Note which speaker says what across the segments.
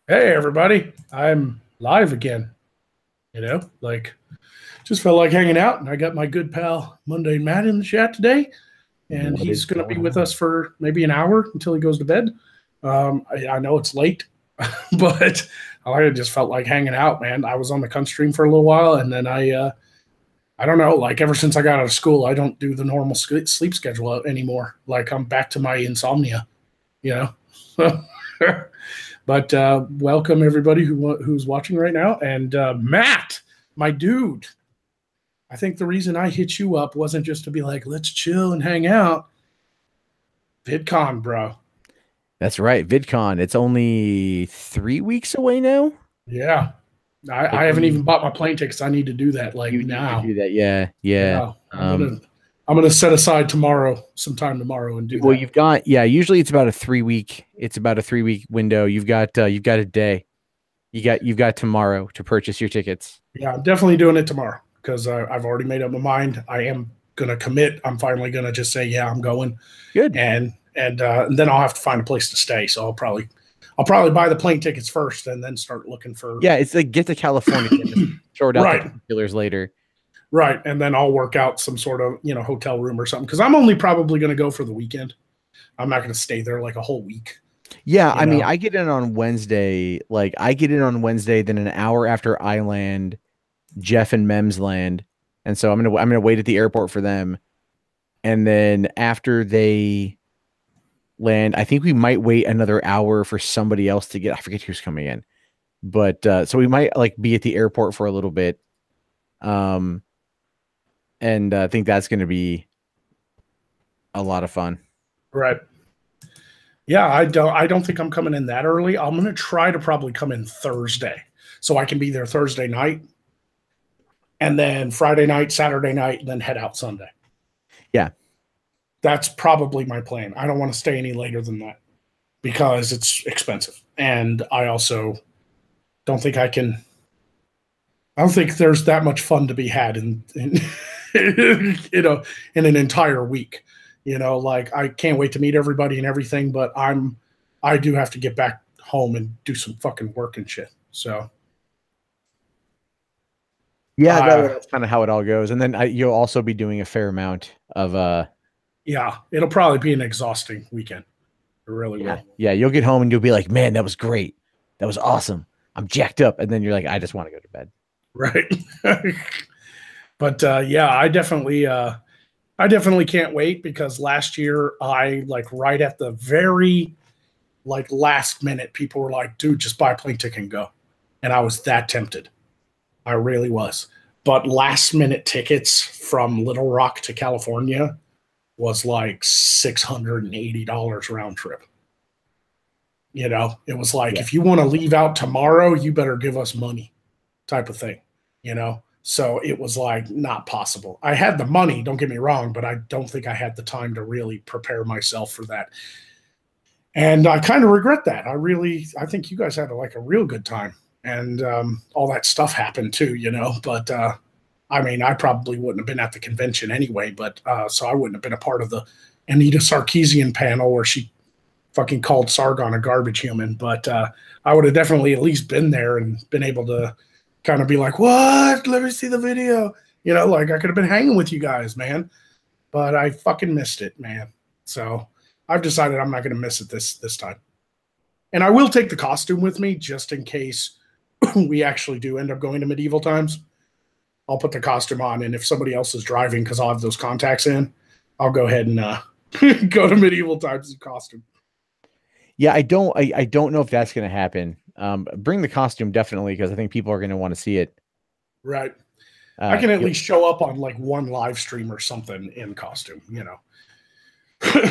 Speaker 1: Hey, everybody. I'm live again. Like just felt like hanging out, and I got my good pal Monday Matt in the chat today, and
Speaker 2: What
Speaker 1: he's
Speaker 2: is
Speaker 1: going to
Speaker 2: going
Speaker 1: be with
Speaker 2: on?
Speaker 1: us for maybe an hour until he goes to bed. I know it's late, but I just felt like hanging out, man. I was on the cunt stream for a little while, and then I don't know, like ever since I got out of school, I don't do the normal sleep schedule anymore. Like I'm back to my insomnia, you know. But welcome everybody who's watching right now. And Matt, my dude, I think the reason I hit you up wasn't just to be like, let's chill and hang out. VidCon, bro.
Speaker 2: That's right, VidCon. It's only 3 weeks away now.
Speaker 1: Yeah. I
Speaker 2: Like
Speaker 1: haven't even bought my plane tickets. I need to do that like
Speaker 2: you need to
Speaker 1: now.
Speaker 2: do that. Yeah, yeah.
Speaker 1: Yeah. I'm
Speaker 2: Um,
Speaker 1: gonna I'm gonna set aside some time tomorrow and do
Speaker 2: well,
Speaker 1: that.
Speaker 2: you've got usually it's about a 3 week window. You've got a day. You've got tomorrow to purchase your tickets.
Speaker 1: Yeah, I'm definitely doing it tomorrow because I've already made up my mind. I am gonna commit. I'm finally gonna just say, yeah, I'm going.
Speaker 2: Good.
Speaker 1: And then I'll have to find a place to stay. So I'll probably buy the plane tickets first and then start looking for
Speaker 2: Yeah, it's like get to California and just sort out the
Speaker 1: right,
Speaker 2: particulars later.
Speaker 1: right, and then I'll work out some sort of hotel room or something because I'm only probably going to go for the weekend. I'm not going to stay there like a whole week.
Speaker 2: Yeah,
Speaker 1: You
Speaker 2: I mean,
Speaker 1: know,
Speaker 2: I get in on Wednesday. Like I get in on Wednesday, then an hour after I land, Jeff and Mems land, and so I'm gonna wait at the airport for them, and then after they land, I think we might wait another hour for somebody else to get. I forget who's coming in, but so we might like be at the airport for a little bit, um, and I think that's gonna be a lot of fun.
Speaker 1: right? Yeah, I don't think I'm coming in that early. I'm going to try to probably come in Thursday so I can be there Thursday night and then Friday night, Saturday night, and then head out Sunday.
Speaker 2: Yeah,
Speaker 1: That's probably my plan. I don't want to stay any later than that because it's expensive. And I also don't think I can. I don't think there's that much fun to be had in in an entire week. Like I can't wait to meet everybody and everything, but I do have to get back home and do some fucking work and shit. So
Speaker 2: yeah,
Speaker 1: uh
Speaker 2: that's kind of how it all goes, and then you'll also be doing a fair amount of
Speaker 1: yeah, it'll probably be an exhausting weekend. It really
Speaker 2: yeah,
Speaker 1: will.
Speaker 2: yeah. You'll get home and you'll be like, man, that was great, that was awesome. I'm jacked up, and then you're like, I just want to go to bed.
Speaker 1: Right. But yeah, I definitely can't wait because last year I like right at the very like last minute people were like, dude, just buy a plane ticket and go. And I was that tempted. I really was. But last minute tickets from Little Rock to California was like $680 round trip. It was like,
Speaker 2: Yeah.
Speaker 1: if you want to leave out tomorrow, you better give us money type of thing. So it was like not possible. I had the money, don't get me wrong, but I don't think I had the time to really prepare myself for that. And I kind of regret that. I think you guys had like a real good time, and all that stuff happened too. But I mean, I probably wouldn't have been at the convention anyway. But so I wouldn't have been a part of the Anita Sarkeesian panel where she fucking called Sargon a garbage human. But I would have definitely at least been there and been able to kind of be like, "What? Let me see the video." Like I could have been hanging with you guys, man. But I fucking missed it, man. So I've decided I'm not going to miss it this time. And I will take the costume with me just in case we actually do end up going to medieval times. I'll put the costume on, and if somebody else is driving, because I'll have those contacts in, I'll go ahead and go to medieval times in costume.
Speaker 2: Yeah, I don't know if that's going to happen. Bring the costume definitely because I think people are going to want to see it.
Speaker 1: Right. I can at
Speaker 2: You'll,
Speaker 1: least show up on like one live stream or something in costume.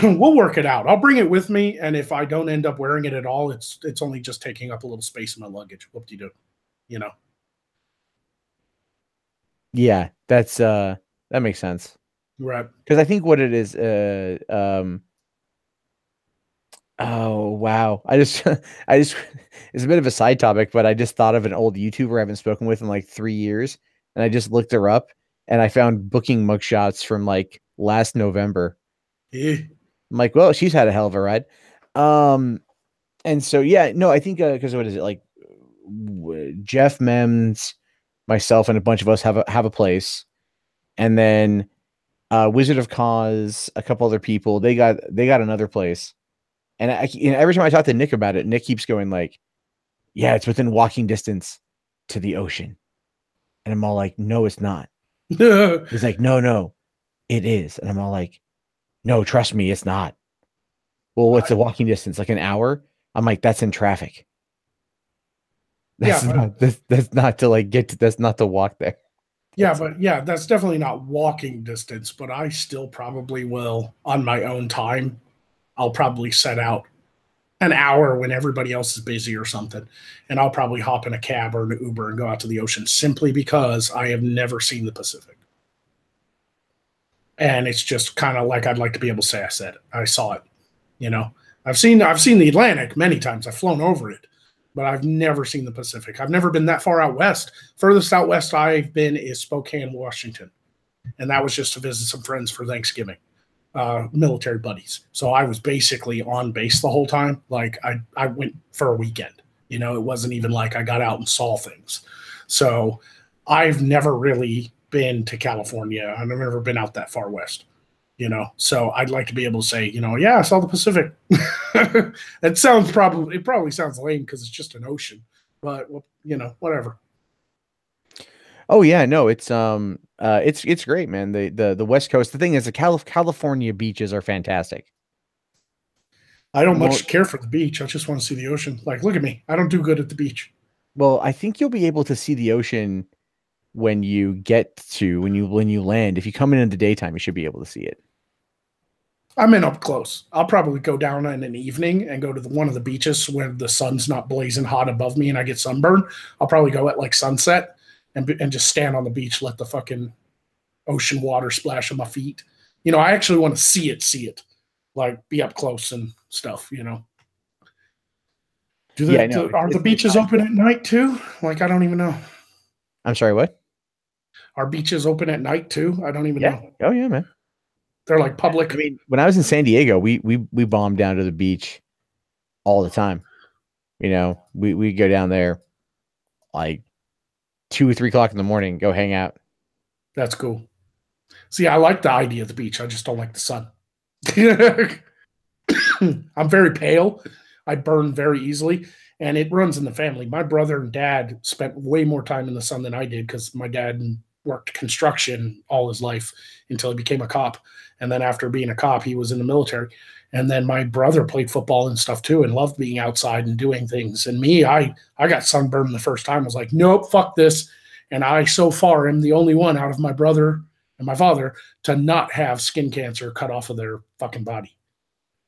Speaker 1: We'll work it out. I'll bring it with me, and if I don't end up wearing it at all, it's only just taking up a little space in my luggage. Whoop de do, you know.
Speaker 2: yeah, that makes sense
Speaker 1: Right.
Speaker 2: because I think what it is. Oh wow, I just it's a bit of a side topic, but I just thought of an old YouTuber I haven't spoken with in like 3 years, and I just looked her up, and I found booking mugshots from like last November.
Speaker 1: Eh.
Speaker 2: I'm like, well, she's had a hell of a ride. Um, And so, yeah, no, I think because what is it like? Jeff Mems, myself, and a bunch of us have a place, and then Wizard of Cause, a couple other people, they got another place. And every time I talk to Nick about it, Nick keeps going like, "Yeah, it's within walking distance to the ocean," and I'm all like, "No, it's not." He's like, "No, no, it is," and I'm all like, "No, trust me, it's not." Well, what's the walking distance? Like an hour? I'm like, that's in traffic.
Speaker 1: Yeah,
Speaker 2: That's
Speaker 1: but
Speaker 2: not that's not to like get to, that's not to walk there.
Speaker 1: yeah, but yeah, that's definitely not walking distance, but I still probably will on my own time. I'll probably set out an hour when everybody else is busy or something, and I'll probably hop in a cab or an Uber and go out to the ocean simply because I have never seen the Pacific. And it's just kind of like I'd like to be able to say I said it. I saw it. You know, I've seen the Atlantic many times. I've flown over it, but I've never seen the Pacific. I've never been that far out west. Furthest out west I've been is Spokane, Washington, and that was just to visit some friends for Thanksgiving, military buddies. So I was basically on base the whole time. Like I went for a weekend. You know, it wasn't even like I got out and saw things. So I've never really been to California. I've never been out that far west. You know, so I'd like to be able to say, yeah, I saw the Pacific. It probably sounds lame because it's just an ocean, but whatever.
Speaker 2: Oh yeah, no, it's great, man. The West Coast. The thing is, the California beaches are fantastic.
Speaker 1: I don't
Speaker 2: Mo
Speaker 1: much care for the beach. I just want to see the ocean. Like, look at me. I don't do good at the beach.
Speaker 2: well, I think you'll be able to see the ocean when you get to when you land. If you come in the daytime, you should be able to see it.
Speaker 1: I'm in up close. I'll probably go down in an evening and go to one of the beaches where the sun's not blazing hot above me and I get sunburned. I'll probably go at like sunset and just stand on the beach, let the fucking ocean water splash on my feet. I actually want to see it, like be up close and stuff.
Speaker 2: Yeah, no,
Speaker 1: Are the
Speaker 2: it's
Speaker 1: beaches open at night too? Like I don't even know.
Speaker 2: I'm sorry, what?
Speaker 1: Are beaches open at night too? I don't even
Speaker 2: Yeah.
Speaker 1: know.
Speaker 2: Oh yeah, man.
Speaker 1: They're like
Speaker 2: I
Speaker 1: public.
Speaker 2: mean, when I was in San Diego, we bombed down to the beach all the time. We go down there like 2 or 3 o'clock in the morning, go hang out.
Speaker 1: That's cool. See, I like the idea of the beach. I just don't like the sun. I'm very pale. I burn very easily, and it runs in the family. My brother and dad spent way more time in the sun than I did because my dad worked construction all his life until he became a cop. And then after being a cop, he was in the military. And then my brother played football and stuff too and loved being outside and doing things. And me, I got sunburned the first time. I was like, nope, fuck this. And I so far am the only one out of my brother and my father to not have skin cancer cut off of their fucking body.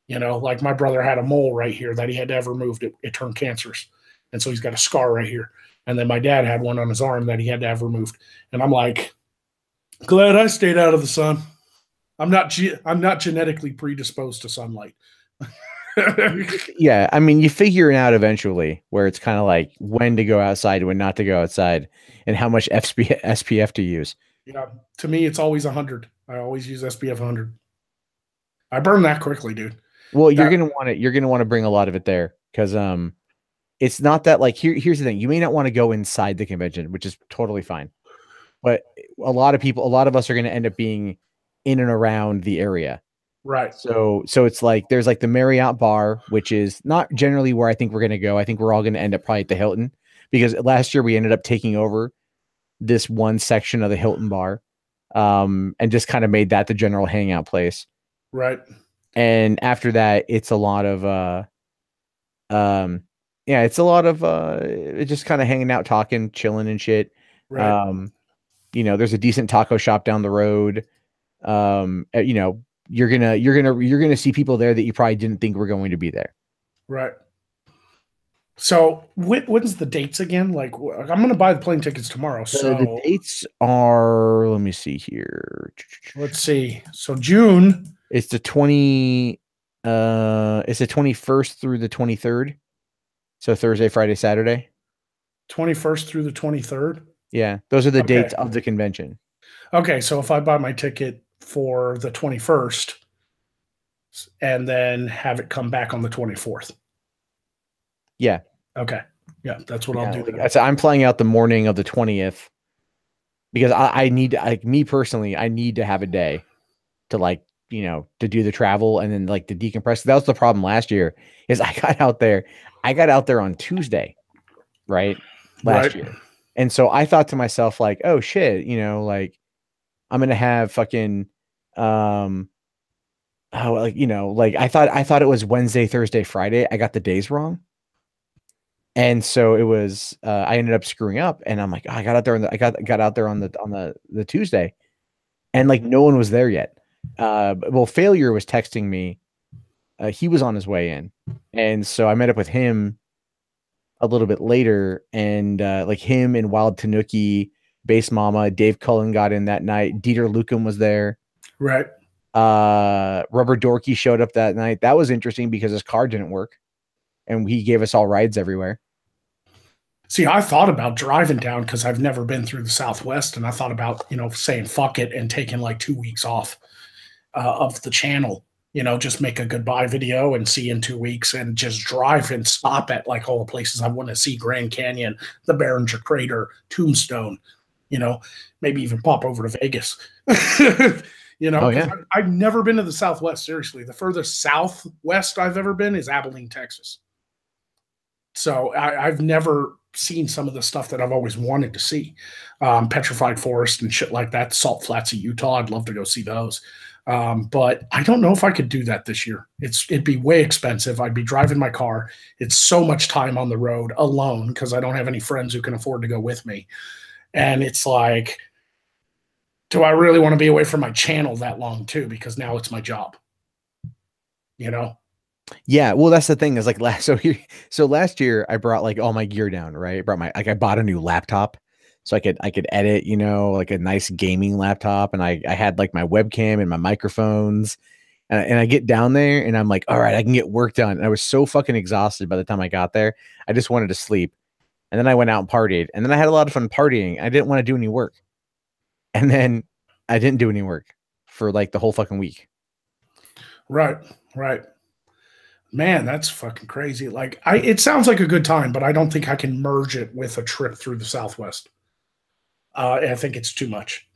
Speaker 1: Like my brother had a mole right here that he had to have removed. It turned cancerous. And so he's got a scar right here. And then my dad had one on his arm that he had to have removed. And I'm like, glad I stayed out of the sun. I'm not genetically predisposed to sunlight.
Speaker 2: Yeah, I mean, you figure it out eventually where it's kind of like when to go outside, when not to go outside, and how much SPF to use.
Speaker 1: Yeah, to me, it's always 100. I always use SPF 100. I burn that quickly, dude.
Speaker 2: Well,
Speaker 1: That
Speaker 2: you're gonna want to bring a lot of it there because it's not that like here's the thing. You may not want to go inside the convention, which is totally fine. But a lot of us are gonna end up being in and around the area.
Speaker 1: right,
Speaker 2: So it's like there's like the Marriott bar, which is not generally where I think we're gonna go. I think we're all gonna end up probably at the Hilton because last year we ended up taking over this one section of the Hilton bar, and just kind of made that the general hangout place.
Speaker 1: right,
Speaker 2: And after that, it's a lot of um, yeah, it's a lot of just kind of hanging out, talking, chilling, and shit.
Speaker 1: right,
Speaker 2: Um, there's a decent taco shop down the road. You're gonna see people there that you probably didn't think were going to be there.
Speaker 1: right. So when's the dates again? Like I'm going to buy the plane tickets tomorrow.
Speaker 2: The
Speaker 1: So
Speaker 2: dates are, let me see here.
Speaker 1: let's see. So June.
Speaker 2: It's the 21st through the 23rd. So Thursday, Friday, Saturday.
Speaker 1: 21st through the 23rd.
Speaker 2: Yeah, those are the
Speaker 1: Okay.
Speaker 2: dates of the convention.
Speaker 1: Okay, so if I buy my ticket for the 21st and then have it come back on the 24th.
Speaker 2: Yeah.
Speaker 1: Okay. Yeah, that's what I'll
Speaker 2: Yeah.
Speaker 1: do
Speaker 2: Like
Speaker 1: then.
Speaker 2: I said, I'm flying out the morning of the 20th because I need to, like me personally, I need to have a day to like, to do the travel and then like to decompress. That was the problem last year is I got out there on Tuesday, right? Last
Speaker 1: Right.
Speaker 2: year. And so I thought to myself, like, oh shit, like I'm gonna have fucking um like like I thought it was Wednesday, Thursday, Friday. I got the days wrong. And so it was I ended up screwing up and I'm like, oh, I got out there I got out there on the Tuesday and like no one was there yet. Well, Failure was texting me. He was on his way in. And so I met up with him a little bit later and like him and Wild Tanuki, Bass Mama, Dave Cullen got in that night. Dieter Lukem was there.
Speaker 1: Right.
Speaker 2: Rubber Dorky showed up that night. That was interesting because his car didn't work and he gave us all rides everywhere.
Speaker 1: See, I thought about driving down because I've never been through the Southwest, and I thought about saying fuck it and taking like 2 weeks off of the channel. Just make a goodbye video and see you in 2 weeks, and just drive and stop at like all the places I want to see: Grand Canyon, the Barringer Crater, Tombstone. Maybe even pop over to Vegas.
Speaker 2: Oh
Speaker 1: Because
Speaker 2: yeah.
Speaker 1: I've never been to the Southwest. Seriously, the furthest southwest I've ever been is Abilene, Texas. So I've never seen some of the stuff that I've always wanted to see. Petrified Forest and shit like that, Salt Flats of Utah. I'd love to go see those. But I don't know if I could do that this year. It'd be way expensive. I'd be driving my car. It's so much time on the road alone because I don't have any friends who can afford to go with me. And it's like, do I really want to be away from my channel that long too? Because now it's my job. You know?
Speaker 2: Yeah, well, that's the thing is like so last year I brought like all my gear down, right? I bought a new laptop so I could edit, like a nice gaming laptop, and I had like my webcam and my microphones, and I get down there and I'm like, all right, I can get work done. And I was so fucking exhausted by the time I got there, I just wanted to sleep, and then I went out and partied, and then I had a lot of fun partying. I didn't want to do any work, and then I didn't do any work for like the whole fucking week.
Speaker 1: Right, right. Man, that's fucking crazy. Like it sounds like a good time, but I don't think I can merge it with a trip through the Southwest. I think it's too much.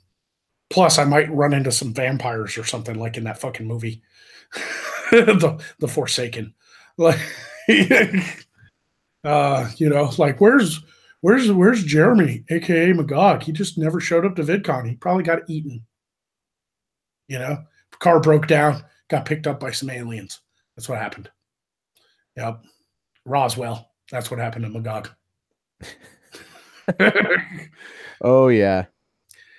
Speaker 1: Plus, I might run into some vampires or something like in that fucking movie, the Forsaken. Like, like where's Jeremy, aka Magog? He just never showed up to VidCon. He probably got eaten. Car broke down, got picked up by some aliens. That's what happened. Yep. Roswell. That's what happened to Magog.
Speaker 2: Oh yeah.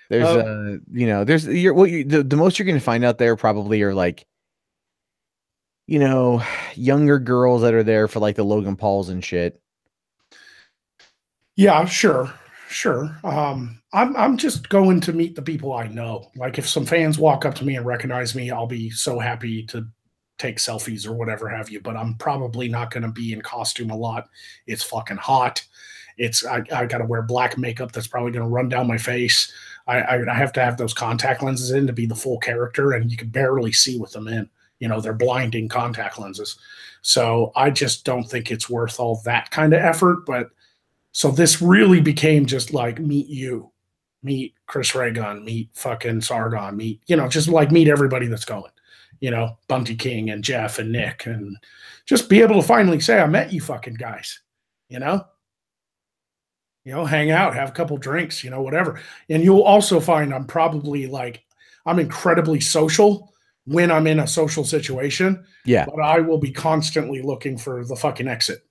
Speaker 2: There's
Speaker 1: Uh,
Speaker 2: there's the most you're gonna find out there probably are like, younger girls that are there for like the Logan Pauls and shit.
Speaker 1: yeah, sure, sure. I'm just going to meet the people I know. Like if some fans walk up to me and recognize me, I'll be so happy to take selfies or whatever have you. But I'm probably not going to be in costume a lot. It's fucking hot. I got to wear black makeup that's probably going to run down my face. I have to have those contact lenses in to be the full character, and you can barely see with them in. They're blinding contact lenses. So I just don't think it's worth all that kind of effort. But so this really became just like meet you, meet Chris Raygun, meet fucking Sargon, just like meet everybody that's going. Bunty King and Jeff and Nick, and just be able to finally say, I met you fucking guys, hang out, have a couple drinks, whatever. And you'll also find I'm incredibly social when I'm in a social situation,
Speaker 2: Yeah.
Speaker 1: but I will be constantly looking for the fucking exit.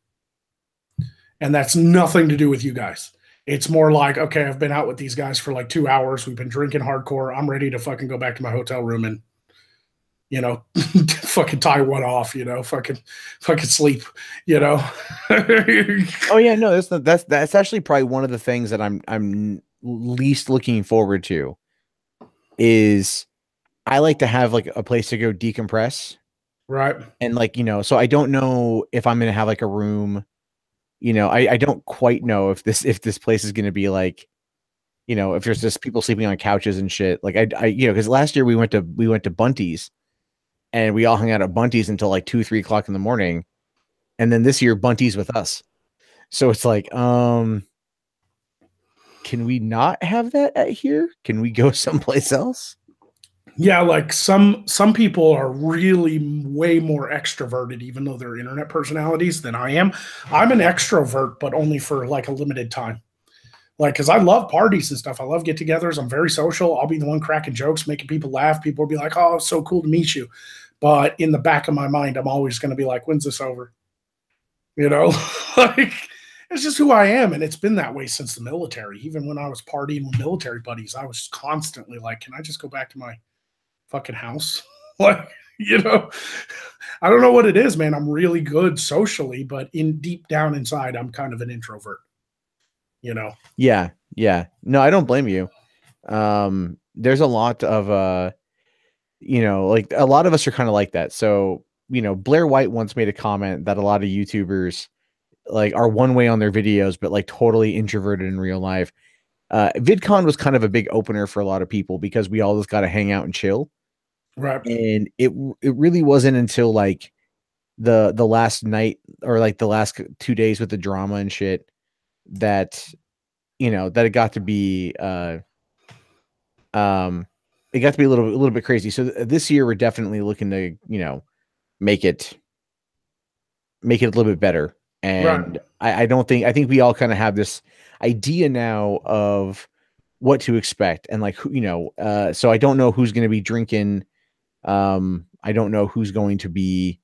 Speaker 1: And that's nothing to do with you guys. It's more like, okay, I've been out with these guys for like 2 hours. We've been drinking hardcore. I'm ready to fucking go back to my hotel room and, fucking tie one off, fucking sleep,
Speaker 2: Oh yeah, no, that's actually probably one of the things that I'm least looking forward to is I like to have like a place to go decompress.
Speaker 1: Right.
Speaker 2: And like, so I don't know if I'm gonna have like a room, I don't quite know if this place is gonna be like, if there's just people sleeping on couches and shit. Like because last year we went to Bunty's and we all hung out at Bunty's until like 2, 3 o'clock in the morning. And then this year Bunty's with us. So it's like, can we not have that at here? Can we go someplace else?
Speaker 1: Yeah, like some people are really way more extroverted, even though they're internet personalities than I am. I'm an extrovert, but only for like a limited time. Like, because I love parties and stuff. I love get-togethers. I'm very social. I'll be the one cracking jokes, making people laugh. People will be like, "Oh, it's so cool to meet you." But in the back of my mind, I'm always going to be like, "When's this over?" You know, like it's just who I am, and it's been that way since the military. Even when I was partying with military buddies, I was constantly like, "Can I just go back to my fucking house?" Like, you know, I don't know what it is, man. I'm really good socially, but in deep down inside, I'm kind of an introvert. You know.
Speaker 2: Yeah, yeah. No, I don't blame you. There's a lot of like a lot of us are kind of like that. So, Blair White once made a comment that a lot of YouTubers like are one way on their videos, but like totally introverted in real life. VidCon was kind of a big opener for a lot of people because we all just got to hang out and chill.
Speaker 1: Right.
Speaker 2: And it really wasn't until like the last night or like the last 2 days with the drama and shit that that it got to be it got to be a little bit crazy. So this year we're definitely looking to make it a little bit better. And
Speaker 1: Right.
Speaker 2: I think we all kind of have this idea now of what to expect and like so I don't know who's going to be drinking. I don't know who's going to be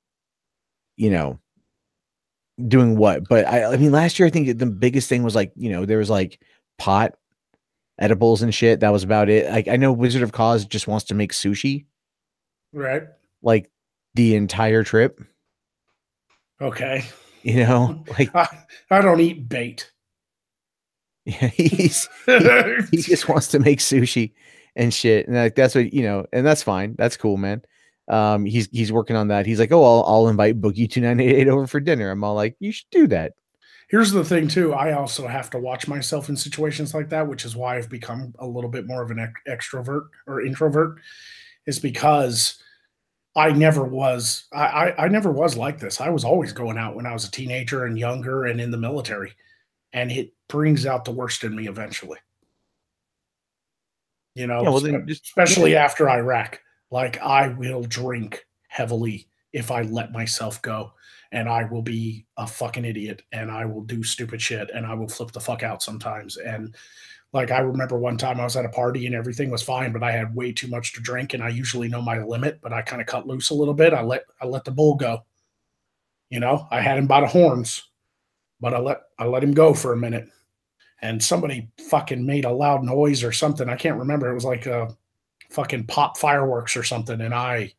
Speaker 2: doing what, but I mean last year I think the biggest thing was like there was like pot edibles and shit. That was about it. Like I know Wizard of Cause just wants to make sushi
Speaker 1: Right.
Speaker 2: like the entire trip.
Speaker 1: Okay.
Speaker 2: Like
Speaker 1: I don't eat bait.
Speaker 2: yeah, he just wants to make sushi and shit, and like that's what and that's fine. That's cool, man. He's working on that. He's like, oh, I'll invite Boogie 2988 over for dinner. I'm all like, you should do that.
Speaker 1: Here's the thing, too. I also have to watch myself in situations like that, which is why I've become a little bit more of an extrovert or introvert, is because I never was. I never was like this. I was always going out when I was a teenager and younger and in the military, and it brings out the worst in me eventually.
Speaker 2: Yeah, well then just
Speaker 1: Especially after Iraq. Like I will drink heavily if I let myself go, and I will be a fucking idiot, and I will do stupid shit, and I will flip the fuck out sometimes. And like I remember one time I was at a party and everything was fine, but I had way too much to drink, and I usually know my limit, but I kind of cut loose a little bit. I let the bull go. I had him by the horns, but I let him go for a minute, and somebody fucking made a loud noise or something. I can't remember. It was like a fucking pop fireworks or something, and I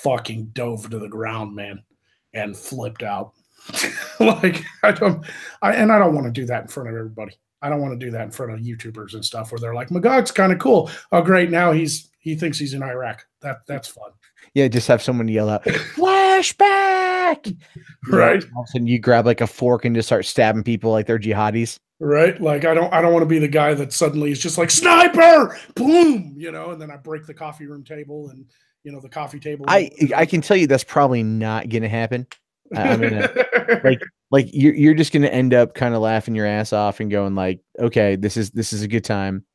Speaker 1: fucking dove to the ground, man, and flipped out. Like I don't want to do that in front of everybody. I don't want to do that in front of YouTubers and stuff where they're like, Magog's kind of cool. Oh, great. Now he thinks he's in Iraq. That's fun.
Speaker 2: Yeah, just have someone yell out, flashback.
Speaker 1: Right.
Speaker 2: All of a sudden you grab like a fork and just start stabbing people like they're jihadis.
Speaker 1: Right. Like I don't want to be the guy that suddenly is just like sniper, boom, and then I break the coffee room table and the coffee table.
Speaker 2: I can tell you that's probably not gonna happen. I'm gonna like you're just gonna end up kind of laughing your ass off and going like, okay, this is a good time.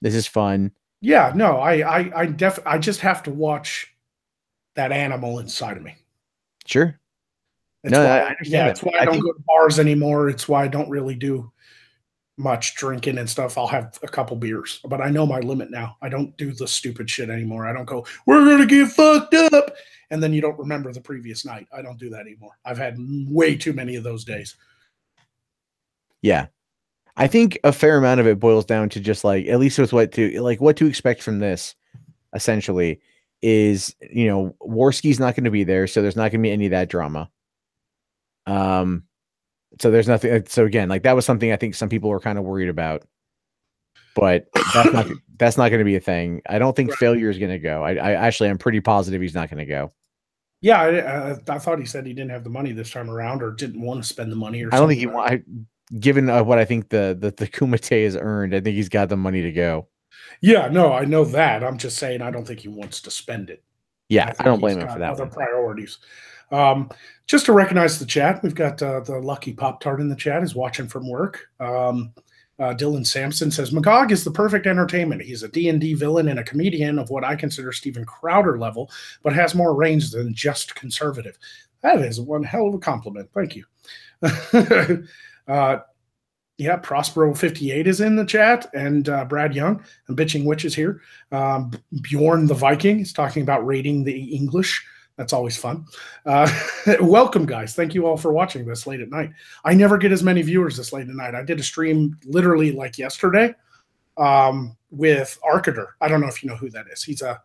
Speaker 2: This is fun.
Speaker 1: Yeah, no, I just have to watch that animal inside of me.
Speaker 2: Sure.
Speaker 1: I understand. It's why I don't go to bars anymore. It's why I don't really do much drinking and stuff. I'll have a couple beers, but I know my limit now. I don't do the stupid shit anymore. I don't go, we're going to get fucked up. And then you don't remember the previous night. I don't do that anymore. I've had way too many of those days.
Speaker 2: Yeah. I think a fair amount of it boils down to just like, at least with what to expect from this essentially is, Warski's not going to be there. So there's not going to be any of that drama. So there's nothing. So again, like that was something I think some people were kind of worried about, but that's not going to be a thing. I don't think failure is going to go. I actually, I'm pretty positive he's not going to go.
Speaker 1: Yeah. I thought he said he didn't have the money this time around or didn't want to spend the money or
Speaker 2: I don't
Speaker 1: something.
Speaker 2: think he want, given what I think the Kumite has earned, I think he's got the money to go.
Speaker 1: Yeah, no, I know that. I'm just saying, I don't think he wants to spend it.
Speaker 2: Yeah. I don't blame him for that.
Speaker 1: Other priorities. Just to recognize the chat, we've got the Lucky Pop Tart in the chat is watching from work. Dylan Sampson says, Magog is the perfect entertainment. He's a D&D villain and a comedian of what I consider Steven Crowder level, but has more range than just conservative. That is one hell of a compliment. Thank you. Yeah, Prospero58 is in the chat, and Brad Young and Bitching Witch is here. Bjorn the Viking is talking about rating the English. That's always fun. Welcome, guys. Thank you all for watching this late at night. I never get as many viewers this late at night. I did a stream literally like yesterday with Arcader. I don't know if you know who that is. He's a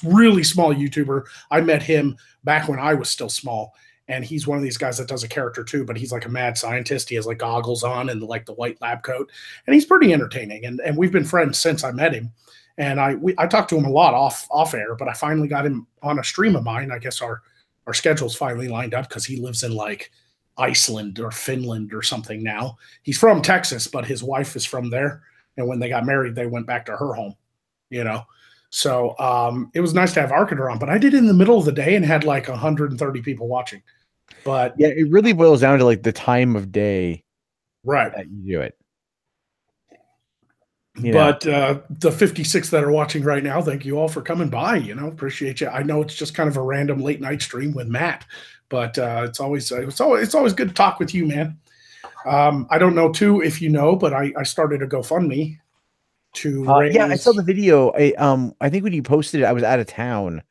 Speaker 1: really small YouTuber. I met him back when I was still small. And he's one of these guys that does a character too, but he's like a mad scientist. He has like goggles on and like the white lab coat, and he's pretty entertaining. And we've been friends since I met him. And I talked to him a lot off air, but I finally got him on a stream of mine. I guess our schedules finally lined up because he lives in like Iceland or Finland or something now. He's from Texas, but his wife is from there. And when they got married, they went back to her home, you know. So it was nice to have Arcader on, but I did it in the middle of the day and had like 130 people watching. But
Speaker 2: yeah, it really boils down to like the time of day,
Speaker 1: right,
Speaker 2: that you do it.
Speaker 1: But the 56 that are watching right now, thank you all for coming by. You know, appreciate you. I know it's just kind of a random late night stream with Matt, but it's always good to talk with you, man. I don't know too if you know, but I started a GoFundMe to raise.
Speaker 2: Yeah, I saw the video. I think when you posted it, I was out of town,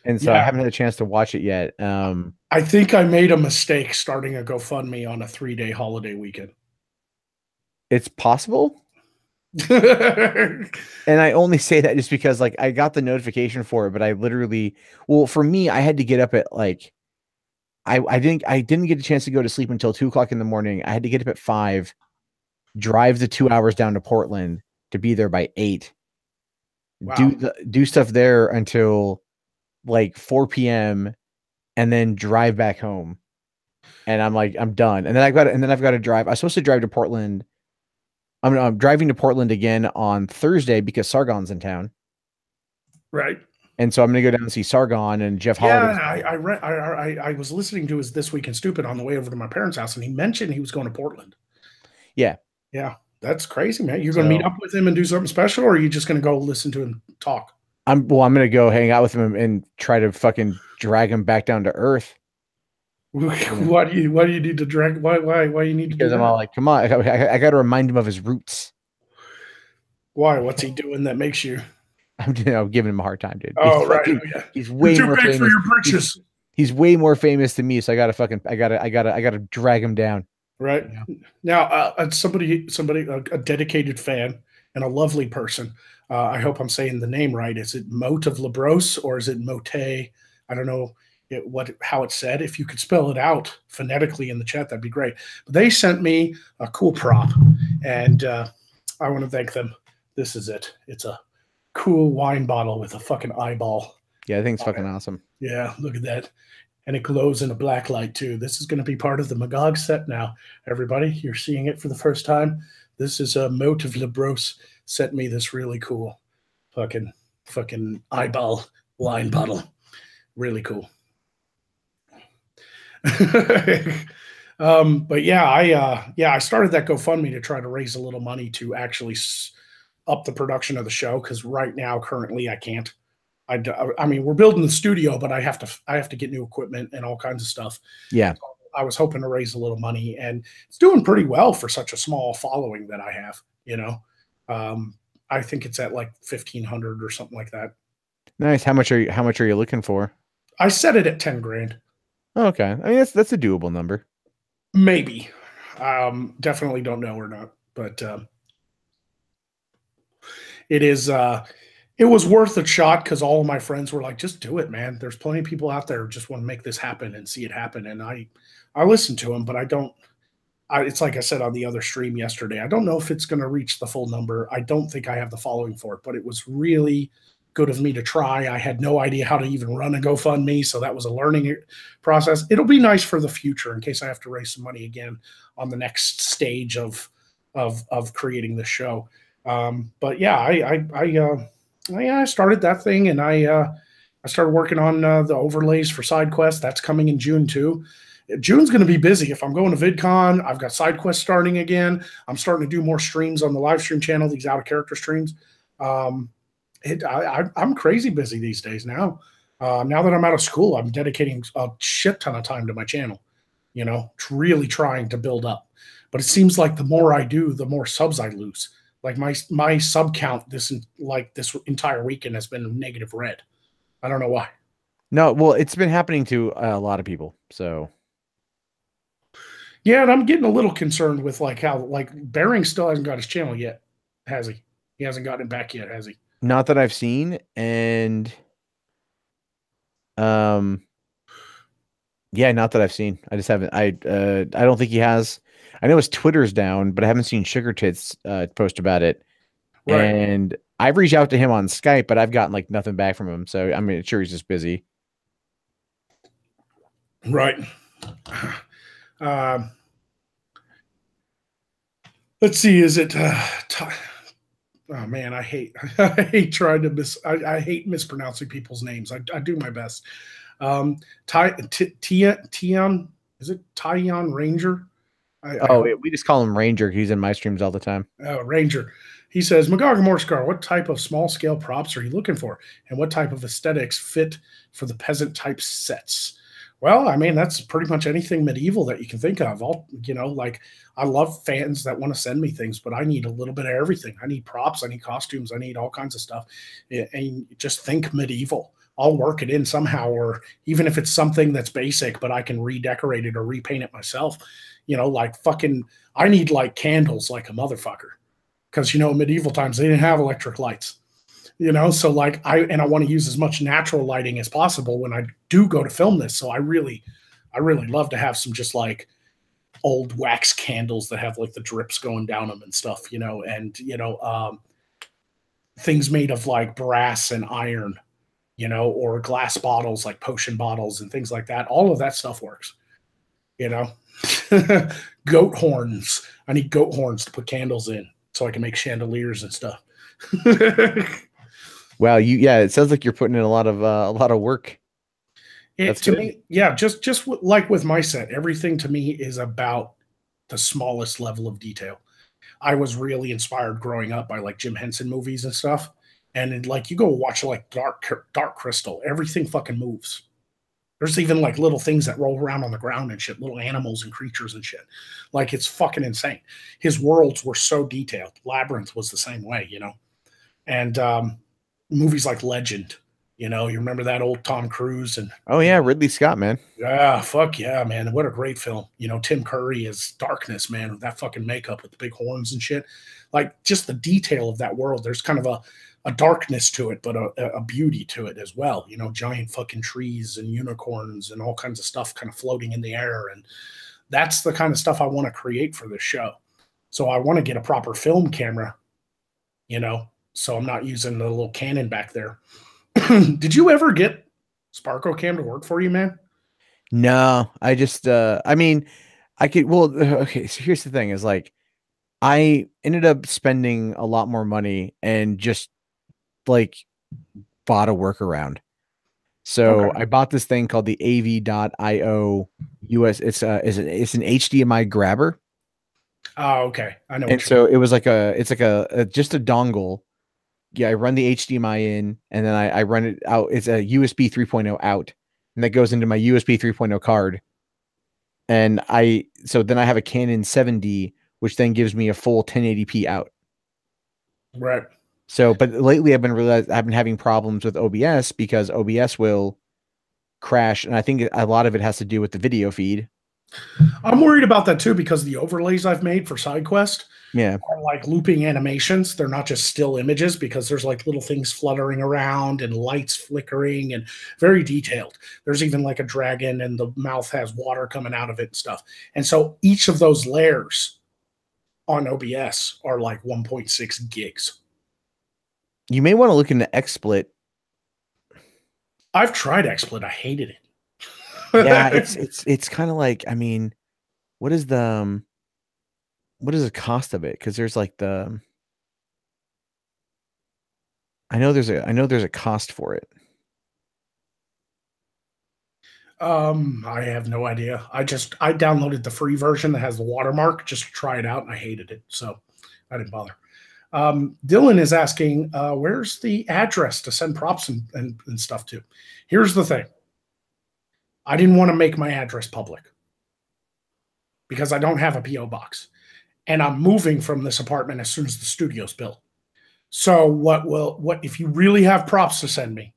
Speaker 2: and so I haven't had a chance to watch it yet.
Speaker 1: I think I made a mistake starting a GoFundMe on a 3-day holiday weekend.
Speaker 2: It's possible. And I only say that just because like I got the notification for it, but I literally, well, for me, I had to get up at like I didn't get a chance to go to sleep until 2 o'clock in the morning. I had to get up at 5, drive the 2 hours down to Portland to be there by 8. Wow. Do stuff there until like 4 p.m. and then drive back home. And I'm like, I'm done. And then I've got to drive. I was supposed to drive to Portland. I'm driving to Portland again on Thursday because Sargon's in town.
Speaker 1: Right.
Speaker 2: And so I'm going to go down and see Sargon and Jeff Holiday.
Speaker 1: Yeah, I was listening to his This Week in Stupid on the way over to my parents' house, and he mentioned he was going to Portland.
Speaker 2: Yeah.
Speaker 1: Yeah. That's crazy, man. You're going to meet up with him and do something special, or are you just going to go listen to him talk?
Speaker 2: I'm going to go hang out with him and try to fucking drag him back down to earth.
Speaker 1: Why do you need to drag? Why you need to?
Speaker 2: Because I'm all like, come on, I got to remind him of his roots.
Speaker 1: Why? What's he doing that makes you?
Speaker 2: I'm giving him a hard time, dude.
Speaker 1: Oh, right.
Speaker 2: He's way more famous.
Speaker 1: For your britches.
Speaker 2: He's way more famous than me, so I gotta drag him down.
Speaker 1: Right. Yeah. Now, somebody, a dedicated fan and a lovely person. I hope I'm saying the name right. Is it Mote of Labros or is it Mote? I don't know how it's said. If you could spell it out phonetically in the chat, that'd be great. But they sent me a cool prop, and I want to thank them. This is it. It's a cool wine bottle with a fucking eyeball.
Speaker 2: Yeah, I think it's fucking awesome.
Speaker 1: Yeah, look at that. And it glows in a black light too. This is going to be part of the Magog set now. Everybody, you're seeing it for the first time. This is a Mote of Labros sent me this really cool fucking eyeball wine bottle. Really cool. But yeah, I started that GoFundMe to try to raise a little money to actually up the production of the show, because right now, currently, I can't. I mean, we're building the studio, but I have to get new equipment and all kinds of stuff.
Speaker 2: Yeah.
Speaker 1: So I was hoping to raise a little money, and it's doing pretty well for such a small following that I have, you know. I think it's at like 1,500 or something like that.
Speaker 2: Nice. How much are you looking for?
Speaker 1: I set it at 10 grand.
Speaker 2: Oh, okay. I mean, that's a doable number.
Speaker 1: Maybe. Definitely don't know or not, but it is. It was worth a shot because all of my friends were like, "Just do it, man. There's plenty of people out there who just want to make this happen and see it happen." And I listened to them, but I don't. It's like I said on the other stream yesterday. I don't know if it's going to reach the full number. I don't think I have the following for it, but it was really good of me to try. I had no idea how to even run a GoFundMe, so that was a learning process. It'll be nice for the future in case I have to raise some money again on the next stage of creating the show. But yeah, I started that thing, and I I started working on the overlays for side quests. That's coming in June too. June's going to be busy. If I'm going to VidCon, I've got side quests starting again. I'm starting to do more streams on the live stream channel, these out of character streams. Um, I'm crazy busy these days now. Now that I'm out of school, I'm dedicating a shit ton of time to my channel. You know, really trying to build up. But it seems like the more I do, the more subs I lose. Like my sub count this entire weekend has been negative red. I don't know why.
Speaker 2: No, well, it's been happening to a lot of people. So
Speaker 1: Yeah, and I'm getting a little concerned with like how like Bering still hasn't got his channel yet, has he? He hasn't gotten it back yet, has he?
Speaker 2: not that I've seen, and um, yeah, not that I've seen. I just haven't. I don't think he has. I know his Twitter's down, but I haven't seen Sugar Tits post about it.
Speaker 1: Right,
Speaker 2: And I've reached out to him on Skype, but I've gotten like nothing back from him. So I mean, sure he's just busy.
Speaker 1: right. Um, let's see. Is it? Oh man, I hate I hate trying to I hate mispronouncing people's names. I do my best. Tion, is it Tyon Ranger? I
Speaker 2: Oh,
Speaker 1: hope
Speaker 2: we just call him Ranger. He's in my streams all the time.
Speaker 1: Ranger. He says, Magog and Morskar, what type of small scale props are you looking for? And what type of aesthetics fit for the peasant type sets? Well, I mean, that's pretty much anything medieval that you can think of. All, you know, like I love fans that want to send me things, but I need a little bit of everything. I need props, I need costumes, I need all kinds of stuff. And just think medieval. I'll work it in somehow, or even if it's something that's basic, but I can redecorate it or repaint it myself. You know, like fucking, I need like candles like a motherfucker because you know medieval times they didn't have electric lights, you know, so like I want to use as much natural lighting as possible when I do go to film this. So I really love to have some just like old wax candles that have like the drips going down them and stuff, you know, and things made of like brass and iron, you know, or glass bottles like potion bottles and things like that. All of that stuff works, you know. Goat horns, I need goat horns to put candles in so I can make chandeliers and stuff.
Speaker 2: Wow, yeah, it sounds like you're putting in a lot of work.
Speaker 1: It
Speaker 2: That's
Speaker 1: to
Speaker 2: good.
Speaker 1: me, yeah, just like with my set, everything to me is about the smallest level of detail. I was really inspired growing up by like Jim Henson movies and stuff, and like you go watch like Dark Crystal, everything fucking moves. There's even like little things that roll around on the ground and shit, little animals and creatures and shit. Like it's fucking insane. His worlds were so detailed. Labyrinth was the same way, you know. And movies like Legend, you know, you remember that old Tom Cruise and
Speaker 2: Oh yeah, Ridley Scott, man.
Speaker 1: yeah, fuck yeah, man. What a great film. You know, Tim Curry is Darkness, man, with that fucking makeup with the big horns and shit. Like just the detail of that world. There's kind of a darkness to it, but a beauty to it as well. You know, giant fucking trees and unicorns and all kinds of stuff kind of floating in the air. And that's the kind of stuff I want to create for this show. So I want to get a proper film camera, you know, so I'm not using the little Canon back there. Did you ever get Sparko Cam to work for you, man?
Speaker 2: No, I just I mean, I could well okay, so here's the thing is like I ended up spending a lot more money and just like bought a workaround. So
Speaker 1: Okay.
Speaker 2: I bought this thing called the AV.io US. It's an HDMI grabber.
Speaker 1: Oh, okay. I know
Speaker 2: And
Speaker 1: what you mean.
Speaker 2: so it was like it's like just a dongle. Yeah, I run the HDMI in and then I run it out. It's a USB 3.0 out. And that goes into my USB 3.0 card. And so then I have a Canon 7D, which then gives me a full 1080p out.
Speaker 1: Right.
Speaker 2: So, but lately I've been having problems with OBS because OBS will crash, and I think a lot of it has to do with the video feed.
Speaker 1: I'm worried about that too because the overlays I've made for SideQuest
Speaker 2: Yeah.
Speaker 1: are like looping animations. They're not just still images because there's like little things fluttering around and lights flickering and very detailed. There's even like a dragon and the mouth has water coming out of it and stuff. And so each of those layers on OBS are like 1.6 gigs.
Speaker 2: You may want to look into XSplit.
Speaker 1: I've tried XSplit. I hated
Speaker 2: Yeah,
Speaker 1: it.
Speaker 2: it's kind of like, I mean, what is what is the cost of it? Because there's like I know there's a cost for it.
Speaker 1: I have no idea. I downloaded the free version that has the watermark just to try it out, and I hated it, so I didn't bother. Dylan is asking, where's the address to send props and stuff to? Here's the thing. I didn't want to make my address public because I don't have a PO box, and I'm moving from this apartment as soon as the studio's built. So what if you really have props to send me?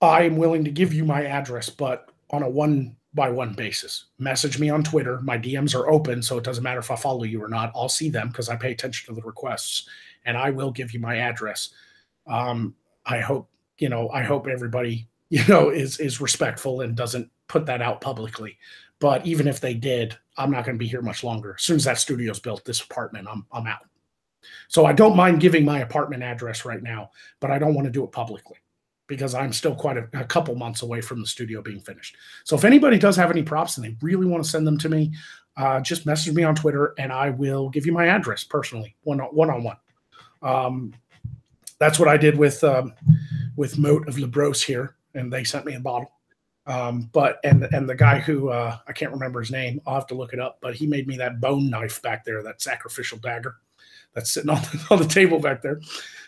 Speaker 1: I am willing to give you my address, but on a 1-by-1 basis. Message me on Twitter. My DMs are open, so it doesn't matter if I follow you or not. I'll see them because I pay attention to the requests, and I will give you my address. I hope everybody is respectful and doesn't put that out publicly. But even if they did, I'm not going to be here much longer. As soon as that studio's built, this apartment, I'm out. So I don't mind giving my apartment address right now, but I don't want to do it publicly because I'm still quite a couple months away from the studio being finished. So if anybody does have any props and they really want to send them to me, just message me on Twitter and I will give you my address personally, one-on-one. That's what I did with Moat of Labros here, and they sent me a bottle. But the guy who I can't remember his name, I'll have to look it up, but he made me that bone knife back there, that sacrificial dagger that's sitting on the table back there.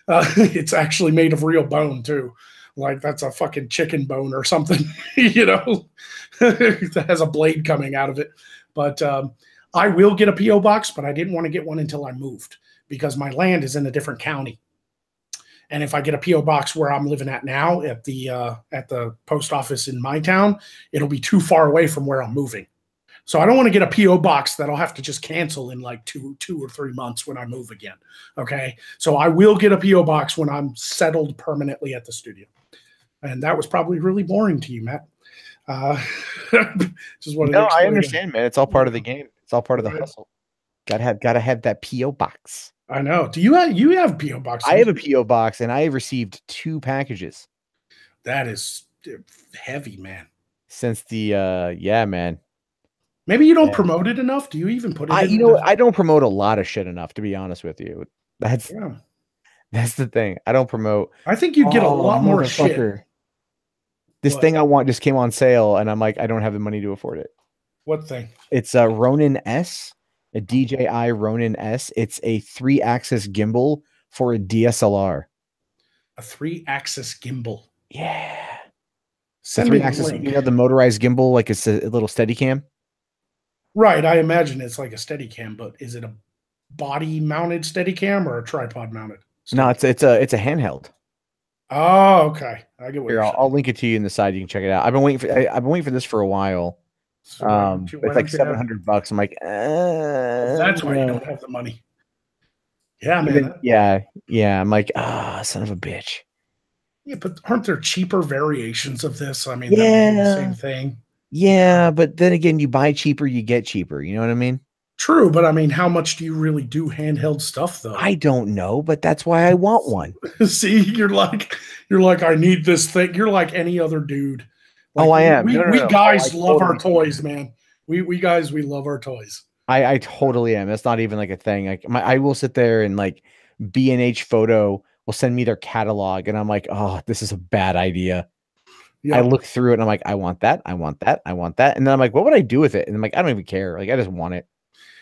Speaker 1: It's actually made of real bone too. Like that's a fucking chicken bone or something, that has a blade coming out of it. But I will get a PO box, but I didn't want to get one until I moved because my land is in a different county. And if I get a PO box where I'm living at now at the post office in my town, it'll be too far away from where I'm moving. So I don't want to get a PO box that I'll have to just cancel in like two or 3 months when I move again. Okay. So I will get a PO box when I'm settled permanently at the studio. And that was probably really boring to you, Matt.
Speaker 2: Just wanted to I understand, man. It's all part of the game. It's all part of the hustle. Gotta have that PO box.
Speaker 1: I know. Do you have PO boxes?
Speaker 2: I have a PO box, and I have received 2 packages.
Speaker 1: That is heavy, man.
Speaker 2: Since the yeah, man.
Speaker 1: Maybe you don't promote it enough. Do you even put it?
Speaker 2: I don't promote a lot of shit enough, to be honest with you. That's the thing. I don't promote.
Speaker 1: I think you get a lot more shit.
Speaker 2: This thing I want just came on sale, and I'm like, I don't have the money to afford it.
Speaker 1: What thing?
Speaker 2: It's a Ronin S, a DJI Ronin S. It's a 3-axis gimbal for a DSLR.
Speaker 1: A 3-axis gimbal.
Speaker 2: Yeah.
Speaker 1: Send me the link.
Speaker 2: You know the motorized gimbal, like it's a little Steadicam.
Speaker 1: Right. I imagine it's like a Steadicam, but is it a body-mounted Steadicam or a tripod-mounted?
Speaker 2: No, it's a handheld.
Speaker 1: Oh, okay. I get what you're saying.
Speaker 2: I'll link it to you in the side. You can check it out. I've been waiting for this for a while. So it's like $700. I'm like,
Speaker 1: that's why you don't have the money. Yeah, man.
Speaker 2: Yeah. I'm like, son of a bitch.
Speaker 1: Yeah, but aren't there cheaper variations of this? I mean, that would be the same thing.
Speaker 2: Yeah, but then again, you buy cheaper, you get cheaper. You know what I mean?
Speaker 1: True, but I mean, how much do you really do handheld stuff, though?
Speaker 2: I don't know, but that's why I want one.
Speaker 1: See, you're like, I need this thing. You're like any other dude. Like,
Speaker 2: I am.
Speaker 1: We guys love our toys, man. We guys love our toys.
Speaker 2: I totally am. That's not even like a thing. Like I will sit there and like B&H Photo will send me their catalog, and I'm like, oh, this is a bad idea. Yeah. I look through it and I'm like, I want that, I want that, I want that. And then I'm like, what would I do with it? And I'm like, I don't even care. Like, I just want it.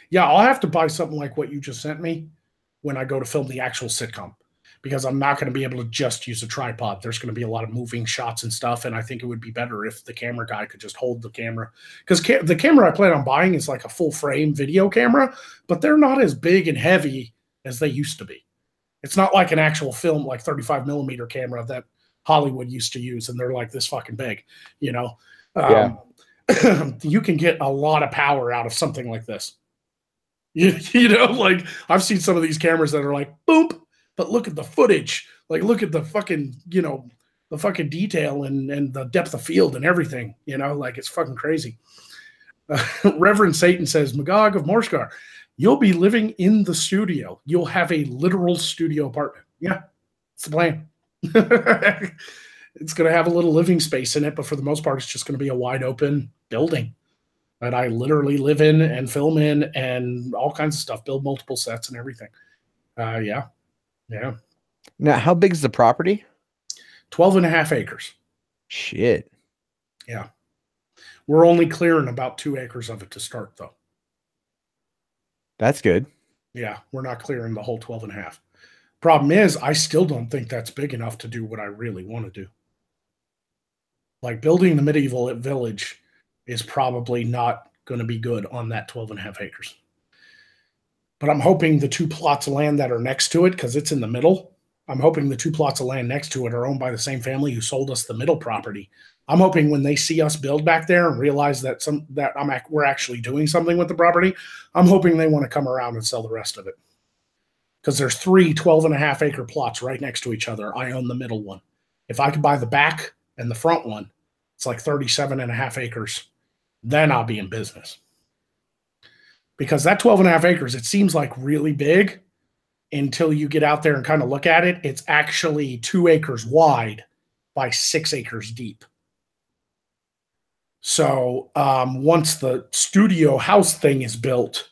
Speaker 1: Yeah, I'll have to buy something like what you just sent me when I go to film the actual sitcom, because I'm not going to be able to just use a tripod. There's going to be a lot of moving shots and stuff, and I think it would be better if the camera guy could just hold the camera. Because the camera I plan on buying is like a full-frame video camera, but they're not as big and heavy as they used to be. It's not like an actual film, like 35mm camera that Hollywood used to use, and they're like this fucking big, you know. You can get a lot of power out of something like this. You know, like I've seen some of these cameras that are like boom, but look at the footage, like look at the fucking, the fucking detail and the depth of field and everything, like it's fucking crazy. Reverend Satan says, Magog of Morskar, you'll be living in the studio. You'll have a literal studio apartment. Yeah, it's the plan. It's going to have a little living space in it, but for the most part, it's just going to be a wide open building that I literally live in and film in and all kinds of stuff, build multiple sets and everything. Yeah.
Speaker 2: Now, how big is the property?
Speaker 1: 12.5 acres.
Speaker 2: Shit.
Speaker 1: Yeah. We're only clearing about 2 acres of it to start, though.
Speaker 2: That's good.
Speaker 1: Yeah, we're not clearing the whole 12 and a half. Problem is, I still don't think that's big enough to do what I really want to do. Like building the medieval village is probably not going to be good on that 12 and a half acres. But I'm hoping the 2 plots of land that are next to it, because it's in the middle, I'm hoping the 2 plots of land next to it are owned by the same family who sold us the middle property. I'm hoping when they see us build back there and realize that we're actually doing something with the property, I'm hoping they want to come around and sell the rest of it. Because there's 3 12 and a half acre plots right next to each other. I own the middle one. If I could buy the back and the front one, it's like 37 and a half acres. Then I'll be in business. Because that 12 and a half acres, it seems like really big until you get out there and kind of look at it. It's actually 2 acres wide by 6 acres deep. So once the studio house thing is built,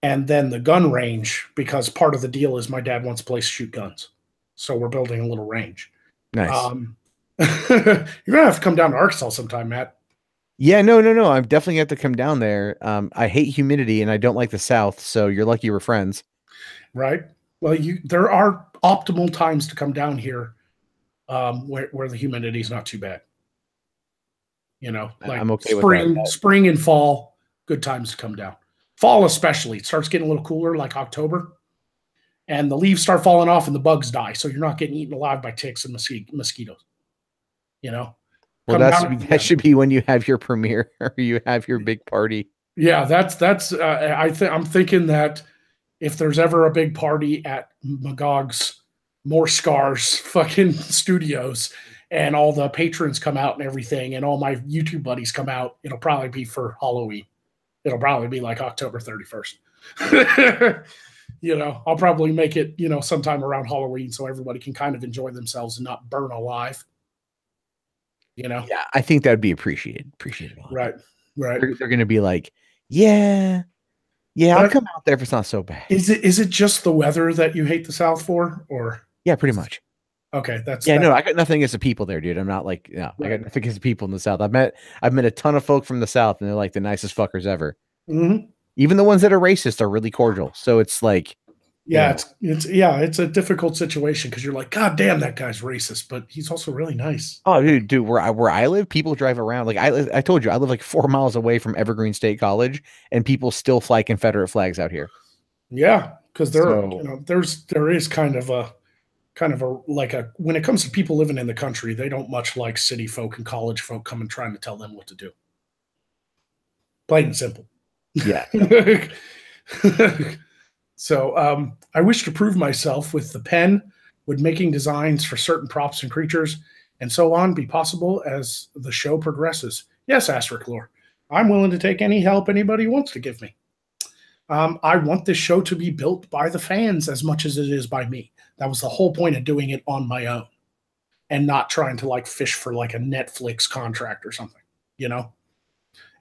Speaker 1: and then the gun range, because part of the deal is my dad wants a place to shoot guns. So we're building a little range.
Speaker 2: Nice.
Speaker 1: You're going to have to come down to Arkansas sometime, Matt.
Speaker 2: Yeah, no. I'm definitely have to come down there. I hate humidity and I don't like the South, so you're lucky we're friends.
Speaker 1: Right. Well, there are optimal times to come down here where the humidity is not too bad. You know, like
Speaker 2: I'm okay with that.
Speaker 1: Spring and fall, good times to come down. Fall especially, it starts getting a little cooler, like October, and the leaves start falling off and the bugs die, so you're not getting eaten alive by ticks and mosquitoes. You know.
Speaker 2: Well, that should be when you have your premiere or you have your big party.
Speaker 1: Yeah, that's. I'm thinking that if there's ever a big party at Magog's More Scars fucking studios, and all the patrons come out and everything, and all my YouTube buddies come out, it'll probably be for Halloween. It'll probably be like October 31st. You know, I'll probably make it, sometime around Halloween so everybody can kind of enjoy themselves and not burn alive.
Speaker 2: Yeah, I think that would be appreciated.
Speaker 1: Right.
Speaker 2: They're going to be like, yeah, I'll come out there if it's not so bad.
Speaker 1: Is it just the weather that you hate the South for, or?
Speaker 2: Yeah, pretty much.
Speaker 1: Okay,
Speaker 2: no, I got nothing against the people there, dude. I'm not like, I got nothing against the people in the South. I've met a ton of folk from the South, and they're like the nicest fuckers ever.
Speaker 1: Mm-hmm.
Speaker 2: Even the ones that are racist are really cordial. So it's like,
Speaker 1: it's a difficult situation because you're like, God damn, that guy's racist, but he's also really nice.
Speaker 2: Oh, dude, where I live, people drive around. Like I told you, I live like 4 miles away from Evergreen State College, and people still fly Confederate flags out here.
Speaker 1: Yeah, because there is kind of a when it comes to people living in the country, they don't much like city folk and college folk coming trying to tell them what to do. Plain and simple.
Speaker 2: Yeah.
Speaker 1: So I wish to prove myself with the pen. Would making designs for certain props and creatures and so on be possible as the show progresses? Yes, Asterisk Lore. I'm willing to take any help anybody wants to give me. I want this show to be built by the fans as much as it is by me. That was the whole point of doing it on my own and not trying to like fish for like a Netflix contract or something,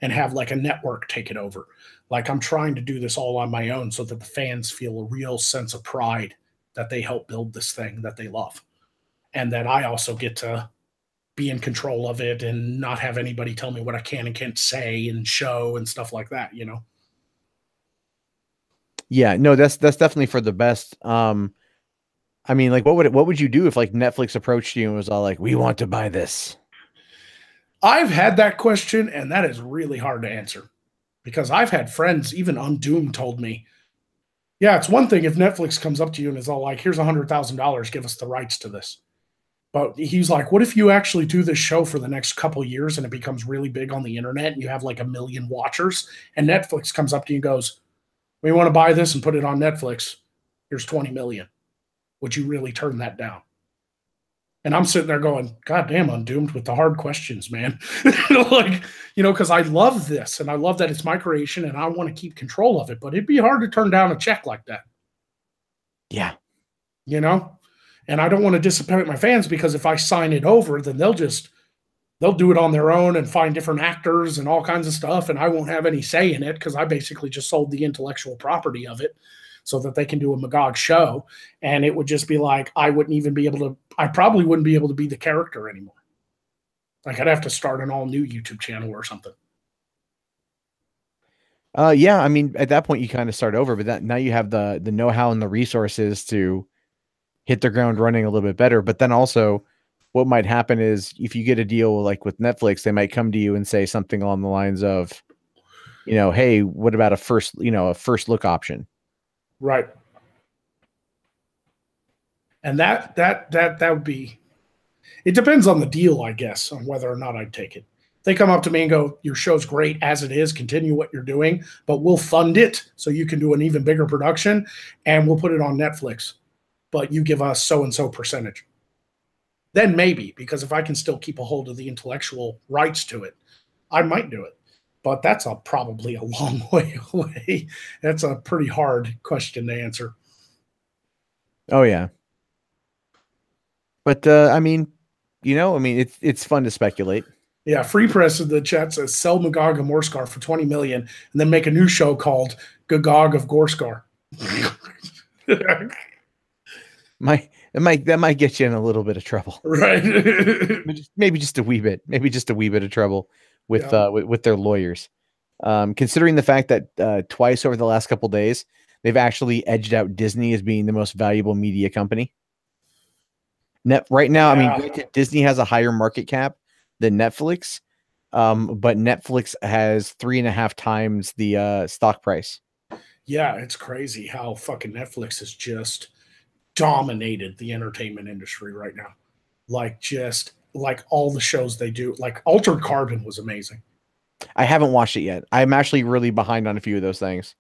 Speaker 1: and have like a network take it over. Like I'm trying to do this all on my own so that the fans feel a real sense of pride that they help build this thing that they love. And that I also get to be in control of it and not have anybody tell me what I can and can't say and show and stuff like that,
Speaker 2: Yeah, no, that's definitely for the best. I mean, like, what would you do if like Netflix approached you and was all like, "We want to buy this"?
Speaker 1: I've had that question, and that is really hard to answer because I've had friends, even Undoomed, told me, "Yeah, it's one thing if Netflix comes up to you and is all like, here's $100,000, give us the rights to this." But he's like, "What if you actually do this show for the next couple of years and it becomes really big on the internet and you have like 1 million watchers, and Netflix comes up to you and goes, 'We want to buy this and put it on Netflix. Here's 20 million. Would you really turn that down?'" And I'm sitting there going, God damn, Undoomed with the hard questions, man. Because I love this and I love that it's my creation and I want to keep control of it, but it'd be hard to turn down a check like that.
Speaker 2: Yeah.
Speaker 1: And I don't want to disappoint my fans because if I sign it over, then they'll do it on their own and find different actors and all kinds of stuff. And I won't have any say in it because I basically just sold the intellectual property of it so that they can do a Magog show. And it would just be like, I probably wouldn't be able to be the character anymore. Like I'd have to start an all new YouTube channel or something.
Speaker 2: Yeah, I mean, at that point you kind of start over, but that now you have the know-how and the resources to hit the ground running a little bit better. But then also what might happen is if you get a deal like with Netflix, they might come to you and say something along the lines of, hey, what about a first look option?
Speaker 1: Right. And that would be, it depends on the deal, I guess, on whether or not I'd take it. They come up to me and go, your show's great as it is, continue what you're doing, but we'll fund it so you can do an even bigger production and we'll put it on Netflix, but you give us so and so percentage. Then maybe, because if I can still keep a hold of the intellectual rights to it, I might do it. But that's probably a long way away. That's a pretty hard question to answer.
Speaker 2: Oh yeah. But I mean, it's fun to speculate.
Speaker 1: Yeah, Free Press in the chat says sell Magog and Morscar for 20 million and then make a new show called Gagog of Gorskar.
Speaker 2: That might get you in a little bit of trouble.
Speaker 1: Right.
Speaker 2: maybe just a wee bit. Maybe just a wee bit of trouble with their lawyers. Considering the fact that twice over the last couple of days, they've actually edged out Disney as being the most valuable media company. Right now, I mean, granted, Disney has a higher market cap than Netflix, but Netflix has 3.5 times the stock price.
Speaker 1: Yeah, it's crazy how fucking Netflix has just dominated the entertainment industry right now. Like all the shows they do, like Altered Carbon was amazing.
Speaker 2: I haven't watched it yet. I'm actually really behind on a few of those things.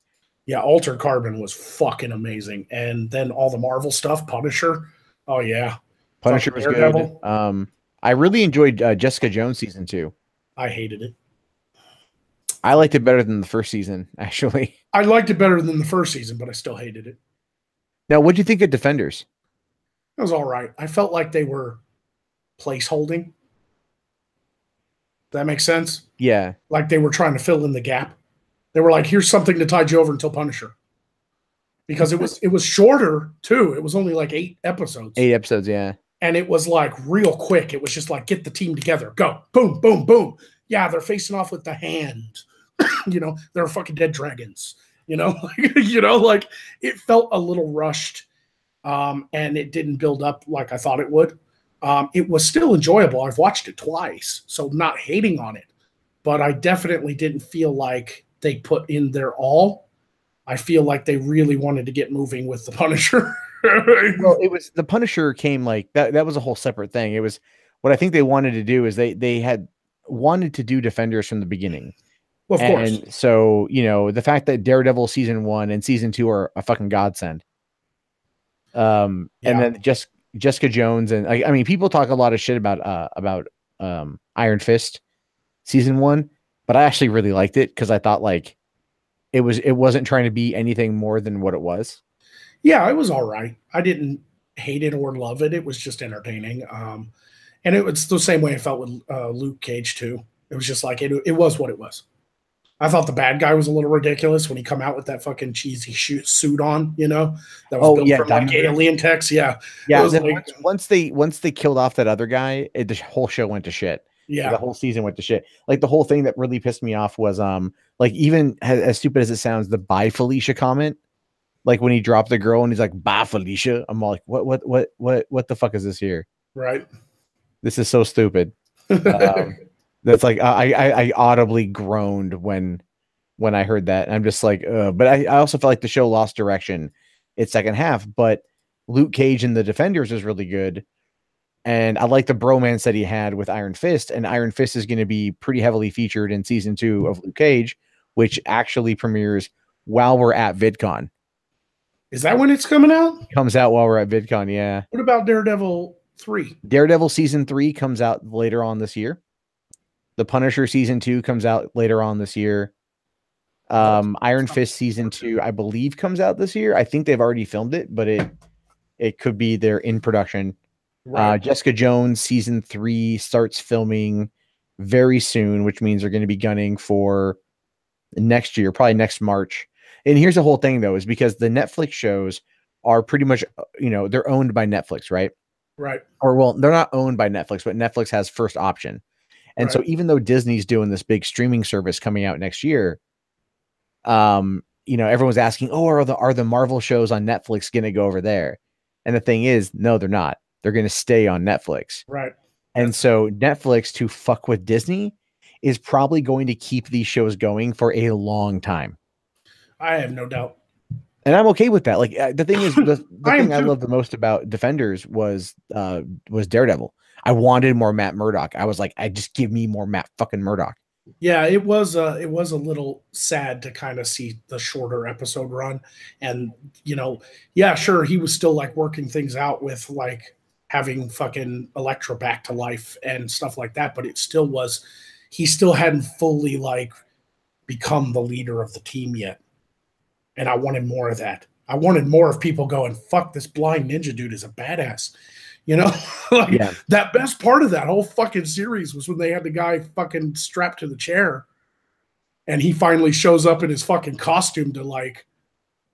Speaker 1: Yeah, Altered Carbon was fucking amazing. And then all the Marvel stuff, Punisher. Oh yeah.
Speaker 2: Punisher was good. I really enjoyed Jessica Jones season 2.
Speaker 1: I hated it.
Speaker 2: I liked it better than the first season, actually.
Speaker 1: I liked it better than the first season, but I still hated it.
Speaker 2: Now, what do you think of Defenders?
Speaker 1: It was all right. I felt like they were placeholding. Does that make sense?
Speaker 2: Yeah.
Speaker 1: Like they were trying to fill in the gap. They were like, here's something to tide you over until Punisher. Because it was shorter, too. It was only like 8 episodes.
Speaker 2: 8 episodes, yeah.
Speaker 1: And it was like real quick. It was just like, get the team together. Go. Boom, boom, boom. Yeah, they're facing off with the Hand. They're fucking dead dragons. Like it felt a little rushed. And it didn't build up like I thought it would. It was still enjoyable. I've watched it twice, so not hating on it. But I definitely didn't feel like they put in their all. I feel like they really wanted to get moving with the Punisher.
Speaker 2: Well, it was the Punisher came like that. That was a whole separate thing. It was what I think they wanted to do is they had wanted to do Defenders from the beginning.
Speaker 1: Well, of course.
Speaker 2: And so, the fact that Daredevil season 1 and season 2 are a fucking godsend. And then Jessica Jones and I mean, people talk a lot of shit about Iron Fist season 1, but I actually really liked it because I thought like it wasn't trying to be anything more than what it was.
Speaker 1: Yeah, it was all right. I didn't hate it or love it. It was just entertaining. And it was the same way I felt with Luke Cage too. It was just like it was what it was. I thought the bad guy was a little ridiculous when he come out with that fucking cheesy suit on, that was built from like alien text. Yeah.
Speaker 2: Yeah. Like, once they killed off that other guy, the whole show went to shit.
Speaker 1: Yeah.
Speaker 2: The whole season went to shit. Like the whole thing that really pissed me off was like even as stupid as it sounds, the bye Felicia comment. Like when he dropped the girl and he's like, bye Felicia. I'm all like, what the fuck is this here?
Speaker 1: Right.
Speaker 2: This is so stupid. That's like I audibly groaned when I heard that. And I'm just like, but I also felt like the show lost direction its second half. But Luke Cage and the Defenders is really good. And I like the bromance that he had with Iron Fist. And Iron Fist is going to be pretty heavily featured in season 2 of Luke Cage, which actually premieres while we're at VidCon.
Speaker 1: Is that when it's coming out?
Speaker 2: It comes out while we're at VidCon, yeah.
Speaker 1: What about Daredevil 3?
Speaker 2: Daredevil season 3 comes out later on this year. The Punisher season 2 comes out later on this year. Iron Fist season 2, I believe, comes out this year. I think they've already filmed it, but it could be they're in production. Right. Jessica Jones season 3 starts filming very soon, which means they're going to be gunning for next year, probably next March. And here's the whole thing, though, is because the Netflix shows are pretty much, they're owned by Netflix, right?
Speaker 1: Right.
Speaker 2: Or, well, they're not owned by Netflix, but Netflix has first option. And so even though Disney's doing this big streaming service coming out next year, you know, everyone's asking, oh, are the Marvel shows on Netflix going to go over there? And the thing is, no, they're not. They're going to stay on Netflix.
Speaker 1: Right.
Speaker 2: And so Netflix, to fuck with Disney, is probably going to keep these shows going for a long time.
Speaker 1: I have no doubt.
Speaker 2: And I'm okay with that. Like the thing is, the thing I love the most about Defenders was Daredevil. I wanted more Matt Murdock. I was like, I just give me more Matt fucking Murdock.
Speaker 1: Yeah, it was a little sad to kind of see the shorter episode run, and you know, yeah, sure, he was still like working things out with like having fucking Elektra back to life and stuff like that, but it still was, he still hadn't fully like become the leader of the team yet, and I wanted more of that. I wanted more of people going, "Fuck, this blind ninja dude is a badass." You know, like that best part of that whole fucking series was when they had the guy fucking strapped to the chair and he finally shows up in his fucking costume to like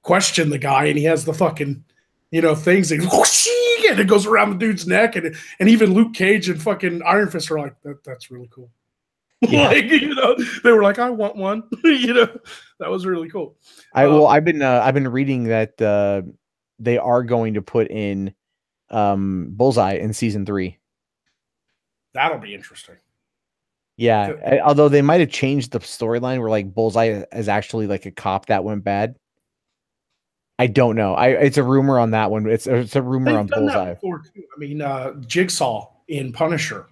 Speaker 1: question the guy, and he has the fucking, you know, things and it goes around the dude's neck, and even Luke Cage and fucking Iron Fist are like, that's really cool. Yeah. Like, you know, they were like, I want one. You know, that was really cool.
Speaker 2: I've been reading that they are going to put in Bullseye in season 3.
Speaker 1: That'll be interesting.
Speaker 2: Yeah, although they might have changed the storyline where like Bullseye is actually like a cop that went bad. I don't know. It's a rumor on that one. It's a rumor on Bullseye.
Speaker 1: I mean, Jigsaw in Punisher,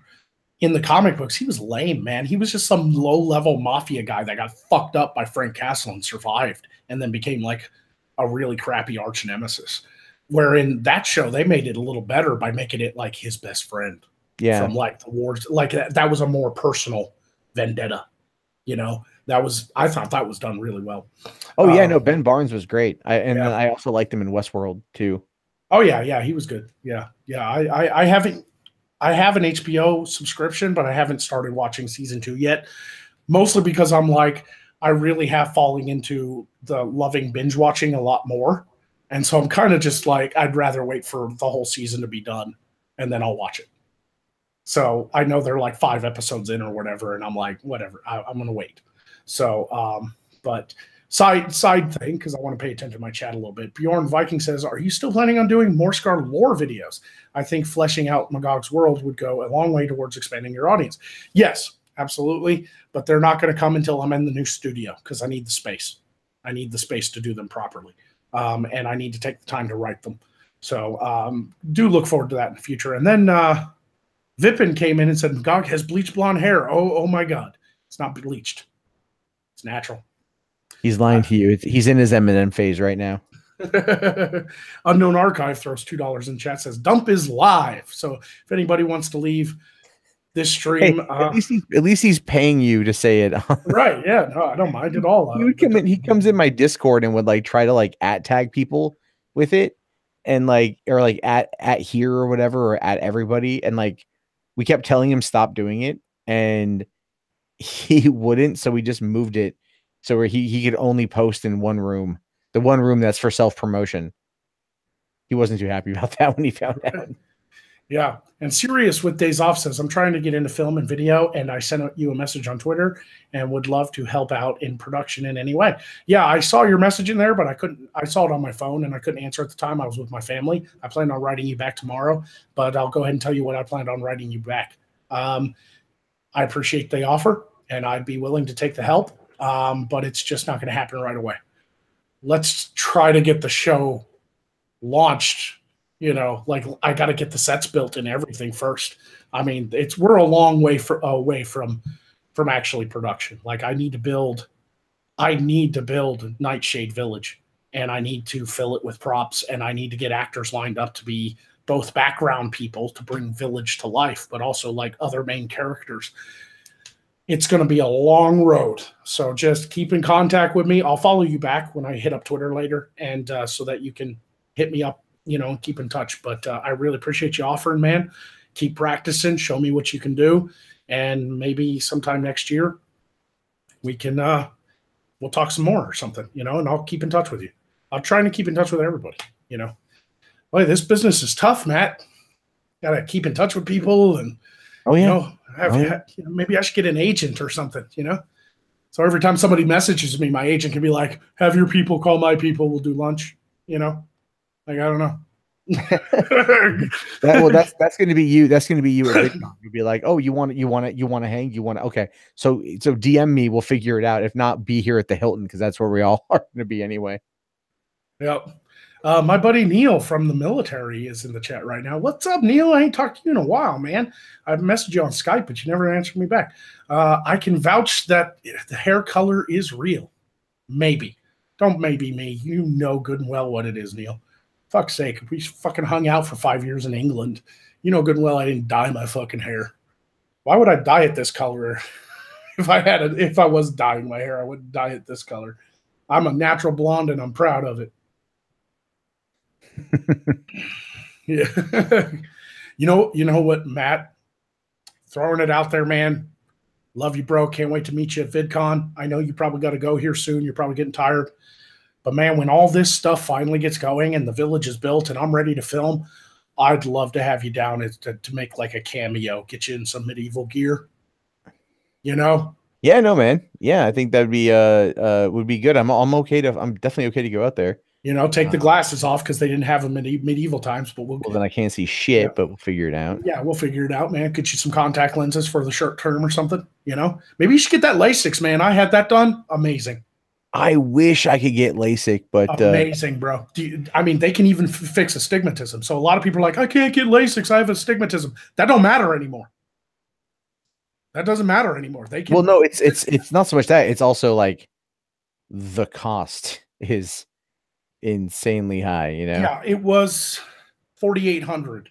Speaker 1: in the comic books, he was lame, man. He was just some low-level mafia guy that got fucked up by Frank Castle and survived, and then became like a really crappy arch nemesis. Where in that show, they made it a little better by making it like his best friend.
Speaker 2: Yeah.
Speaker 1: From like the wars, like that was a more personal vendetta. You know, I thought that was done really well.
Speaker 2: Oh yeah, no, Ben Barnes was great. I also liked him in Westworld too.
Speaker 1: Oh yeah, he was good. Yeah. I have an HBO subscription, but I haven't started watching season 2 yet. Mostly because I'm like, I really have falling into the loving binge watching a lot more. And so I'm kind of just like, I'd rather wait for the whole season to be done and then I'll watch it. So I know they're like 5 episodes in or whatever, and I'm like, whatever, I'm going to wait. So, but side thing, because I want to pay attention to my chat a little bit. Bjorn Viking says, are you still planning on doing more Scar lore videos? I think fleshing out Magog's world would go a long way towards expanding your audience. Yes, absolutely. But they're not going to come until I'm in the new studio because I need the space. I need the space to do them properly. And I need to take the time to write them. So do look forward to that in the future. And then Vipin came in and said, Magog has bleached blonde hair. Oh my God. It's not bleached. It's natural.
Speaker 2: He's lying to you. He's in his Eminem phase right now.
Speaker 1: Unknown Archive throws $2 in chat, says dump is live. So if anybody wants to leave this stream,
Speaker 2: hey, at least he's paying you to say it.
Speaker 1: Right. Yeah. No, I don't mind at all.
Speaker 2: He comes in my Discord and would like try to like @tag people with it, and like, or like at here or whatever, or at everybody. And like, we kept telling him stop doing it, and he wouldn't. So we just moved it so where he could only post in one room, the one room that's for self-promotion. He wasn't too happy about that when he found out.
Speaker 1: Yeah. And Sirius with Days Off says, I'm trying to get into film and video, and I sent you a message on Twitter and would love to help out in production in any way. Yeah, I saw your message in there, but I saw it on my phone and I couldn't answer at the time. I was with my family. I planned on writing you back tomorrow, but I'll go ahead and tell you what I planned on writing you back. I appreciate the offer and I'd be willing to take the help, but it's just not going to happen right away. Let's try to get the show launched. You know, like I got to get the sets built and everything first. I mean, we're a long way away from actually production. Like I need to build Nightshade Village, and I need to fill it with props, and I need to get actors lined up to be both background people to bring Village to life, but also like other main characters. It's going to be a long road. So just keep in contact with me. I'll follow you back when I hit up Twitter later, and so that you can hit me up, you know, keep in touch. But I really appreciate you offering, man. Keep practicing. Show me what you can do. And maybe sometime next year we can, we'll talk some more or something, you know, and I'll keep in touch with you. I'm trying to keep in touch with everybody, you know. Boy, this business is tough, Matt. Got to keep in touch with people. And
Speaker 2: Oh
Speaker 1: You
Speaker 2: yeah.
Speaker 1: know,
Speaker 2: Oh yeah.
Speaker 1: maybe I should get an agent or something, you know? So every time somebody messages me, my agent can be like, have your people call my people, we'll do lunch, you know? Like, I don't know.
Speaker 2: That's going to be you. That's going to be you at VidCon. You'll be like, oh, you want to hang? You want to, okay. So DM me, we'll figure it out. If not, be here at the Hilton, because that's where we all are going to be anyway.
Speaker 1: Yep. My buddy Neil from the military is in the chat right now. What's up, Neil? I ain't talked to you in a while, man. I've messaged you on Skype, but you never answered me back. I can vouch that the hair color is real. Maybe. Don't maybe me. You know good and well what it is, Neil. Fuck's sake. We fucking hung out for 5 years in England. You know good and well I didn't dye my fucking hair. Why would I dye it this color? If I was dyeing my hair, I wouldn't dye it this color. I'm a natural blonde and I'm proud of it. Yeah. You know what, Matt? Throwing it out there, man. Love you, bro. Can't wait to meet you at VidCon. I know you probably got to go here soon. You're probably getting tired. But man, when all this stuff finally gets going and the village is built and I'm ready to film, I'd love to have you down to make like a cameo, get you in some medieval gear. You know?
Speaker 2: Yeah, no, man. Yeah, I think that'd be would be good. I'm definitely okay to go out there.
Speaker 1: You know, take the glasses off because they didn't have them in medieval times. But
Speaker 2: well, then I can't see shit, but we'll figure it out.
Speaker 1: Yeah, we'll figure it out, man. Get you some contact lenses for the short term or something. You know, maybe you should get that LASIK, man. I had that done. Amazing.
Speaker 2: I wish I could get LASIK, but
Speaker 1: amazing, bro. I mean, they can even fix astigmatism. So a lot of people are like, I can't get LASIK. I have astigmatism. That don't matter anymore. That doesn't matter anymore. They can.
Speaker 2: Well, no, it's not so much that. It's also like the cost is insanely high, you know?
Speaker 1: Yeah, it was $4,800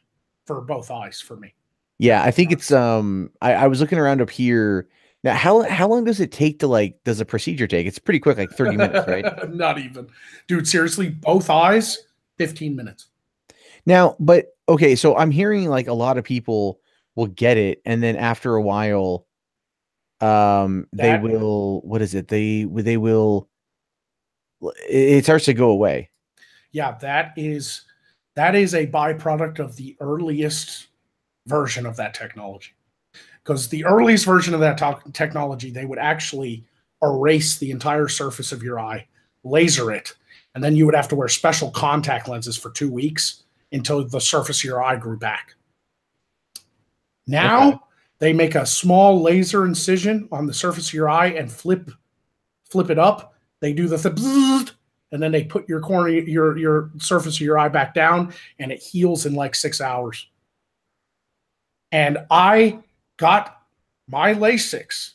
Speaker 1: for both eyes for me.
Speaker 2: Yeah, I think it's I was looking around up here. Now, how long does it take to does a procedure take? It's pretty quick, like 30 minutes, right?
Speaker 1: Not even. Dude, seriously, both eyes, 15 minutes.
Speaker 2: Now, but okay, so I'm hearing like a lot of people will get it, and then after a while, they will, what is it? They will, it starts to go away.
Speaker 1: Yeah, that is a byproduct of the earliest version of that technology. Because the earliest version of that technology, they would actually erase the entire surface of your eye, laser it, and then you would have to wear special contact lenses for 2 weeks until the surface of your eye grew back. Now, they make a small laser incision on the surface of your eye and flip it up. They do the and then they put your cornea, your surface of your eye back down, and it heals in like 6 hours. And I got my LASIKs.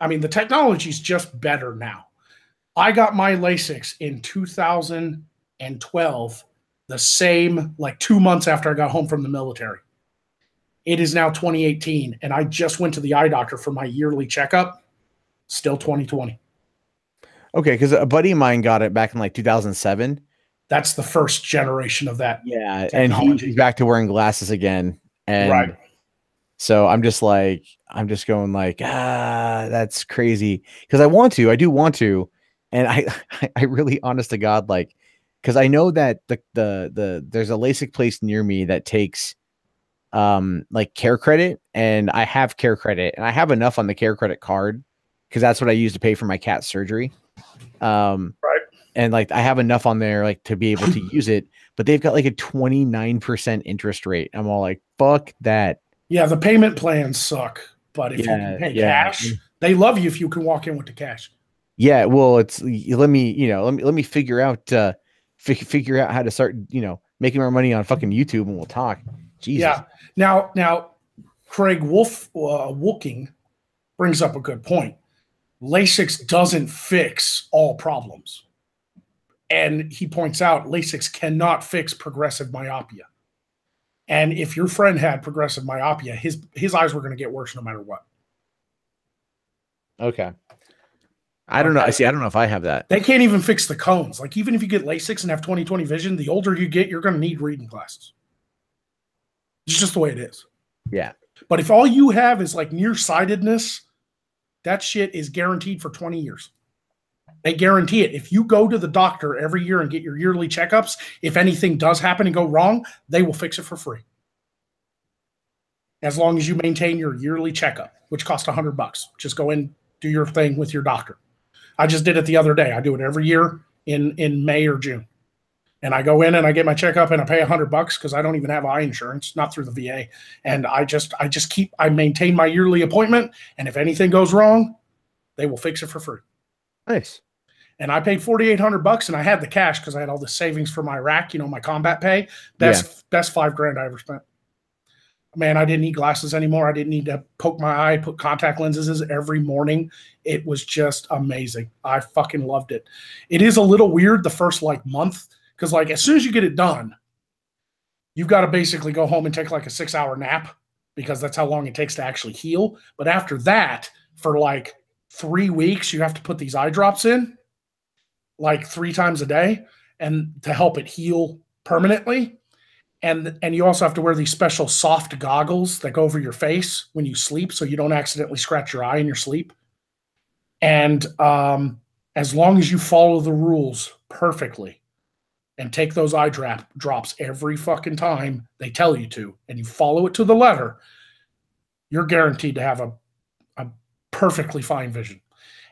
Speaker 1: I mean, the technology is just better now. I got my LASIKs in 2012, the same, like 2 months after I got home from the military. It is now 2018, and I just went to the eye doctor for my yearly checkup. Still 2020.
Speaker 2: Okay, because a buddy of mine got it back in like 2007.
Speaker 1: That's the first generation of that.
Speaker 2: Yeah, technology. And he's back to wearing glasses again. And
Speaker 1: right.
Speaker 2: So I'm just going like, that's crazy. Because I do want to. And I really, honest to God, like, because I know that there's a LASIK place near me that takes like care credit, and I have care credit, and I have enough on the care credit card because that's what I use to pay for my cat's surgery. Right. And like I have enough on there like to be able to use it, but they've got like a 29% interest rate. I'm all like, fuck that.
Speaker 1: Yeah, the payment plans suck, but if you can pay cash, they love you if you can walk in with the cash. Yeah,
Speaker 2: well, let me figure out how to start, making more money on fucking YouTube, and we'll talk. Jesus.
Speaker 1: Yeah. Now, Craig Wolking brings up a good point. LASIK doesn't fix all problems. And he points out LASIK cannot fix progressive myopia. And if your friend had progressive myopia, his eyes were going to get worse no matter what.
Speaker 2: Okay. I don't know. I don't know if I have that.
Speaker 1: They can't even fix the cones. Like, even if you get LASIK and have 20/20 vision, the older you get, you're going to need reading glasses. It's just the way it is.
Speaker 2: Yeah.
Speaker 1: But if all you have is like nearsightedness, that shit is guaranteed for 20 years. They guarantee it. If you go to the doctor every year and get your yearly checkups, if anything does happen and go wrong, they will fix it for free. as long as you maintain your yearly checkup, which costs $100. Just go in, do your thing with your doctor. I just did it the other day. I do it every year in May or June. And I go in and I get my checkup and I pay $100 because I don't even have eye insurance, not through the VA. And I maintain my yearly appointment. And if anything goes wrong, they will fix it for free.
Speaker 2: Nice.
Speaker 1: And I paid $4,800 and I had the cash because I had all the savings for my rack, my combat pay. Best $5,000 I ever spent. Man, I didn't need glasses anymore. I didn't need to poke my eye, put contact lenses every morning. It was just amazing. I fucking loved it. It is a little weird the first month because as soon as you get it done, you've got to basically go home and take a 6-hour nap because that's how long it takes to actually heal. But after that, for 3 weeks, you have to put these eye drops in 3 times a day and to help it heal permanently. And you also have to wear these special soft goggles that go over your face when you sleep so you don't accidentally scratch your eye in your sleep. And as long as you follow the rules perfectly and take those eye drops every fucking time they tell you to, and you follow it to the letter, you're guaranteed to have a perfectly fine vision.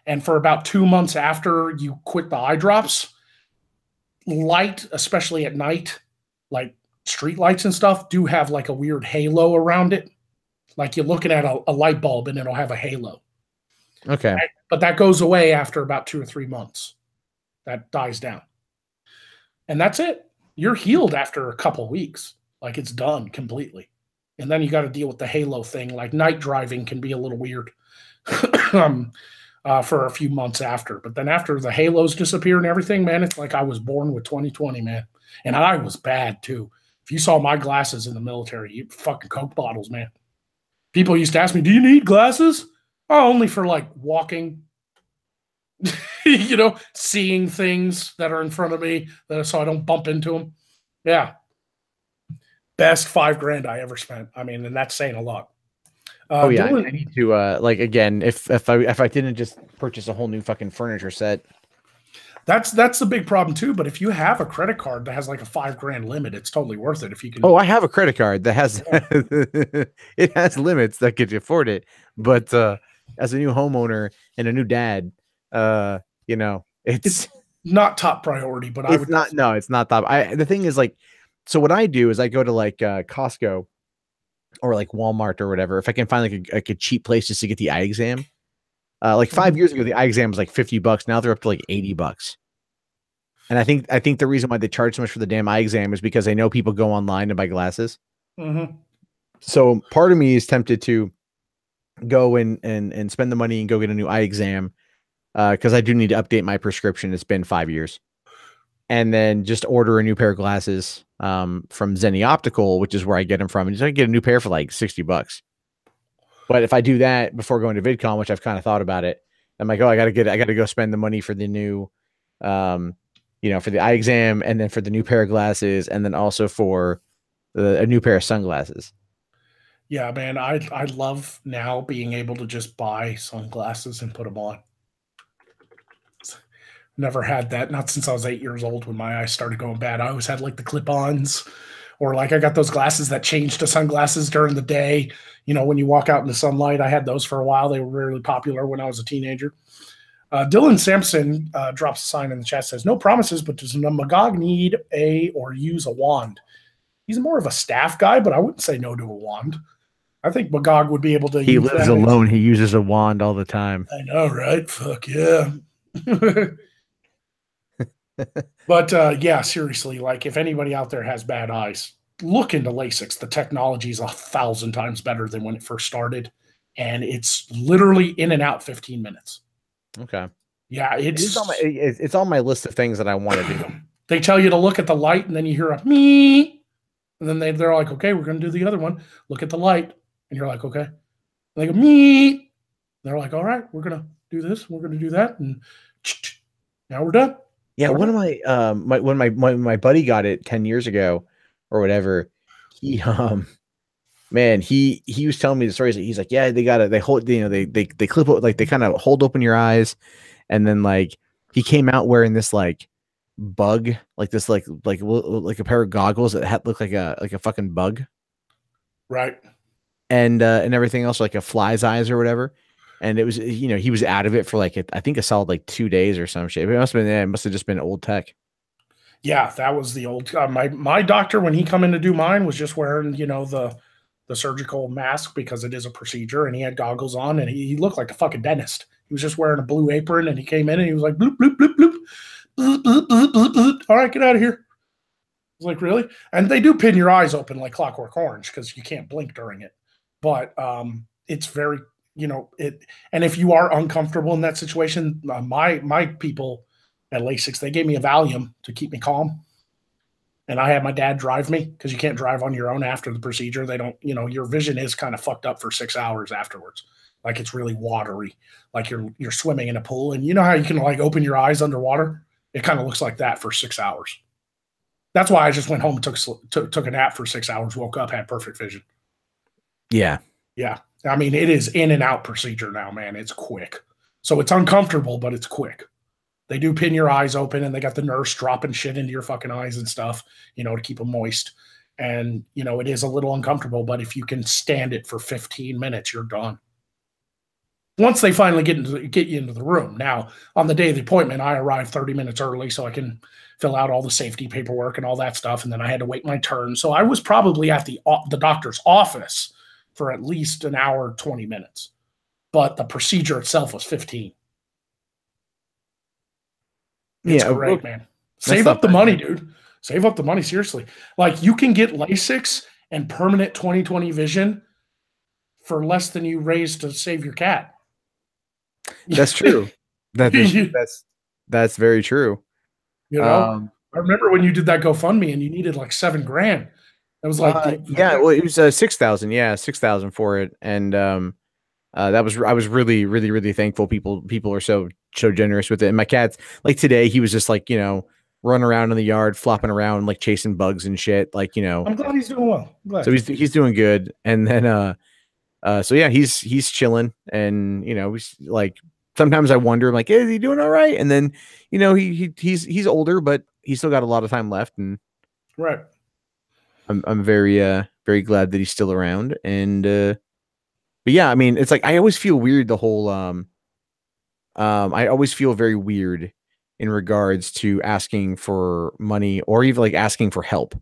Speaker 1: And for about 2 months after you quit the eye drops, light, especially at night, street lights and stuff, do have a weird halo around it. You're looking at a light bulb and it'll have a halo.
Speaker 2: Okay.
Speaker 1: But that goes away after about 2 or 3 months. That dies down. And that's it. You're healed after a couple weeks. It's done completely. And then you got to deal with the halo thing. Night driving can be a little weird for a few months after. But then after the halos disappear and everything, man, it's I was born with 20/20, man. And I was bad too. If you saw my glasses in the military, you fucking Coke bottles, man. People used to ask me, do you need glasses? Oh, only for walking, seeing things that are in front of me so I don't bump into them. Yeah. Best $5,000 I ever spent. I mean, and that's saying a lot.
Speaker 2: I need to, again, if I didn't just purchase a whole new fucking furniture set.
Speaker 1: That's the big problem too. But if you have a credit card that has a $5,000 limit, it's totally worth it. If you can.
Speaker 2: Oh, I have a credit card that has it has limits that could afford it. But as a new homeowner and a new dad, it's
Speaker 1: not top priority. But
Speaker 2: it's not top. The thing is so what I do is I go to Costco or Walmart or whatever if I can find a cheap place just to get the eye exam. 5 years ago, the eye exam was $50. Now they're up to $80. And I think the reason why they charge so much for the damn eye exam is because they know people go online to buy glasses.
Speaker 1: Mm-hmm.
Speaker 2: So part of me is tempted to go and spend the money and go get a new eye exam because I do need to update my prescription. It's been 5 years. And then just order a new pair of glasses from Zenni Optical, which is where I get them from. And just get a new pair for $60. But if I do that before going to VidCon, which I've kind of thought about it, I'm I got to go spend the money for the new, for the eye exam and then for the new pair of glasses and then also for a new pair of sunglasses.
Speaker 1: Yeah, man, I love now being able to just buy sunglasses and put them on. Never had that, not since I was 8 years old when my eyes started going bad. I always had the clip-ons. Or I got those glasses that changed to sunglasses during the day. When you walk out in the sunlight, I had those for a while. They were really popular when I was a teenager. Dylan Sampson drops a sign in the chat, says, no promises, but does Magog need or use a wand? He's more of a staff guy, but I wouldn't say no to a wand. I think Magog would be able to
Speaker 2: He lives alone. He uses a wand all the time.
Speaker 1: I know, right? Fuck yeah. But yeah, seriously, if anybody out there has bad eyes, look into LASIK. The technology is 1,000 times better than when it first started, and it's literally in and out 15 minutes.
Speaker 2: Okay.
Speaker 1: Yeah,
Speaker 2: it's on my list of things that I want to do.
Speaker 1: They tell you to look at the light, and then you hear a me, and then they're like, okay, we're going to do the other one. Look at the light, and you're like, okay. And they go me. They're like, all right, we're going to do this, we're going to do that, and now we're done.
Speaker 2: Yeah, one of when my buddy got it 10 years ago or whatever, he man, he was telling me the stories. He's like, yeah, they hold, they clip, they kind of hold open your eyes, and then he came out wearing this bug, this like a pair of goggles that looked like a fucking bug,
Speaker 1: right?
Speaker 2: and everything else, like a fly's eyes or whatever. And it was, he was out of it for like, I think a solid like 2 days or some shit. It must have been, it must have just been old tech.
Speaker 1: Yeah, that was the old my doctor when he come in to do mine was just wearing, the surgical mask because it is a procedure, and he had goggles on, and he looked like a fucking dentist. He was just wearing a blue apron, and he came in and he was like bloop bloop bloop bloop bloop bloop bloop bloop, bloop. All right, get out of here. I was like, really? And they do pin your eyes open like Clockwork Orange because you can't blink during it. But it's very, it. And if you are uncomfortable in that situation, my people at LASIK, they gave me a Valium to keep me calm. And I had my dad drive me because you can't drive on your own after the procedure. They don't, your vision is kind of fucked up for 6 hours afterwards. Like it's really watery, like you're swimming in a pool. And you know how you can like open your eyes underwater? It kind of looks like that for 6 hours. That's why I just went home and took a nap for 6 hours, woke up, had perfect vision.
Speaker 2: Yeah.
Speaker 1: Yeah. I mean, it is in and out procedure now, man. It's quick. So it's uncomfortable, but it's quick. They do pin your eyes open, and they got the nurse dropping shit into your fucking eyes and stuff, to keep them moist. And, it is a little uncomfortable, but if you can stand it for 15 minutes, you're done. Once they finally get you into the room. Now, on the day of the appointment, I arrived 30 minutes early so I can fill out all the safety paperwork and all that stuff. And then I had to wait my turn. So I was probably at the doctor's office for at least an hour, 20 minutes. But the procedure itself was 15. It's great, man. Save up the money, dude. Save up the money, seriously. Like, you can get LASIK and permanent 20/20 vision for less than you raised to save your cat.
Speaker 2: That's true. That's very true.
Speaker 1: I remember when you did that GoFundMe and you needed like $7,000. That was like
Speaker 2: well, it was 6,000. Yeah, 6,000 for it, and I was really, really, really thankful. People are so generous with it. And my cat's like today, he was just like, running around in the yard, flopping around, like chasing bugs and shit. Like,
Speaker 1: I'm glad he's doing well.
Speaker 2: So he's doing good. And then, so yeah, he's chilling. And, like, sometimes I wonder, I'm like, is he doing all right? And then, he's older, but he's still got a lot of time left. And
Speaker 1: right.
Speaker 2: I'm very, very glad that he's still around. And, but yeah, I mean, it's like, I always feel weird the whole, I always feel very weird in regards to asking for money or even like asking for help,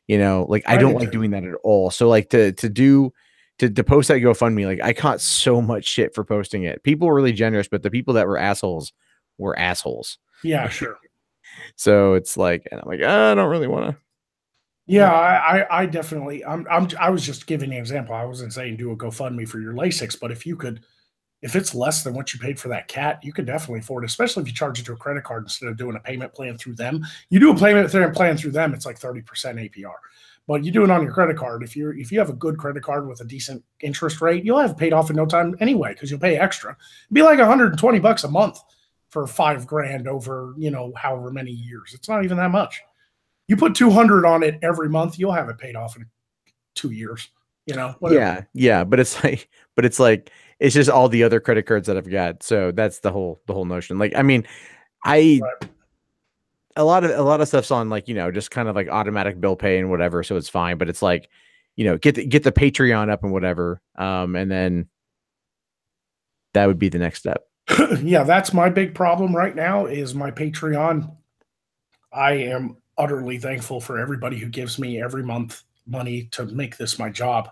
Speaker 2: like I don't like doing that at all. So like to post that GoFundMe, like I caught so much shit for posting it. People were really generous, but the people that were assholes were assholes.
Speaker 1: Yeah, sure.
Speaker 2: So it's like, and I'm like, I don't really want to.
Speaker 1: Yeah, I definitely, I was just giving an example. I wasn't saying do a GoFundMe for your LASIK, but if it's less than what you paid for that cat, you could definitely afford it, especially if you charge it to a credit card instead of doing a payment plan through them. You do a payment plan through them, it's like 30% APR. But you do it on your credit card. If you have a good credit card with a decent interest rate, you'll have it paid off in no time anyway because you'll pay extra. It'd be like $120 a month for $5,000 over, however many years. It's not even that much. You put 200 on it every month, you'll have it paid off in 2 years. Whatever.
Speaker 2: Yeah, but it's like it's just all the other credit cards that I've got. So that's the whole notion. Like, I mean, a lot of stuff's on like, just kind of like automatic bill pay and whatever. So it's fine, but it's like, get the Patreon up and whatever. And then that would be the next step.
Speaker 1: Yeah, that's my big problem right now is my Patreon. I am utterly thankful for everybody who gives me every month money to make this my job.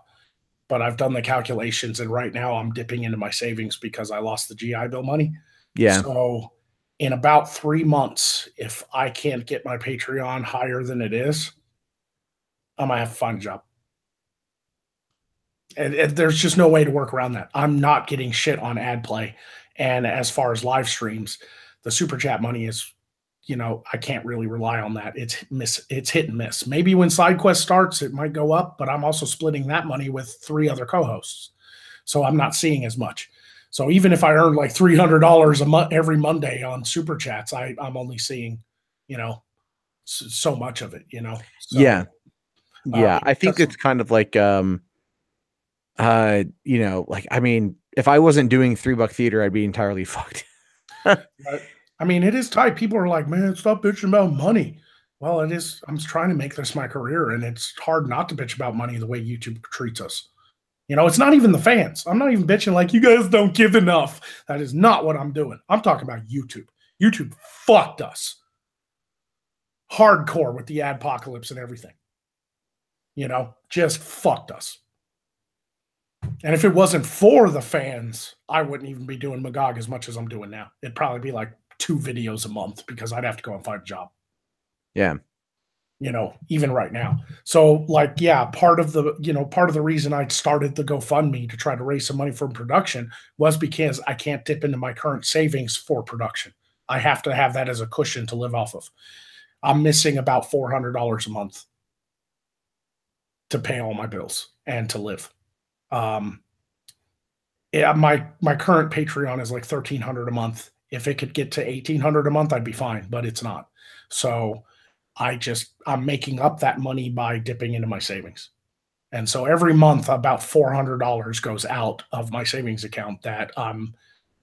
Speaker 1: But I've done the calculations, and right now I'm dipping into my savings because I lost the GI Bill money.
Speaker 2: Yeah.
Speaker 1: So in about 3 months, if I can't get my Patreon higher than it is, I might have to find a job. And there's just no way to work around that. I'm not getting shit on ad play. And as far as live streams, the super chat money is, I can't really rely on that. It's hit and miss. Maybe when SideQuest starts, it might go up, but I'm also splitting that money with 3 other co-hosts. So I'm not seeing as much. So even if I earn like $300 a month every Monday on super chats, I'm only seeing, so much of it, So,
Speaker 2: yeah. I think it's kind of like, like, I mean, if I wasn't doing $3 theater, I'd be entirely fucked.
Speaker 1: I mean, it is tight. People are like, man, stop bitching about money. Well, it is. I'm trying to make this my career, and it's hard not to bitch about money the way YouTube treats us. You know, it's not even the fans. I'm not even bitching like you guys don't give enough. That is not what I'm doing. I'm talking about YouTube. YouTube fucked us hardcore with the adpocalypse and everything. You know, just fucked us. And if it wasn't for the fans, I wouldn't even be doing Magog as much as I'm doing now. It'd probably be like 2 videos a month because I'd have to go and find a job.
Speaker 2: Yeah.
Speaker 1: You know, even right now. So like, yeah, part of the reason I started the GoFundMe to try to raise some money from production was because I can't dip into my current savings for production. I have to have that as a cushion to live off of. I'm missing about $400 a month to pay all my bills and to live. Yeah, my current Patreon is like $1,300 a month. If it could get to $1,800 a month, I'd be fine, but it's not. So I'm making up that money by dipping into my savings. And so every month about $400 goes out of my savings account that I'm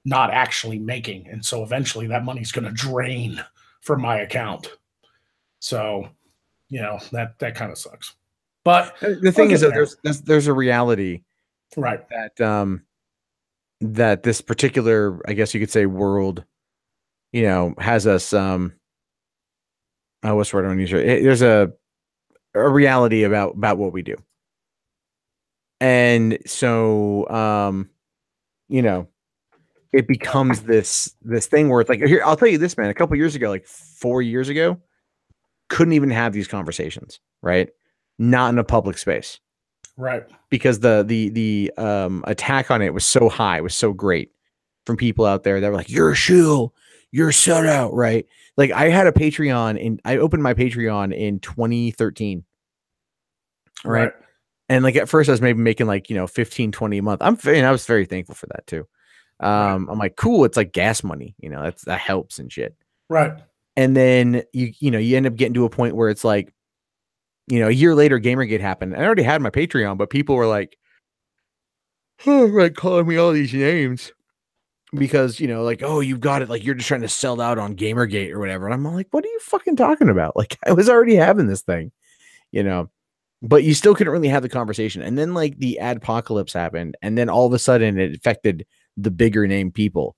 Speaker 1: not actually making. And so eventually that money's going to drain from my account. So, you know, that kind of sucks. But
Speaker 2: the thing is that there's a reality,
Speaker 1: right,
Speaker 2: that this particular, I guess you could say, world, you know, has us what's the word I want to use? There's a reality about what we do. And so you know, it becomes this thing where it's like, here, I'll tell you this, man, a couple years ago, like 4 years ago, couldn't even have these conversations, right? Not in a public space.
Speaker 1: Right.
Speaker 2: Because the attack on it was so high, was so great from people out there that were like, you're a shill, you're shut out, right? Like I had a Patreon and I opened my Patreon in 2013. Right. And like at first I was maybe making like, 15, 20 a month. I was very thankful for that too. I'm like, cool, it's like gas money, that helps and shit.
Speaker 1: Right.
Speaker 2: And then you end up getting to a point where it's like, a year later, Gamergate happened. I already had my Patreon, but people were like, like calling me all these names because, like, oh, you've got it. Like, you're just trying to sell out on Gamergate or whatever. And I'm like, what are you fucking talking about? Like, I was already having this thing, but you still couldn't really have the conversation. And then like the adpocalypse happened. And then all of a sudden it affected the bigger name people.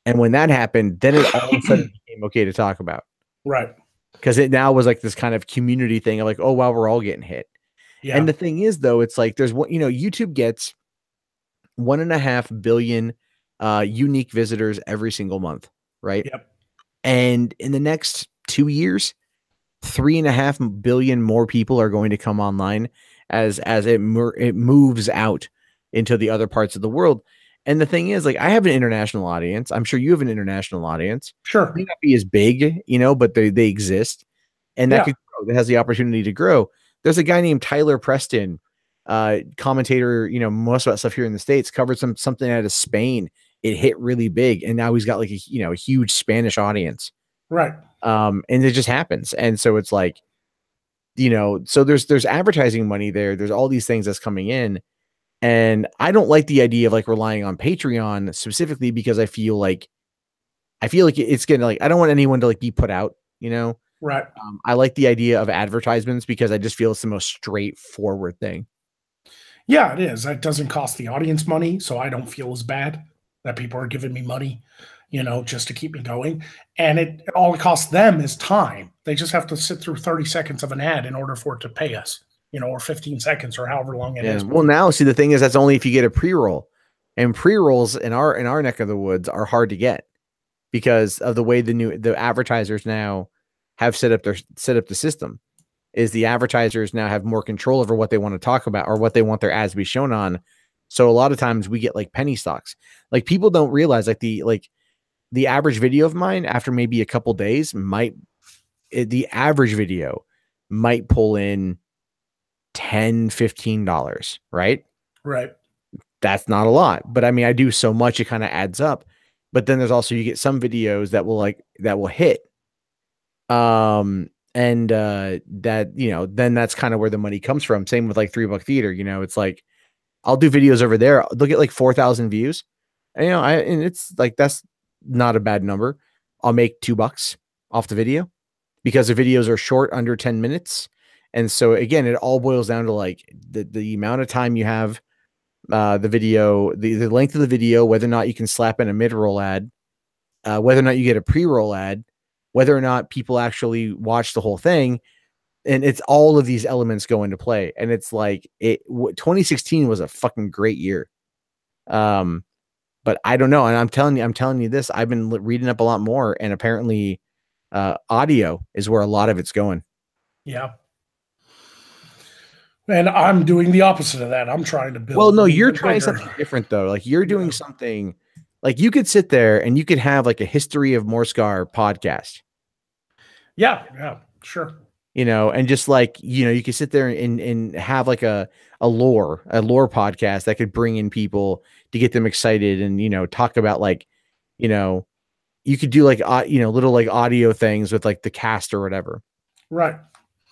Speaker 2: And when that happened, then it all of a sudden became okay to talk about.
Speaker 1: Right.
Speaker 2: Because it now was like this kind of community thing of like, oh, wow, we're all getting hit. Yeah. And the thing is, though, it's like there's what, YouTube gets 1.5 billion unique visitors every single month. Right.
Speaker 1: Yep.
Speaker 2: And in the next 2 years, 3.5 billion more people are going to come online as it moves out into the other parts of the world. And the thing is, like, I have an international audience. I'm sure you have an international audience.
Speaker 1: Sure.
Speaker 2: It may not be as big, but they exist. And that could grow. That has the opportunity to grow. There's a guy named Tyler Preston, commentator, most of that stuff here in the States, covered something out of Spain. It hit really big. And now he's got like a huge Spanish audience.
Speaker 1: Right.
Speaker 2: And it just happens. And so it's like, so there's advertising money there. There's all these things that's coming in. And I don't like the idea of like relying on Patreon specifically because I feel like it's gonna like, I don't want anyone to like be put out,
Speaker 1: Right.
Speaker 2: I like the idea of advertisements because I just feel it's the most straightforward thing.
Speaker 1: Yeah, it is. It doesn't cost the audience money, so I don't feel as bad that people are giving me money, just to keep me going. And all it costs them is time. They just have to sit through 30 seconds of an ad in order for it to pay us. Or 15 seconds or however long it is.
Speaker 2: Well, now, see, the thing is, that's only if you get a pre-roll, and pre-rolls in our neck of the woods are hard to get because of the way the advertisers now have set up the system. Is the advertisers now have more control over what they want to talk about or what they want their ads to be shown on. So a lot of times we get like penny stocks. Like people don't realize like the average video of mine after maybe a couple days the average video might pull in $10-15, right?
Speaker 1: Right.
Speaker 2: That's not a lot, but I mean, I do so much, it kind of adds up. But then there's also, you get some videos that will hit. Then that's kind of where the money comes from. Same with like $3 Theater, it's like, I'll do videos over there. They'll get like 4,000 views. And, and it's like, that's not a bad number. I'll make $2 off the video because the videos are short, under 10 minutes. And so again, it all boils down to like the amount of time you have the video, the length of the video, whether or not you can slap in a mid-roll ad, whether or not you get a pre-roll ad, whether or not people actually watch the whole thing. And it's all of these elements go into play. And it's like 2016 was a fucking great year. But I don't know. And I'm telling you this, I've been reading up a lot more, and apparently audio is where a lot of it's going.
Speaker 1: Yeah. And I'm doing the opposite of that. I'm trying to build.
Speaker 2: Well, no, you're trying something different though. Like you're doing something, like you could sit there and you could have like a history of Morscar podcast.
Speaker 1: Yeah, sure.
Speaker 2: You know, and just like, you know, you could sit there and have like a lore podcast that could bring in people to get them excited and, you know, talk about like, you know, you could do like, you know, little like audio things with like the cast or whatever.
Speaker 1: Right.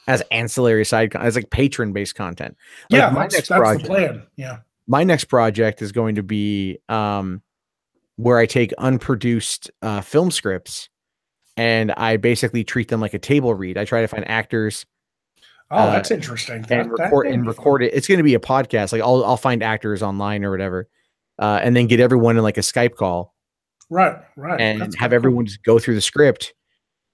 Speaker 2: As ancillary side, as like patron based content.
Speaker 1: Like yeah, that's the plan. Yeah.
Speaker 2: My next project is going to be where I take unproduced film scripts and I basically treat them like a table read. I try to find actors.
Speaker 1: Oh, that's interesting.
Speaker 2: And record it. It's going to be a podcast. Like I'll find actors online or whatever, and then get everyone in like a Skype call.
Speaker 1: Right.
Speaker 2: And that's have everyone just go through the script.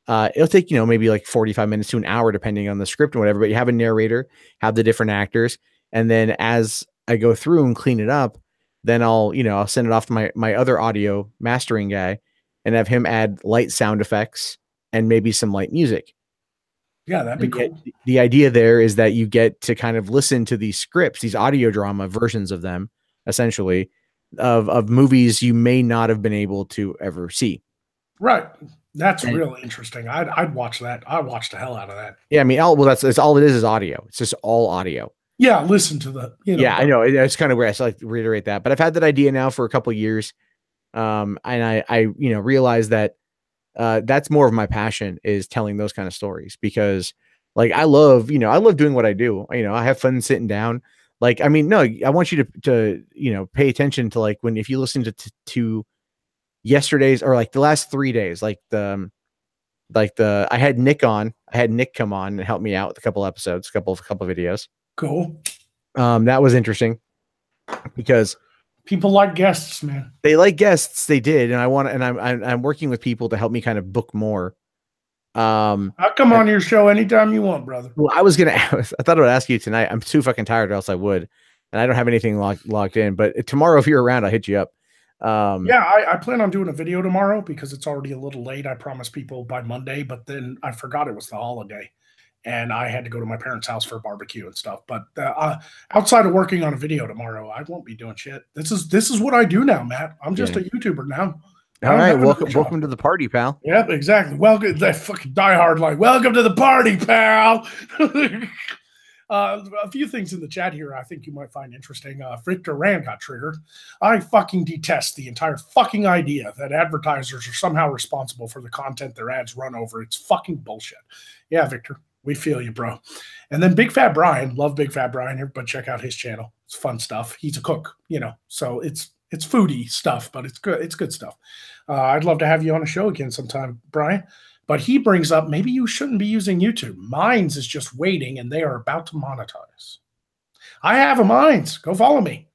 Speaker 2: It'll take, you know, maybe like 45 minutes to an hour, depending on the script and whatever, but you have a narrator, have the different actors. And then as I go through and clean it up, then I'll send it off to my other audio mastering guy and have him add light sound effects and maybe some light music.
Speaker 1: Yeah, that'd be cool.
Speaker 2: The idea there is that you get to kind of listen to these scripts, these audio drama versions of them, essentially, of movies you may not have been able to ever see.
Speaker 1: Right. That's really interesting. I'd watch that. I'd watch the hell out of that.
Speaker 2: Yeah, I mean, that's all it is audio. It's just all audio.
Speaker 1: Yeah, listen to the. You know,
Speaker 2: yeah, I know. It's kind of weird. I like to reiterate that, but I've had that idea now for a couple of years, and I realized that that's more of my passion is telling those kind of stories because, like, I love doing what I do. You know, I have fun sitting down. Like, I mean, no, I want you to pay attention to like if you listen to yesterday's or like the last 3 days, I had Nick come on and help me out with a couple episodes, a couple of videos.
Speaker 1: Cool.
Speaker 2: That was interesting because
Speaker 1: people like guests, man.
Speaker 2: They like guests. They did. And I'm working with people to help me kind of book more.
Speaker 1: I'll come on your show anytime you want, brother.
Speaker 2: Well, I thought I would ask you tonight. I'm too fucking tired or else I would. And I don't have anything locked in, but tomorrow, if you're around, I'll hit you up.
Speaker 1: Yeah, I plan on doing a video tomorrow because it's already a little late. I promised people by Monday, but then I forgot it was the holiday and I had to go to my parents' house for a barbecue and stuff. But outside of working on a video tomorrow, I won't be doing shit. This is what I do now, Matt. I'm just a YouTuber now.
Speaker 2: All right, welcome to the party, pal.
Speaker 1: Yep, exactly. Welcome, that fucking diehard line. Welcome to the party, pal. A few things in the chat here I think you might find interesting. Victor Rand got triggered. I fucking detest the entire fucking idea that advertisers are somehow responsible for the content their ads run over. It's fucking bullshit. Yeah, Victor, we feel you, bro. And then Big Fat Brian, love Big Fat Brian here, but check out his channel. It's fun stuff. He's a cook, so it's foodie stuff, but it's good. It's good stuff. I'd love to have you on a show again sometime, Brian. But he brings up, maybe you shouldn't be using YouTube. Minds is just waiting, and they are about to monetize. I have a Minds. Go follow me.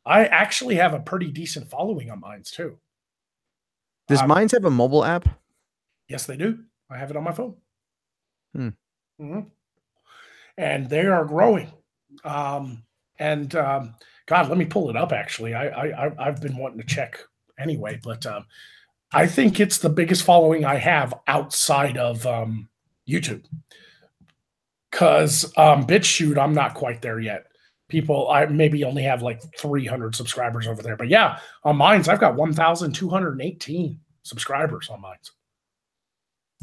Speaker 1: I actually have a pretty decent following on Minds, too.
Speaker 2: Does Minds have a mobile app?
Speaker 1: Yes, they do. I have it on my phone.
Speaker 2: Mm-hmm.
Speaker 1: And they are growing. God, let me pull it up, actually. I've been wanting to check anyway, but I think it's the biggest following I have outside of YouTube. Because BitChute, I'm not quite there yet. I maybe only have like 300 subscribers over there. But yeah, on Minds, I've got 1,218 subscribers on Minds.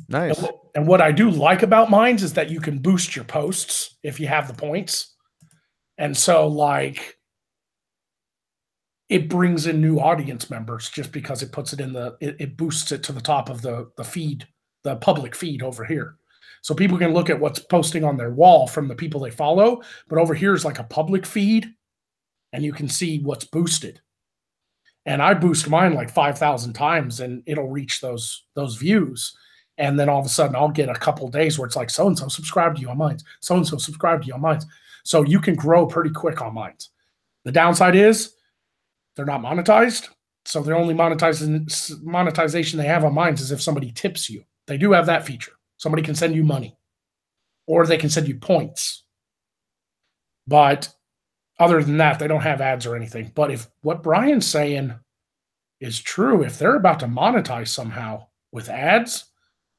Speaker 2: Nice.
Speaker 1: And what I do like about Minds is that you can boost your posts if you have the points. And so, like, it brings in new audience members just because it puts it in it boosts it to the top of the feed, the public feed over here. So people can look at what's posting on their wall from the people they follow, but over here is like a public feed and you can see what's boosted. And I boost mine like 5,000 times and it'll reach those views. And then all of a sudden I'll get a couple of days where it's like, so-and-so subscribed to you on Minds. So-and-so subscribed to you on Minds. So you can grow pretty quick on Minds. The downside is they're not monetized. So the only monetization they have on Minds is if somebody tips you. They do have that feature. Somebody can send you money or they can send you points. But other than that, they don't have ads or anything. But if what Brian's saying is true, if they're about to monetize somehow with ads,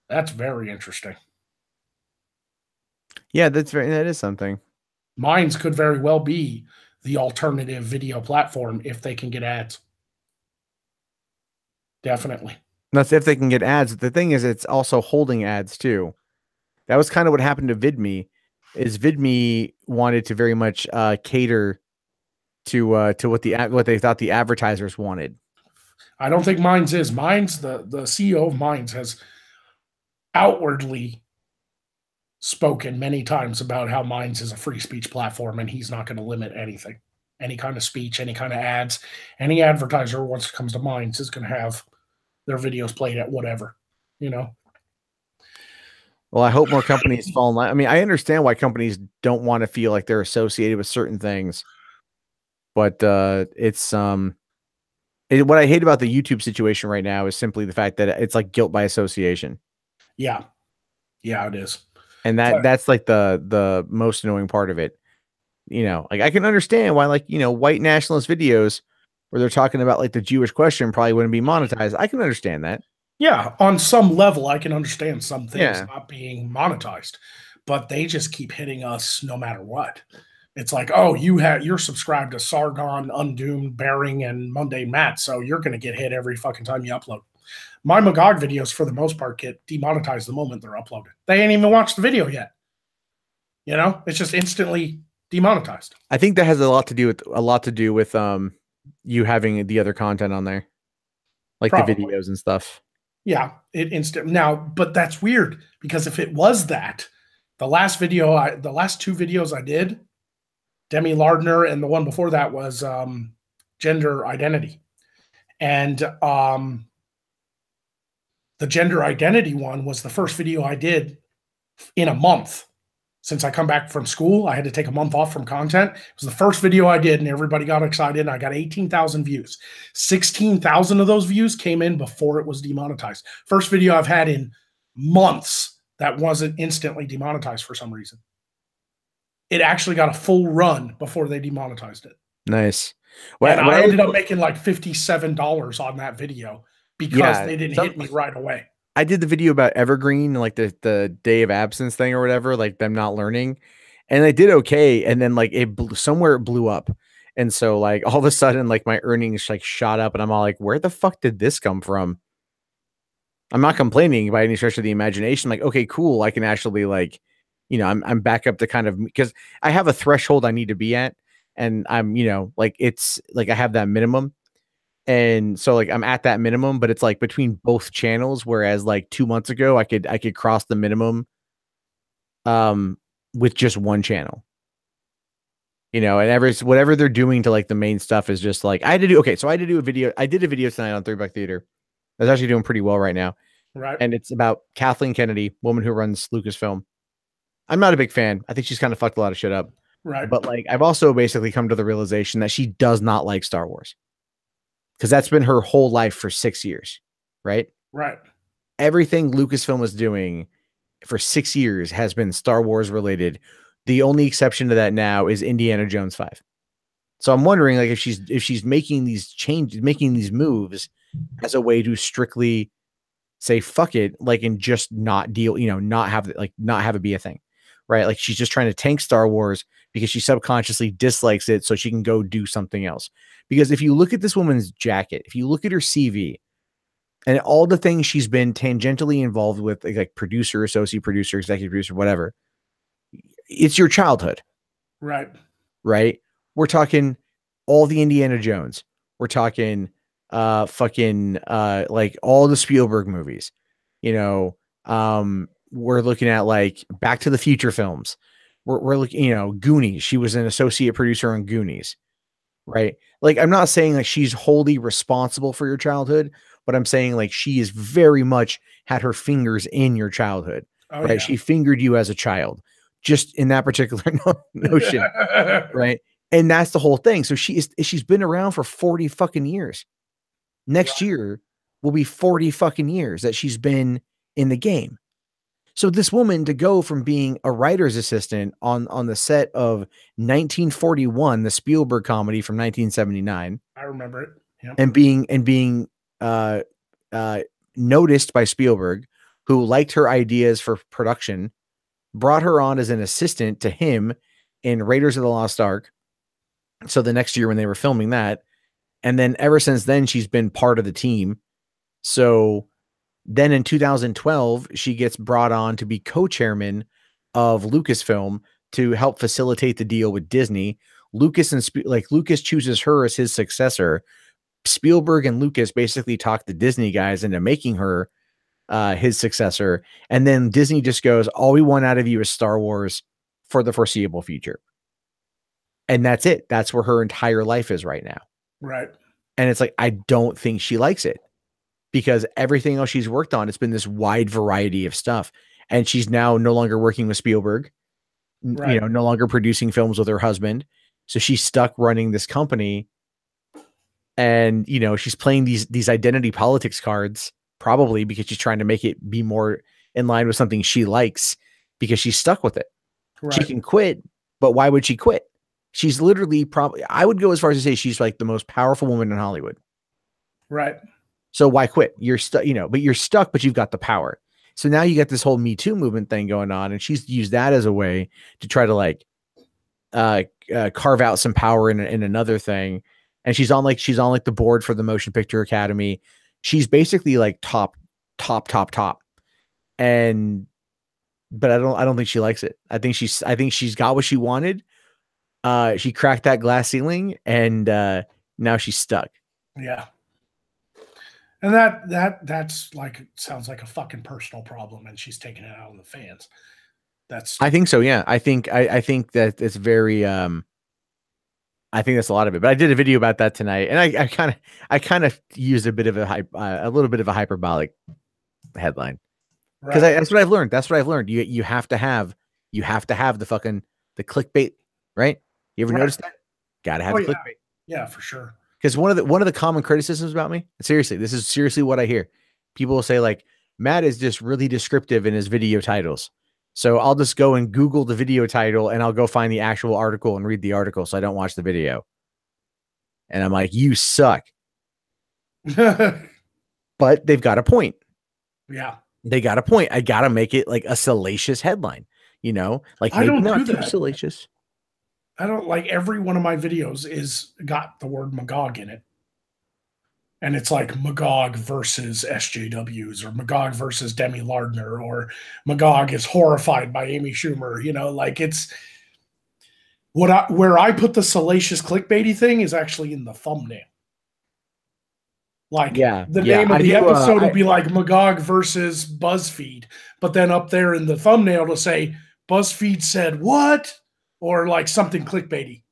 Speaker 1: that's very interesting.
Speaker 2: Yeah, that is something.
Speaker 1: Minds could very well be the alternative video platform if they can get ads. Definitely.
Speaker 2: That's if they can get ads. The thing is, it's also holding ads too. That was kind of what happened to VidMe. Is VidMe wanted to very much cater to what they thought the advertisers wanted.
Speaker 1: I don't think Minds is. Minds, the CEO of Minds has outwardly spoken many times about how Minds is a free speech platform and he's not going to limit anything. Any kind of speech, any kind of ads, any advertiser once it comes to Minds is going to have their videos played at whatever, you know.
Speaker 2: Well, I hope more companies fall in line. I mean, I understand why companies don't want to feel like they're associated with certain things, but it's what I hate about the YouTube situation right now is simply the fact that it's like guilt by association.
Speaker 1: Yeah, yeah, it is,
Speaker 2: and that's like the most annoying part of it. You know, like I can understand why, like, you know, white nationalist videos where they're talking about like the Jewish question probably wouldn't be monetized. I can understand that.
Speaker 1: Yeah, on some level, I can understand some things not being monetized, but they just keep hitting us no matter what. It's like, oh, you're subscribed to Sargon, Undoomed, Bearing, and Monday Matt, so you're going to get hit every fucking time you upload. My Magog videos, for the most part, get demonetized the moment they're uploaded. They ain't even watched the video yet. You know, it's just instantly demonetized.
Speaker 2: I think that has a lot to do with you having the other content on there, like Probably. The videos and stuff.
Speaker 1: Yeah, now, but that's weird because if it was that, the last two videos I did, Demi Lardner, and the one before that was gender identity, and the gender identity one was the first video I did in a month. Since I come back from school, I had to take a month off from content. It was the first video I did, and everybody got excited. And I got 18,000 views. 16,000 of those views came in before it was demonetized. First video I've had in months that wasn't instantly demonetized for some reason. It actually got a full run before they demonetized it.
Speaker 2: Nice.
Speaker 1: Well, and I ended up making like $57 on that video because they didn't hit me right away.
Speaker 2: I did the video about Evergreen, like the day of absence thing or whatever, like them not learning, and I did okay. And then like it blew up. And so like all of a sudden, like my earnings like shot up and I'm all like, where the fuck did this come from? I'm not complaining by any stretch of the imagination. Like, okay, cool. I can actually like, you know, I'm back up to kind of, because I have a threshold I need to be at. And I'm, you know, like it's like I have that minimum. And so like I'm at that minimum, but it's like between both channels. Whereas like 2 months ago, I could cross the minimum with just one channel. You know, and whatever they're doing to like the main stuff is just like I did a video. I did a video tonight on 3 Buck Theater. That's actually doing pretty well right now.
Speaker 1: Right.
Speaker 2: And it's about Kathleen Kennedy, woman who runs Lucasfilm. I'm not a big fan. I think she's kind of fucked a lot of shit up.
Speaker 1: Right.
Speaker 2: But like I've also basically come to the realization that she does not like Star Wars. Because that's been her whole life for 6 years, right?
Speaker 1: Right.
Speaker 2: Everything Lucasfilm is doing for 6 years has been Star Wars related. The only exception to that now is Indiana Jones 5. So I'm wondering, like, if she's making these changes, making these moves as a way to strictly say fuck it, like, and just not deal, you know, not have it be a thing, right? Like she's just trying to tank Star Wars because she subconsciously dislikes it, so she can go do something else. Because if you look at this woman's jacket, if you look at her CV and all the things she's been tangentially involved with, like producer, associate producer, executive producer, whatever, it's your childhood.
Speaker 1: Right.
Speaker 2: Right. We're talking all the Indiana Jones. We're talking like all the Spielberg movies, you know, we're looking at like Back to the Future films. We're looking, you know, Goonies. She was an associate producer on Goonies. Right. Like, I'm not saying like she's wholly responsible for your childhood, but I'm saying like she is very much had her fingers in your childhood. Right. Yeah. She fingered you as a child, just in that particular notion. Right. And that's the whole thing. So she's been around for 40 fucking years. Next year will be 40 fucking years that she's been in the game. So this woman, to go from being a writer's assistant on the set of 1941, the Spielberg comedy from 1979,
Speaker 1: I remember it. Yeah.
Speaker 2: and being uh, noticed by Spielberg, who liked her ideas for production, brought her on as an assistant to him in Raiders of the Lost Ark. So the next year when they were filming that, and then ever since then, she's been part of the team. So then in 2012, she gets brought on to be co-chairman of Lucasfilm to help facilitate the deal with Disney. Lucas chooses her as his successor. Spielberg and Lucas basically talked the Disney guys into making her his successor. And then Disney just goes, all we want out of you is Star Wars for the foreseeable future. And that's it. That's where her entire life is right now.
Speaker 1: Right.
Speaker 2: And it's like, I don't think she likes it, because everything else she's worked on, it's been this wide variety of stuff. And she's now no longer working with Spielberg,
Speaker 1: Right.
Speaker 2: no longer producing films with her husband. So she's stuck running this company. And, she's playing these identity politics cards, probably because she's trying to make it be more in line with something she likes, because she's stuck with it. Right. She can quit, but why would she quit? She's literally I would go as far as to say she's like the most powerful woman in Hollywood.
Speaker 1: Right.
Speaker 2: So why quit? You're stuck, but you're stuck, but you've got the power. So now you got this whole Me Too movement thing going on, and she's used that as a way to try to carve out some power in another thing. And she's on the board for the Motion Picture Academy. She's basically like top. But I don't think she likes it. I think she's got what she wanted. She cracked that glass ceiling, and now she's stuck.
Speaker 1: Yeah. And that's like, sounds like a fucking personal problem, and she's taking it out on the fans.
Speaker 2: I think so. Yeah. I think that it's very, I think that's a lot of it, but I did a video about that tonight, and I kind of used a little bit of a hyperbolic headline, because that's what I've learned. You have to have the clickbait, right? You ever noticed that? Got to have the clickbait.
Speaker 1: Yeah, for sure.
Speaker 2: Because one of the common criticisms about me, seriously, this is seriously what I hear. People will say, like, Matt is just really descriptive in his video titles. So I'll just go and Google the video title, and I'll go find the actual article and read the article, so I don't watch the video. And I'm like, you suck. But they've got a point.
Speaker 1: Yeah.
Speaker 2: They got a point. I got to make it like a salacious headline, like maybe not too salacious.
Speaker 1: I don't, like, every one of my videos got the word Magog in it. And it's like Magog versus SJWs, or Magog versus Demi Lardner, or Magog is horrified by Amy Schumer. Like, it's where I put the salacious clickbaity thing is actually in the thumbnail. Like, the name of the episode will be like Magog versus BuzzFeed, but then up there in the thumbnail to say BuzzFeed said what? Or like something clickbaity,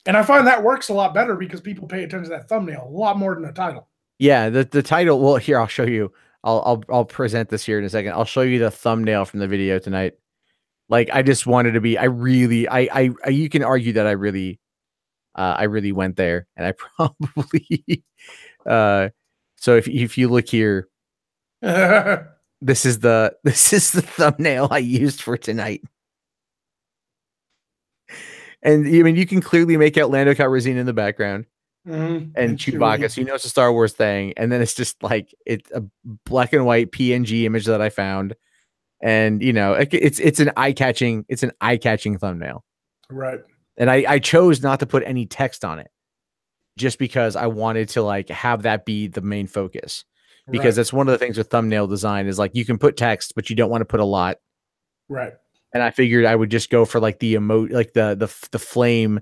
Speaker 1: And I find that works a lot better, because people pay attention to that thumbnail a lot more than the title.
Speaker 2: Yeah, the title. Well, here, I'll show you. I'll present this here in a second. I'll show you the thumbnail from the video tonight. Like, I just wanted to be. You can argue that I really went there, and I probably. So if you look here, this is the thumbnail I used for tonight. And I mean, you can clearly make out Lando Calrissian in the background, and Chewbacca. So it's a Star Wars thing. And then it's just like, it's a black and white PNG image that I found, and it's an eye-catching thumbnail.
Speaker 1: Right.
Speaker 2: And I chose not to put any text on it, just because I wanted to like have that be the main focus. Because that's one of the things with thumbnail design is, like, you can put text, but you don't want to put a lot.
Speaker 1: Right.
Speaker 2: And I figured I would just go for like the emote, like the flame,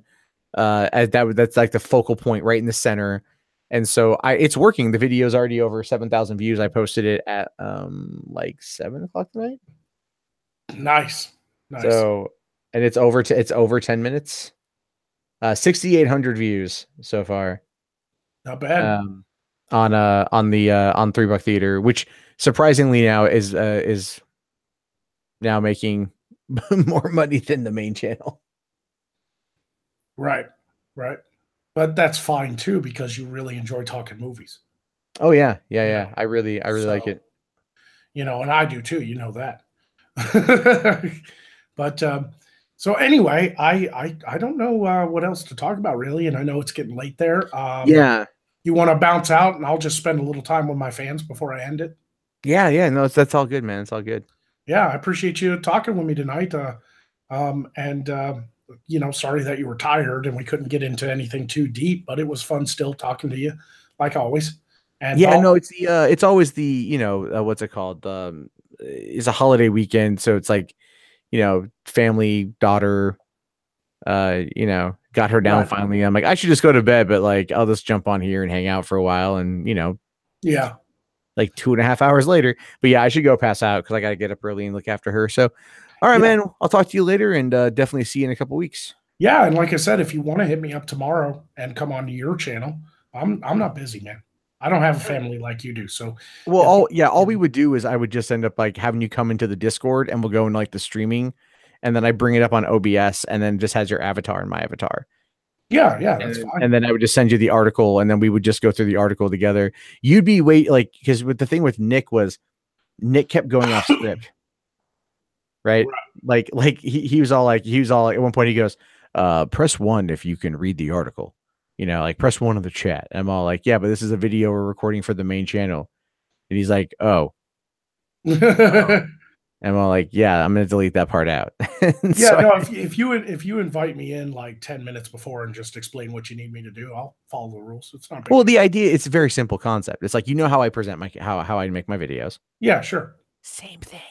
Speaker 2: as that's like the focal point right in the center. And so it's working. The video is already over 7,000 views. I posted it at like 7 o'clock tonight.
Speaker 1: Nice.
Speaker 2: So, and it's over 10 minutes. 6,800 views so far.
Speaker 1: Not bad.
Speaker 2: On $3 Theater, which surprisingly now is now making more money than the main channel.
Speaker 1: Right. Right. But that's fine too because you really enjoy talking movies.
Speaker 2: Oh yeah, yeah,
Speaker 1: You
Speaker 2: yeah.
Speaker 1: know.
Speaker 2: I really like
Speaker 1: So,
Speaker 2: it.
Speaker 1: and I do too, you know that. But so anyway, I don't know what else to talk about really, and I know it's getting late there.
Speaker 2: Yeah,
Speaker 1: You want to bounce out, and I'll just spend a little time with my fans before I end it.
Speaker 2: yeah, yeah. No, that's all good, man. It's all good.
Speaker 1: Yeah, I appreciate you talking with me tonight. And sorry that you were tired and we couldn't get into anything too deep, but it was fun still talking to you, like always. And
Speaker 2: Yeah,
Speaker 1: I'll
Speaker 2: no, it's always the what's it called? It's a holiday weekend, so it's like family, daughter, got her down
Speaker 1: right,
Speaker 2: finally. I'm like, I should just go to bed, but like, I'll just jump on here and hang out for a while, and
Speaker 1: yeah,
Speaker 2: like 2.5 hours later. But yeah, I should go pass out because I gotta get up early and look after her. So, all right,
Speaker 1: yeah.
Speaker 2: man, I'll talk to you later, and definitely see you in a couple weeks.
Speaker 1: Yeah, and like I said, if you want to hit me up tomorrow and come onto your channel, I'm not busy, man. I don't have a family like you do, so
Speaker 2: Well,
Speaker 1: if
Speaker 2: all we would do is I would just end up like having you come into the Discord, and we'll go in like the streaming, and then I bring it up on OBS, and then just has your avatar and my avatar.
Speaker 1: yeah, that's
Speaker 2: And
Speaker 1: fine.
Speaker 2: then I would just send you the article, and then we would just go through the article together. You'd be like, because with the thing with Nick was Nick kept going off script, right?
Speaker 1: Right.
Speaker 2: Like he was all like at one point he goes, press 1 if you can read the article. Like press 1 in the chat. I'm all like, yeah, but this is a video we're recording for the main channel. And he's like, oh. And I'm all like, yeah, I'm gonna delete that part out. And
Speaker 1: Yeah,
Speaker 2: so
Speaker 1: no, if you invite me in like 10 minutes before and just explain what you need me to do, I'll follow the rules. It's not a big
Speaker 2: well,
Speaker 1: deal.
Speaker 2: the idea, it's a very simple concept. It's like, how I present how I make my videos.
Speaker 1: Yeah, sure.
Speaker 2: Same thing.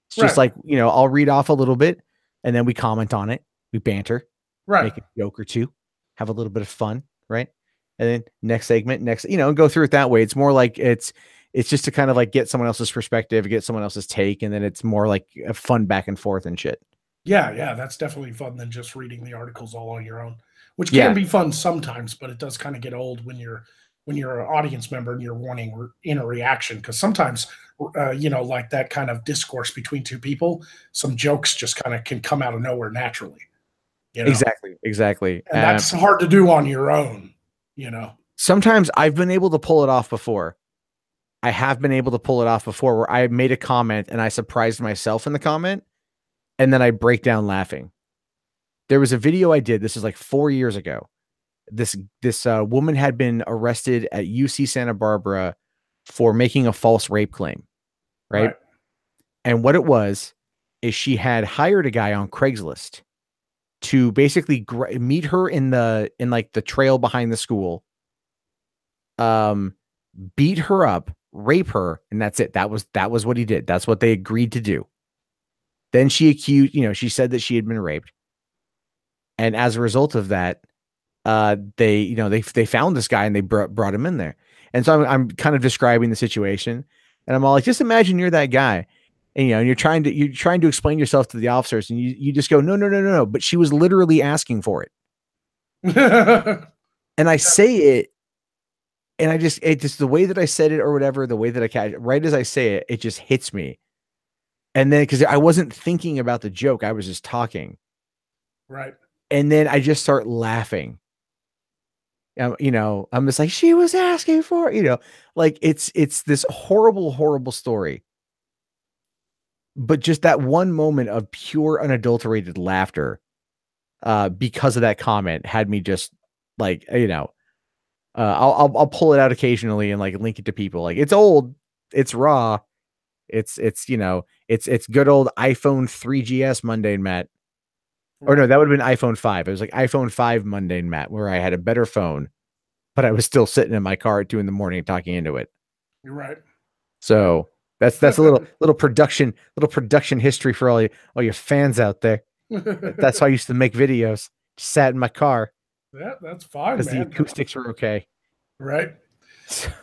Speaker 2: It's just
Speaker 1: Right.
Speaker 2: like, I'll read off a little bit, and then we comment on it, we banter,
Speaker 1: Right.
Speaker 2: make a joke or two, have a little bit of fun, right? And then next segment, go through it that way. It's more like it's just to kind of like get someone else's perspective, get someone else's take, and then it's more like a fun back and forth and shit.
Speaker 1: Yeah, that's definitely fun than just reading the articles all on your own, which can
Speaker 2: Yeah,
Speaker 1: be fun sometimes, but it does kind of get old when you're an audience member and you're wanting in a reaction because sometimes like that kind of discourse between two people, some jokes just kind of can come out of nowhere naturally, you know,
Speaker 2: exactly.
Speaker 1: and that's hard to do on your own, you know.
Speaker 2: Sometimes I've been able to pull it off before. I have been able to pull it off before where I made a comment and I surprised myself in the comment, and then I break down laughing. There was a video I did. This is like 4 years ago. This woman had been arrested at UC Santa Barbara for making a false rape claim, right?
Speaker 1: Right.
Speaker 2: And what it was is she had hired a guy on Craigslist to basically meet her in like the trail behind the school, um, beat her up, rape her, and that's it. That was what he did. That's what they agreed to do. Then she said that she had been raped, and as a result of that, they found this guy and they brought him in there. And so I'm kind of describing the situation, and I'm all like, just imagine you're that guy, and you're trying to explain yourself to the officers, and you just go, no, no, no, no, no. But she was literally asking for it, and I say it, and it just the way that I said it or whatever, the way that I catch it, right as I say it, it just hits me. And then because I wasn't thinking about the joke, I was just talking,
Speaker 1: Right.
Speaker 2: and then I just start laughing. I'm just like, she was asking for, like it's this horrible, horrible story. But just that one moment of pure unadulterated laughter, because of that comment had me just like, I'll pull it out occasionally and like link it to people. Like it's old, it's raw, it's good old iPhone 3GS mundane Matt. Or no,
Speaker 1: Right.
Speaker 2: that would have been iPhone 5. It was like iPhone 5 mundane Matt, where I had a better phone, but I was still sitting in my car at 2 in the morning talking into it.
Speaker 1: You're right.
Speaker 2: So that's a little production history for all your fans out there. That's how I used to make videos. Just sat in my car
Speaker 1: Yeah, that's fine,
Speaker 2: because the
Speaker 1: man.
Speaker 2: acoustics were okay.
Speaker 1: Right.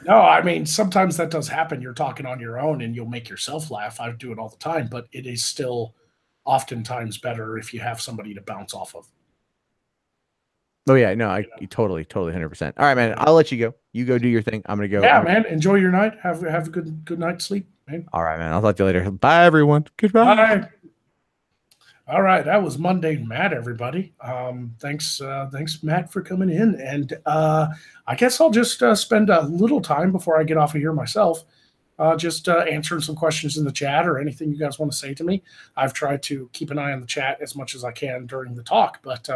Speaker 1: No, I mean, sometimes that does happen. You're talking on your own and you'll make yourself laugh. I do it all the time, but it is still oftentimes better if you have somebody to bounce off of.
Speaker 2: Oh yeah, no, I
Speaker 1: You know?
Speaker 2: totally, 100%. All right, man.
Speaker 1: Yeah.
Speaker 2: I'll let you go. You go do your thing. I'm gonna go.
Speaker 1: Yeah, man. Enjoy your night. Have a good night's sleep, man.
Speaker 2: All right, man. I'll talk to you later. Bye, everyone. Goodbye.
Speaker 1: Bye. All right, that was Monday Matt, everybody. Thanks, Matt, for coming in. And I guess I'll just spend a little time before I get off of here myself, just answering some questions in the chat or anything you guys want to say to me. I've tried to keep an eye on the chat as much as I can during the talk, but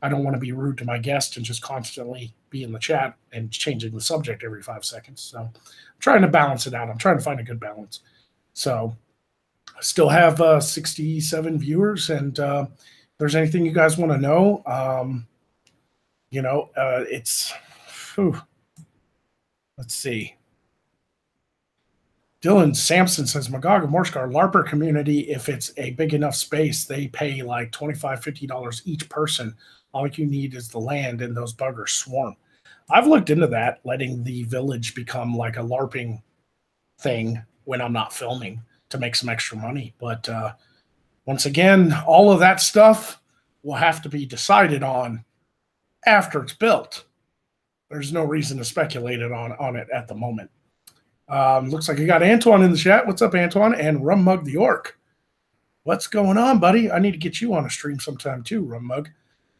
Speaker 1: I don't want to be rude to my guest and just constantly be in the chat and changing the subject every 5 seconds. So I'm trying to balance it out. I'm trying to find a good balance. So I still have 67 viewers, and if there's anything you guys want to know, it's, let's see. Dylan Sampson says, Magog and Morskar LARPer community, if it's a big enough space, they pay like $25, $50 each person. All you need is the land, and those buggers swarm. I've looked into that, letting the village become like a LARPing thing when I'm not filming to make some extra money. But once again, all of that stuff will have to be decided on after it's built. There's no reason to speculate on it at the moment. Looks like you got Antoine in the chat. What's up, Antoine? And Rum Mug the Orc. What's going on, buddy? I need to get you on a stream sometime too, Rum Mug.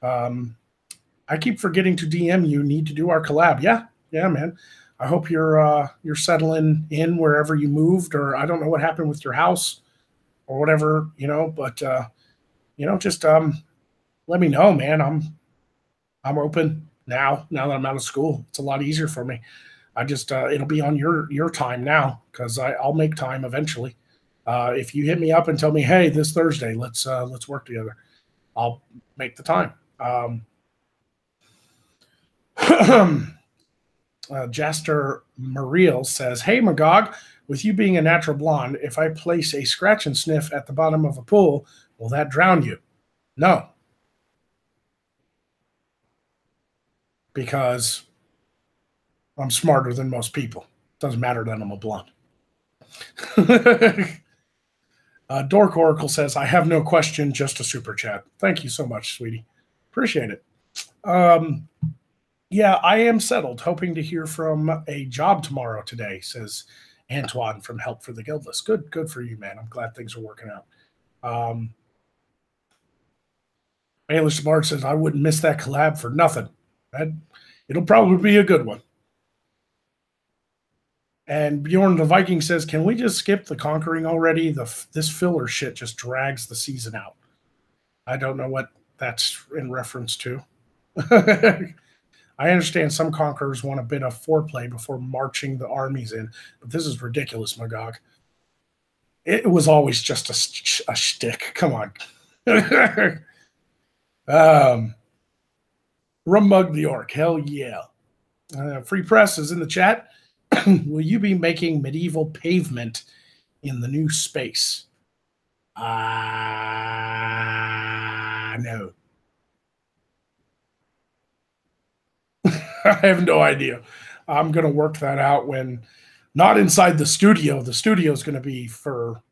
Speaker 1: I keep forgetting to DM you. Need to do our collab. Yeah, man. I hope you're settling in wherever you moved, or I don't know what happened with your house or whatever, but just let me know, man. I'm open now that I'm out of school. It's a lot easier for me. I just it'll be on your time now, because I'll make time eventually. If you hit me up and tell me, hey, this Thursday, let's work together, I'll make the time. Jaster Mariel says, hey, Magog, with you being a natural blonde, if I place a scratch and sniff at the bottom of a pool, will that drown you? No. Because I'm smarter than most people. Doesn't matter that I'm a blonde. Dork Oracle says, I have no question, just a super chat. Thank you so much, sweetie. Appreciate it. Yeah, I am settled. Hoping to hear from a job tomorrow today, says Antoine from Help for the Guildless. Good for you, man. I'm glad things are working out. Baelish Bard says, I wouldn't miss that collab for nothing. It'll probably be a good one. And Bjorn the Viking says, can we just skip the conquering already? This filler shit just drags the season out. I don't know what that's in reference to. I understand some conquerors want a bit of foreplay before marching the armies in, but this is ridiculous, Magog. It was always just a shtick. Come on. Rum Mug the Orc. Hell yeah. Free Press is in the chat. Will you be making medieval pavement in the new space? No. I have no idea. I'm going to work that out when not inside the studio. The studio is going to be for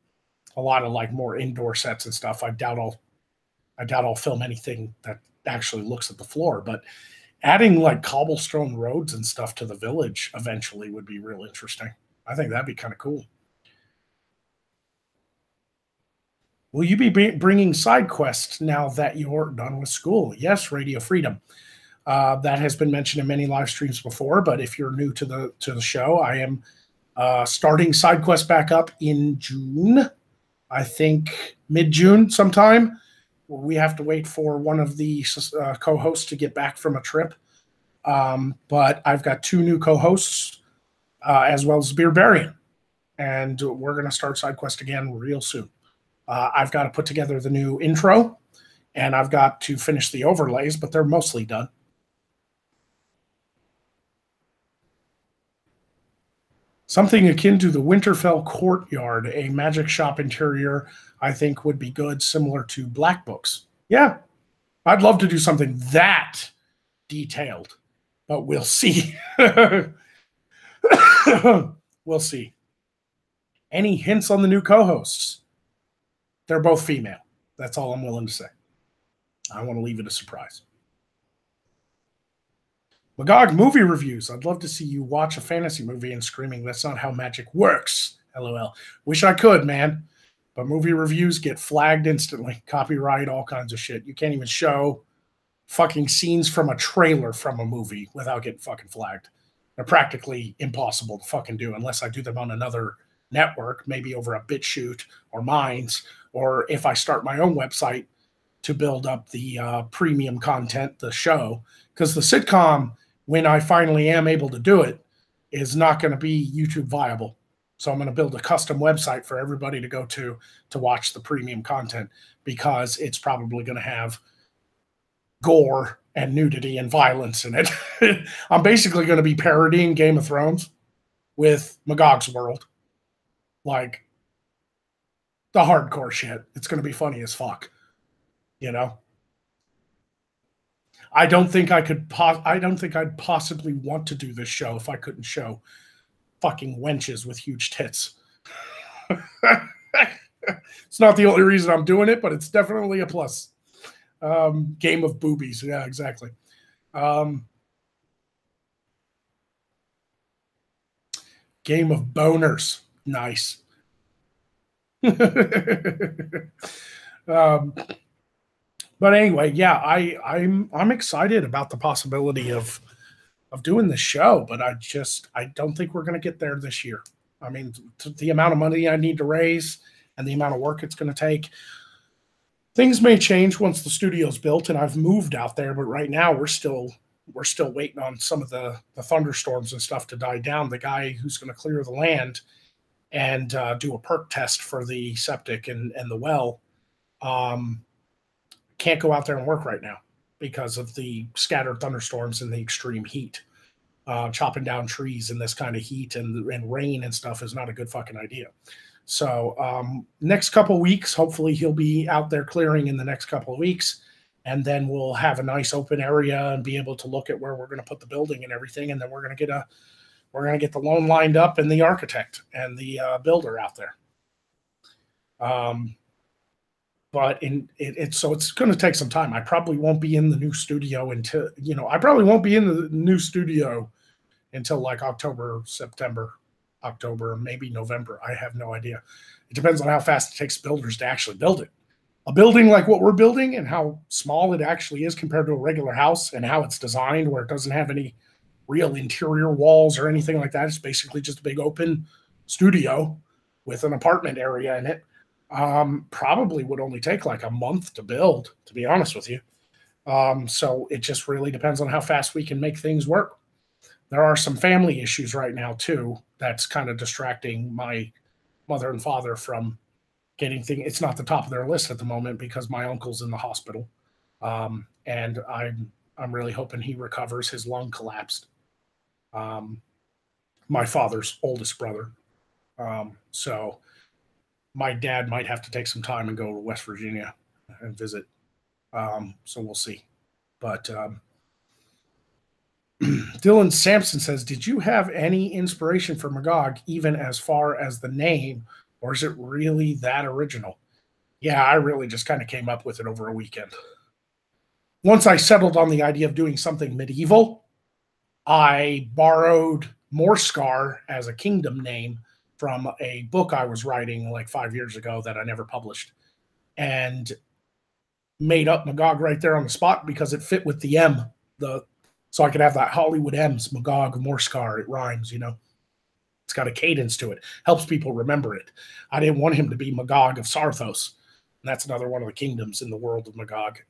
Speaker 1: a lot of like more indoor sets and stuff. I doubt I'll film anything that actually looks at the floor, but adding like cobblestone roads and stuff to the village eventually would be real interesting. I think that'd be kind of cool. Will you be bringing side quests now that you're done with school? Yes, Radio Freedom. That has been mentioned in many live streams before, but if you're new to the show, I am starting side quest back up in June. I think mid-June sometime. We have to wait for one of the co-hosts to get back from a trip. But I've got 2 new co-hosts, as well as Beerbarian. And we're going to start side quest again real soon. I've got to put together the new intro, and I've got to finish the overlays, but they're mostly done. Something akin to the Winterfell Courtyard, a magic shop interior, I think would be good, similar to Black Books. Yeah, I'd love to do something that detailed, but we'll see. We'll see. Any hints on the new co-hosts? They're both female. That's all I'm willing to say. I want to leave it a surprise. Magog movie reviews. I'd love to see you watch a fantasy movie and screaming, that's not how magic works. LOL. Wish I could, man. But movie reviews get flagged instantly, copyright, all kinds of shit. You can't even show fucking scenes from a trailer from a movie without getting fucking flagged. They're practically impossible to fucking do unless I do them on another network, maybe over a BitChute or Minds, or if I start my own website to build up the premium content, the show. Because the sitcom, when I finally am able to do it, is not going to be YouTube viable. So I'm going to build a custom website for everybody to go to watch the premium content, because it's probably going to have gore and nudity and violence in it. I'm basically going to be parodying Game of Thrones with Magog's world. Like the hardcore shit. It's going to be funny as fuck. You know? I don't think I'd possibly want to do this show if I couldn't show fucking wenches with huge tits. It's not the only reason I'm doing it, but it's definitely a plus. Game of boobies. Yeah, exactly. Game of boners. Nice. But anyway, yeah, I'm excited about the possibility of doing this show, but I don't think we're going to get there this year. I mean, the amount of money I need to raise and the amount of work it's going to take. Things may change once the studio's built and I've moved out there, but right now we're still waiting on some of the thunderstorms and stuff to die down. The guy who's going to clear the land and do a perk test for the septic and the well can't go out there and work right now because of the scattered thunderstorms and the extreme heat. Chopping down trees in this kind of heat and rain and stuff is not a good fucking idea. So next couple of weeks, hopefully he'll be out there clearing in the next couple of weeks, and then we'll have a nice open area and be able to look at where we're going to put the building and everything, and then we're going to get the loan lined up and the architect and the builder out there. But so it's going to take some time. I probably won't be in the new studio until like October, September, October, maybe November. I have no idea. It depends on how fast it takes builders to actually build it. A building like what we're building and how small it actually is compared to a regular house and how it's designed, where it doesn't have any real interior walls or anything like that. It's basically just a big open studio with an apartment area in it. Probably would only take like a month to build, to be honest with you. So it just really depends on how fast we can make things work. There are some family issues right now too that's kind of distracting my mother and father from getting things. It's not the top of their list at the moment because my uncle's in the hospital, and I'm really hoping he recovers. His lung collapsed. My father's oldest brother, so my dad might have to take some time and go to West Virginia and visit. So we'll see. But Dylan Sampson says, did you have any inspiration for Magog, even as far as the name, or is it really that original? Yeah, I really just kind of came up with it over a weekend. Once I settled on the idea of doing something medieval, I borrowed Morskar as a kingdom name from a book I was writing like 5 years ago that I never published, and made up Magog right there on the spot because it fit with the M, so I could have that Hollywood M's, Magog, Morskar. It rhymes, It's got a cadence to it. Helps people remember it. I didn't want him to be Magog of Sarthos. And that's another one of the kingdoms in the world of Magog,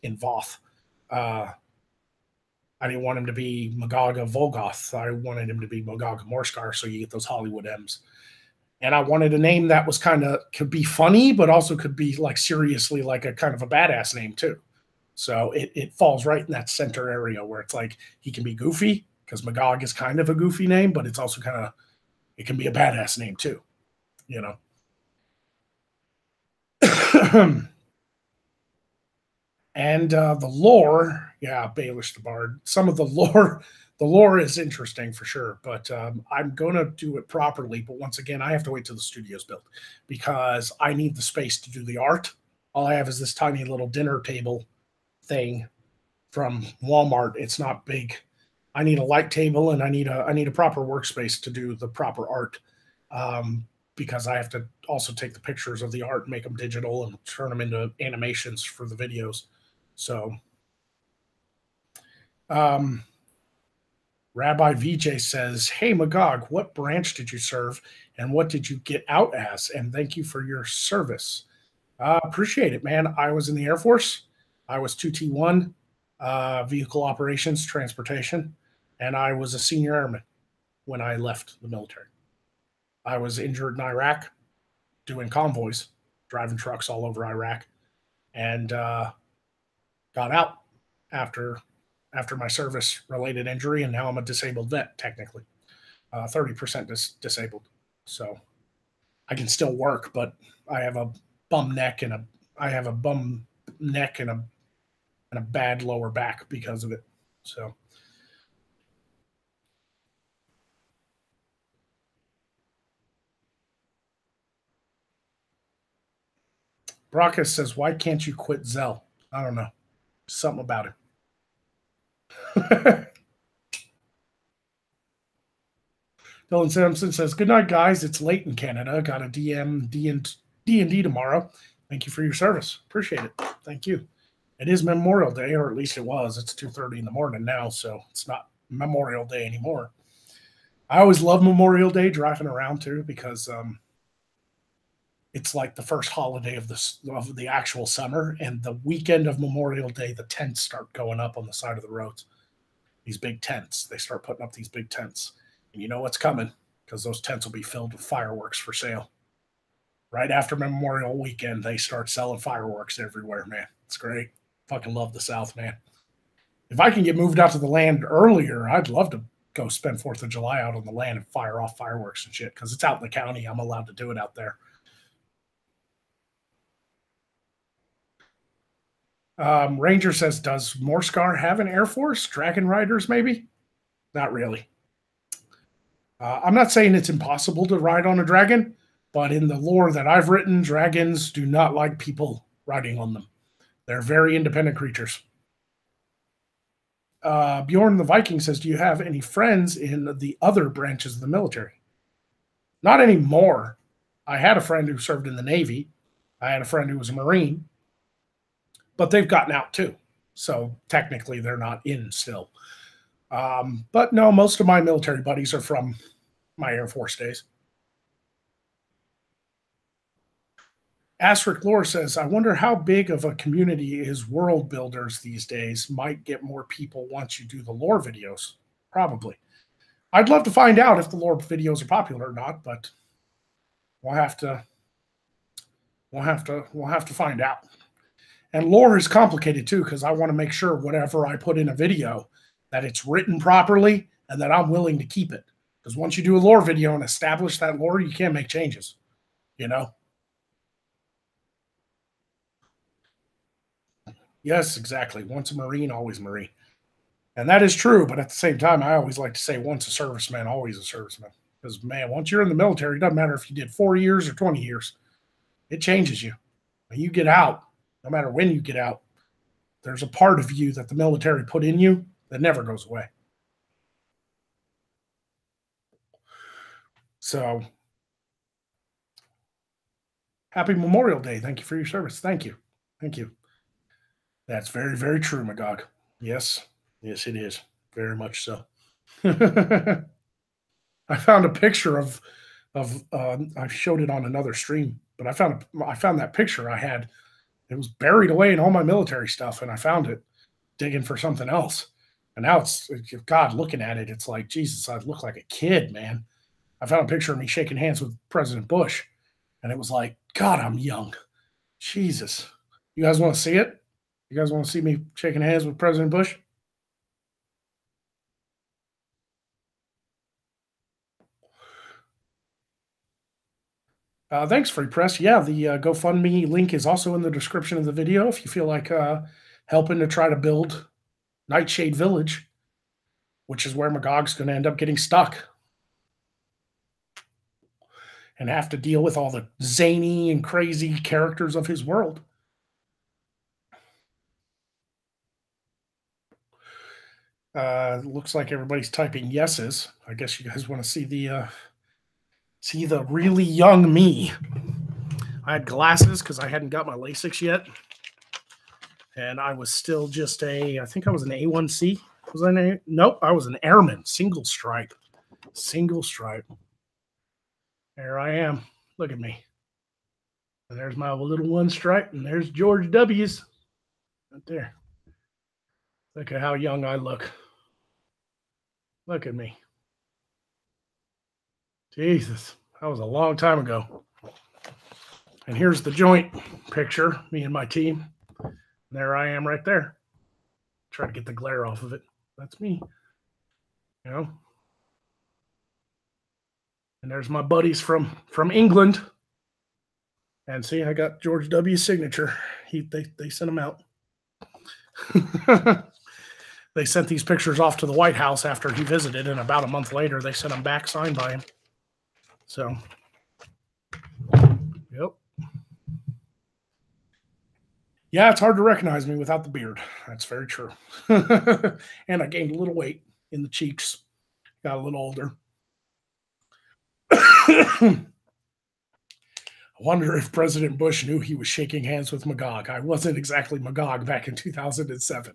Speaker 1: in Voth. I didn't want him to be Magog of Volgoth. I wanted him to be Magog of Morskar, so you get those Hollywood M's. And I wanted a name that was could be funny, but also could be like seriously like a kind of a badass name too. So it falls right in that center area where it's like he can be goofy, because Magog is kind of a goofy name, but it's also it can be a badass name too, And the lore, yeah, Baelish the Bard. Some of the lore is interesting for sure, but I'm going to do it properly. But once again, I have to wait till the studio's built because I need the space to do the art. All I have is this tiny little dinner table thing from Walmart. It's not big. I need a light table and I need a proper workspace to do the proper art. because I have to also take the pictures of the art, make them digital, and turn them into animations for the videos. So, um, Rabbi VJ says, "Hey Magog, what branch did you serve, and what did you get out as? And thank you for your service. Appreciate it, man. I was in the Air Force. I was 2T1, vehicle operations, transportation, and I was a senior airman when I left the military. I was injured in Iraq doing convoys, driving trucks all over Iraq, and got out after my service related injury, and now I'm a disabled vet technically, 30% disabled. So I can still work, but I have a bum neck and a I have a bum neck and a bad lower back because of it. So Brockus says, "Why can't you quit Zell?" I don't know, something about it. Dylan Sampson says, "Good night, guys. It's late in Canada. Got a DM D&D tomorrow. Thank you for your service. Appreciate it. Thank you. It is Memorial Day, or at least it was. It's 2:30 in the morning now, so it's not Memorial Day anymore. I always love Memorial Day driving around too because it's like the first holiday of the actual summer, and the weekend of Memorial Day, the tents start going up on the side of the roads. These big tents. They start putting up these big tents, and you know what's coming because those tents will be filled with fireworks for sale. Right after Memorial Weekend, they start selling fireworks everywhere, man. It's great. Fucking love the South, man. If I can get moved out to the land earlier, I'd love to go spend 4th of July out on the land and fire off fireworks and shit because it's out in the county. I'm allowed to do it out there. Ranger says, "Does Morscar have an Air Force? Dragon Riders, maybe?" Not really. I'm not saying it's impossible to ride on a dragon, but in the lore that I've written, dragons do not like people riding on them. They're very independent creatures. Bjorn the Viking says, "Do you have any friends in the other branches of the military?" Not anymore. I had a friend who served in the Navy. I had a friend who was a Marine, but they've gotten out too. So technically, they're not in still. But no, most of my military buddies are from my Air Force days. Asterisk Lore says, "I wonder how big of a community is World Builders these days. Might get more people once you do the lore videos. Probably. I'd love to find out if the lore videos are popular or not, but we'll have to find out. And lore is complicated too because I want to make sure whatever I put in a video that it's written properly and that I'm willing to keep it. Because once you do a lore video and establish that lore, you can't make changes. You know." Yes, exactly. Once a Marine, always Marine. And that is true, but at the same time, I always like to say once a serviceman, always a serviceman. Because, man, once you're in the military, it doesn't matter if you did 4 years or 20 years, it changes you. When you get out, no matter when you get out, there's a part of you that the military put in you that never goes away. So, happy Memorial Day. Thank you for your service. Thank you. Thank you. That's very, very true, Magog. Yes. Yes, it is. Very much so. I found a picture of I showed it on another stream, but I found that picture I had. It was buried away in all my military stuff, and I found it digging for something else. And now it's God looking at it. It's like Jesus. I look like a kid, man. I found a picture of me shaking hands with President Bush, and it was like, God, I'm young. Jesus. You guys want to see it? You guys want to see me shaking hands with President Bush? Thanks, Free Press. Yeah, the GoFundMe link is also in the description of the video if you feel like helping to try to build Nightshade Village, which is where Magog's going to end up getting stuck and have to deal with all the zany and crazy characters of his world. Looks like everybody's typing yeses. I guess you guys want to see See the really young me. I had glasses because I hadn't got my LASIK yet. And I was still just I think I was an A1C. Was I nope, I was an airman, single stripe. Single stripe. There I am. Look at me. And there's my little one stripe, and there's George W.'s. Right there. Look at how young I look. Look at me. Jesus, that was a long time ago. And here's the joint picture, me and my team. And there I am right there. Try to get the glare off of it. That's me. You know? And there's my buddies from England. And see, I got George W.'s signature. They sent him out. They sent these pictures off to the White House after he visited, and about a month later, they sent them back signed by him. So, yep. Yeah, it's hard to recognize me without the beard. That's very true. And I gained a little weight in the cheeks. Got a little older. I wonder if President Bush knew he was shaking hands with Magog. I wasn't exactly Magog back in 2007.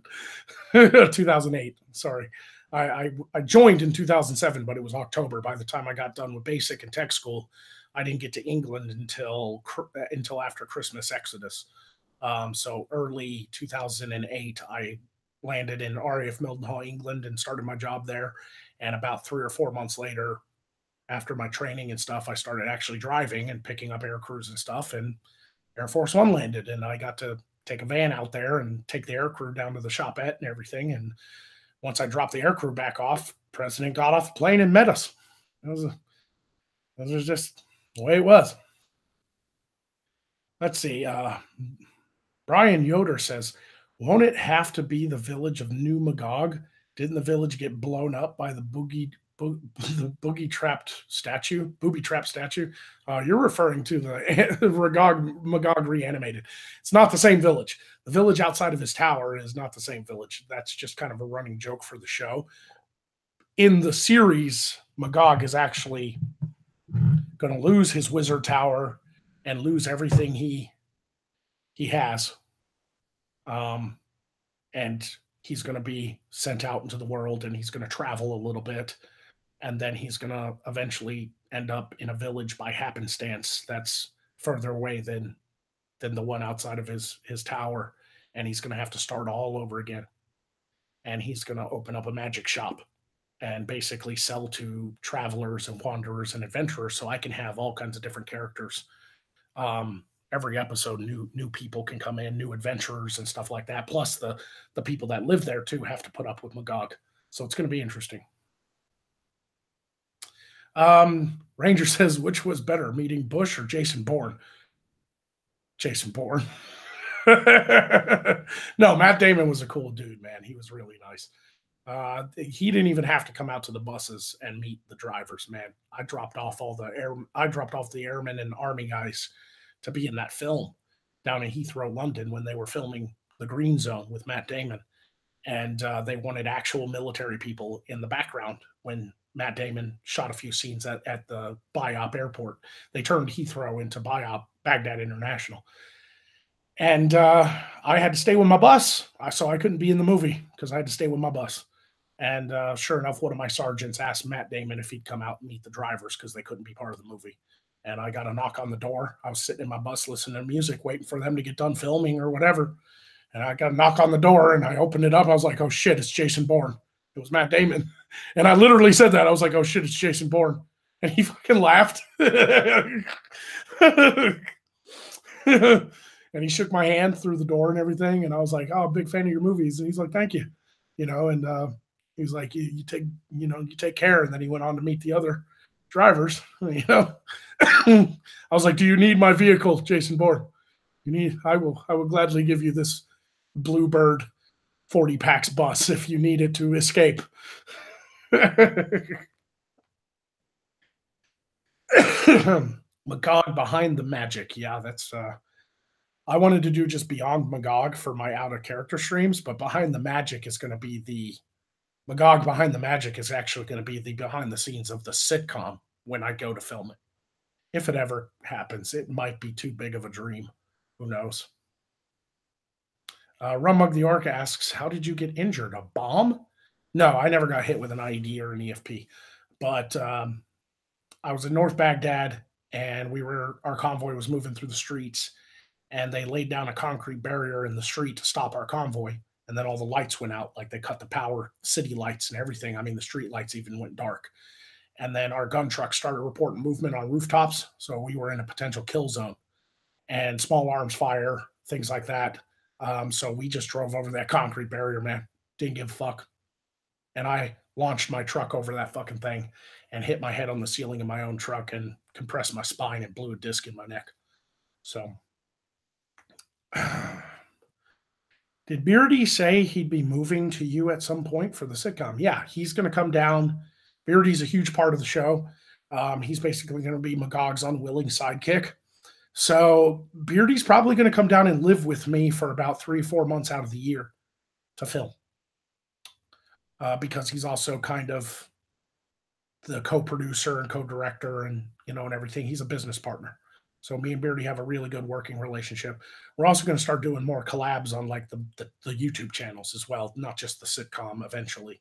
Speaker 1: 2008, sorry. I joined in 2007, but it was October. By the time I got done with basic and tech school, I didn't get to England until after Christmas Exodus. So early 2008, I landed in RAF Mildenhall, England, and started my job there. And about 3 or 4 months later, after my training and stuff, I started actually driving and picking up air crews and stuff. And Air Force One landed, and I got to take a van out there and take the air crew down to the shopette and everything. And once I dropped the air crew back off, President got off the plane and met us. It was just the way it was. Let's see. Brian Yoder says, won't it have to be the village of New Magog? Didn't the village get blown up by the booby trapped statue? You're referring to the Magog reanimated. It's not the same village. The village outside of his tower is not the same village. That's just kind of a running joke for the show. In the series, Magog is actually going to lose his wizard tower and lose everything he has. And he's going to be sent out into the world, and he's going to travel a little bit. And then he's going to eventually end up in a village by happenstance that's further away than the one outside of his tower. And he's going to have to start all over again. And he's going to open up a magic shop and basically sell to travelers and wanderers and adventurers, so I can have all kinds of different characters. Every episode, new people can come in, new adventurers and stuff like that. Plus the people that live there too have to put up with Magog. So it's going to be interesting. Ranger says, which was better, meeting Bush or Jason Bourne? Jason Bourne. No, Matt Damon was a cool dude, man. He was really nice. He didn't even have to come out to the buses and meet the drivers, man. I dropped off the airmen and army guys to be in that film down in Heathrow, London, when they were filming The Green Zone with Matt Damon. And they wanted actual military people in the background when Matt Damon shot a few scenes at the BIOP airport. They turned Heathrow into BIOP, Baghdad International. And I had to stay with my bus, so I couldn't be in the movie because I had to stay with my bus. And sure enough, one of my sergeants asked Matt Damon if he'd come out and meet the drivers because they couldn't be part of the movie. And I got a knock on the door. I was sitting in my bus listening to music, waiting for them to get done filming or whatever. And I got a knock on the door, and I opened it up. I was like, oh, shit, it's Jason Bourne. It was Matt Damon. And I literally said that. I was like, oh, shit, it's Jason Bourne. And he fucking laughed. And he shook my hand through the door and everything. And I was like, oh, big fan of your movies. And he's like, thank you. And he was like, you take care. And then he went on to meet the other drivers. I was like, do you need my vehicle, Jason Bourne? I will gladly give you this Bluebird 40 packs bus if you need it to escape. Magog behind the magic. Yeah, that's I wanted to do just beyond Magog for my out of character streams, but behind the magic is going to be the Magog behind the magic is actually going to be the behind the scenes of the sitcom when I go to film it. If it ever happens, it might be too big of a dream. Who knows? Rummug the Orc asks, "How did you get injured? A bomb?" No, I never got hit with an IED or an EFP, but I was in North Baghdad, and our convoy was moving through the streets, and they laid down a concrete barrier in the street to stop our convoy. And then all the lights went out, like they cut the power, city lights and everything. I mean, the street lights even went dark. And then our gun truck started reporting movement on rooftops. So we were in a potential kill zone and small arms fire, things like that. So we just drove over that concrete barrier, man. Didn't give a fuck. And I launched my truck over that fucking thing and hit my head on the ceiling of my own truck and compressed my spine and blew a disc in my neck. So, did Beardy say he'd be moving to you at some point for the sitcom? Yeah, he's going to come down. Beardy's a huge part of the show. He's basically going to be Magog's unwilling sidekick. So Beardy's probably going to come down and live with me for about 3 or 4 months out of the year to film. Because he's also kind of the co-producer and co-director and everything. He's a business partner. So me and Beardy have a really good working relationship. We're also going to start doing more collabs on like the YouTube channels as well, not just the sitcom eventually.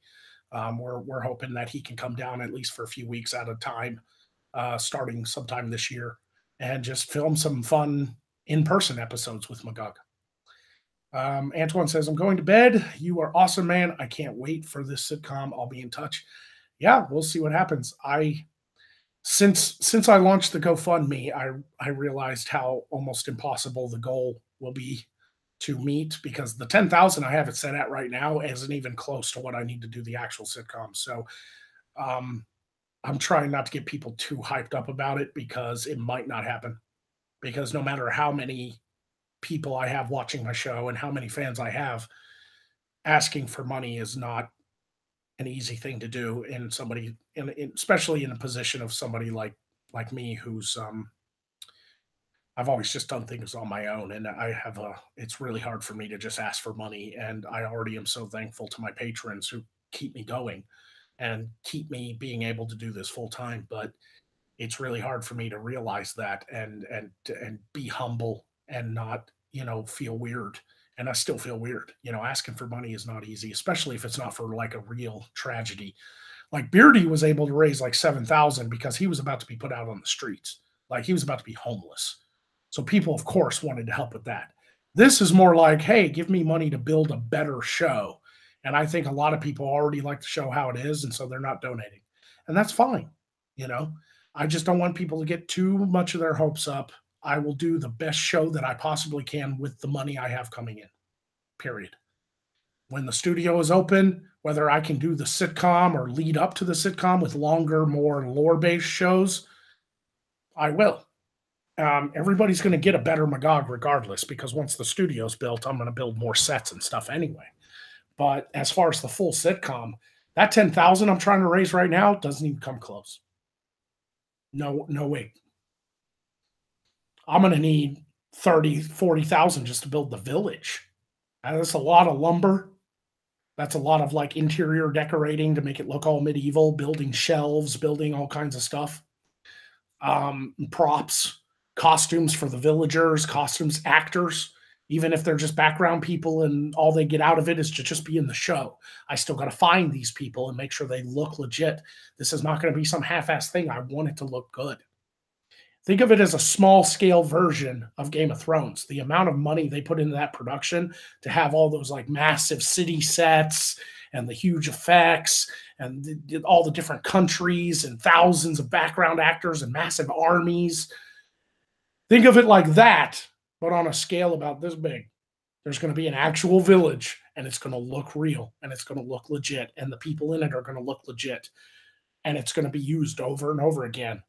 Speaker 1: We're hoping that he can come down at least for a few weeks at a time, starting sometime this year, and just film some fun in-person episodes with Magog. Antoine says, "I'm going to bed. You are awesome, man. I can't wait for this sitcom. I'll be in touch." Yeah, we'll see what happens. Since I launched the GoFundMe, I realized how almost impossible the goal will be to meet, because the 10,000 I have it set at right now isn't even close to what I need to do the actual sitcom. So I'm trying not to get people too hyped up about it, because it might not happen. Because no matter how many people I have watching my show and how many fans I have, asking for money is not an easy thing to do in somebody, especially in a position of somebody like me, who's I've always just done things on my own, and it's really hard for me to just ask for money. And I already am so thankful to my patrons who keep me going and keep me being able to do this full time. But it's really hard for me to realize that and be humble and not, feel weird. And I still feel weird. Asking for money is not easy, especially if it's not for like a real tragedy. Like Beardy was able to raise like 7,000 because he was about to be put out on the streets. Like he was about to be homeless. So people, of course, wanted to help with that. This is more like, hey, give me money to build a better show. And I think a lot of people already like the show how it is, and so they're not donating. And that's fine. I just don't want people to get too much of their hopes up. I will do the best show that I possibly can with the money I have coming in, period. When the studio is open, whether I can do the sitcom or lead up to the sitcom with longer, more lore-based shows, I will. Everybody's going to get a better Magog regardless, because once the studio's built, I'm going to build more sets and stuff anyway. But as far as the full sitcom, that 10,000 I'm trying to raise right now doesn't even come close. No way. I'm going to need 30, 40,000 just to build the village. And that's a lot of lumber. That's a lot of like interior decorating to make it look all medieval, building shelves, building all kinds of stuff. Props, costumes for the villagers, costumes, actors, even if they're just background people and all they get out of it is to just be in the show. I still got to find these people and make sure they look legit. This is not going to be some half-ass thing. I want it to look good. Think of it as a small-scale version of Game of Thrones. The amount of money they put into that production to have all those like massive city sets and the huge effects and all the different countries and thousands of background actors and massive armies. Think of it like that, but on a scale about this big. There's going to be an actual village, and it's going to look real, and it's going to look legit, and the people in it are going to look legit, and it's going to be used over and over again.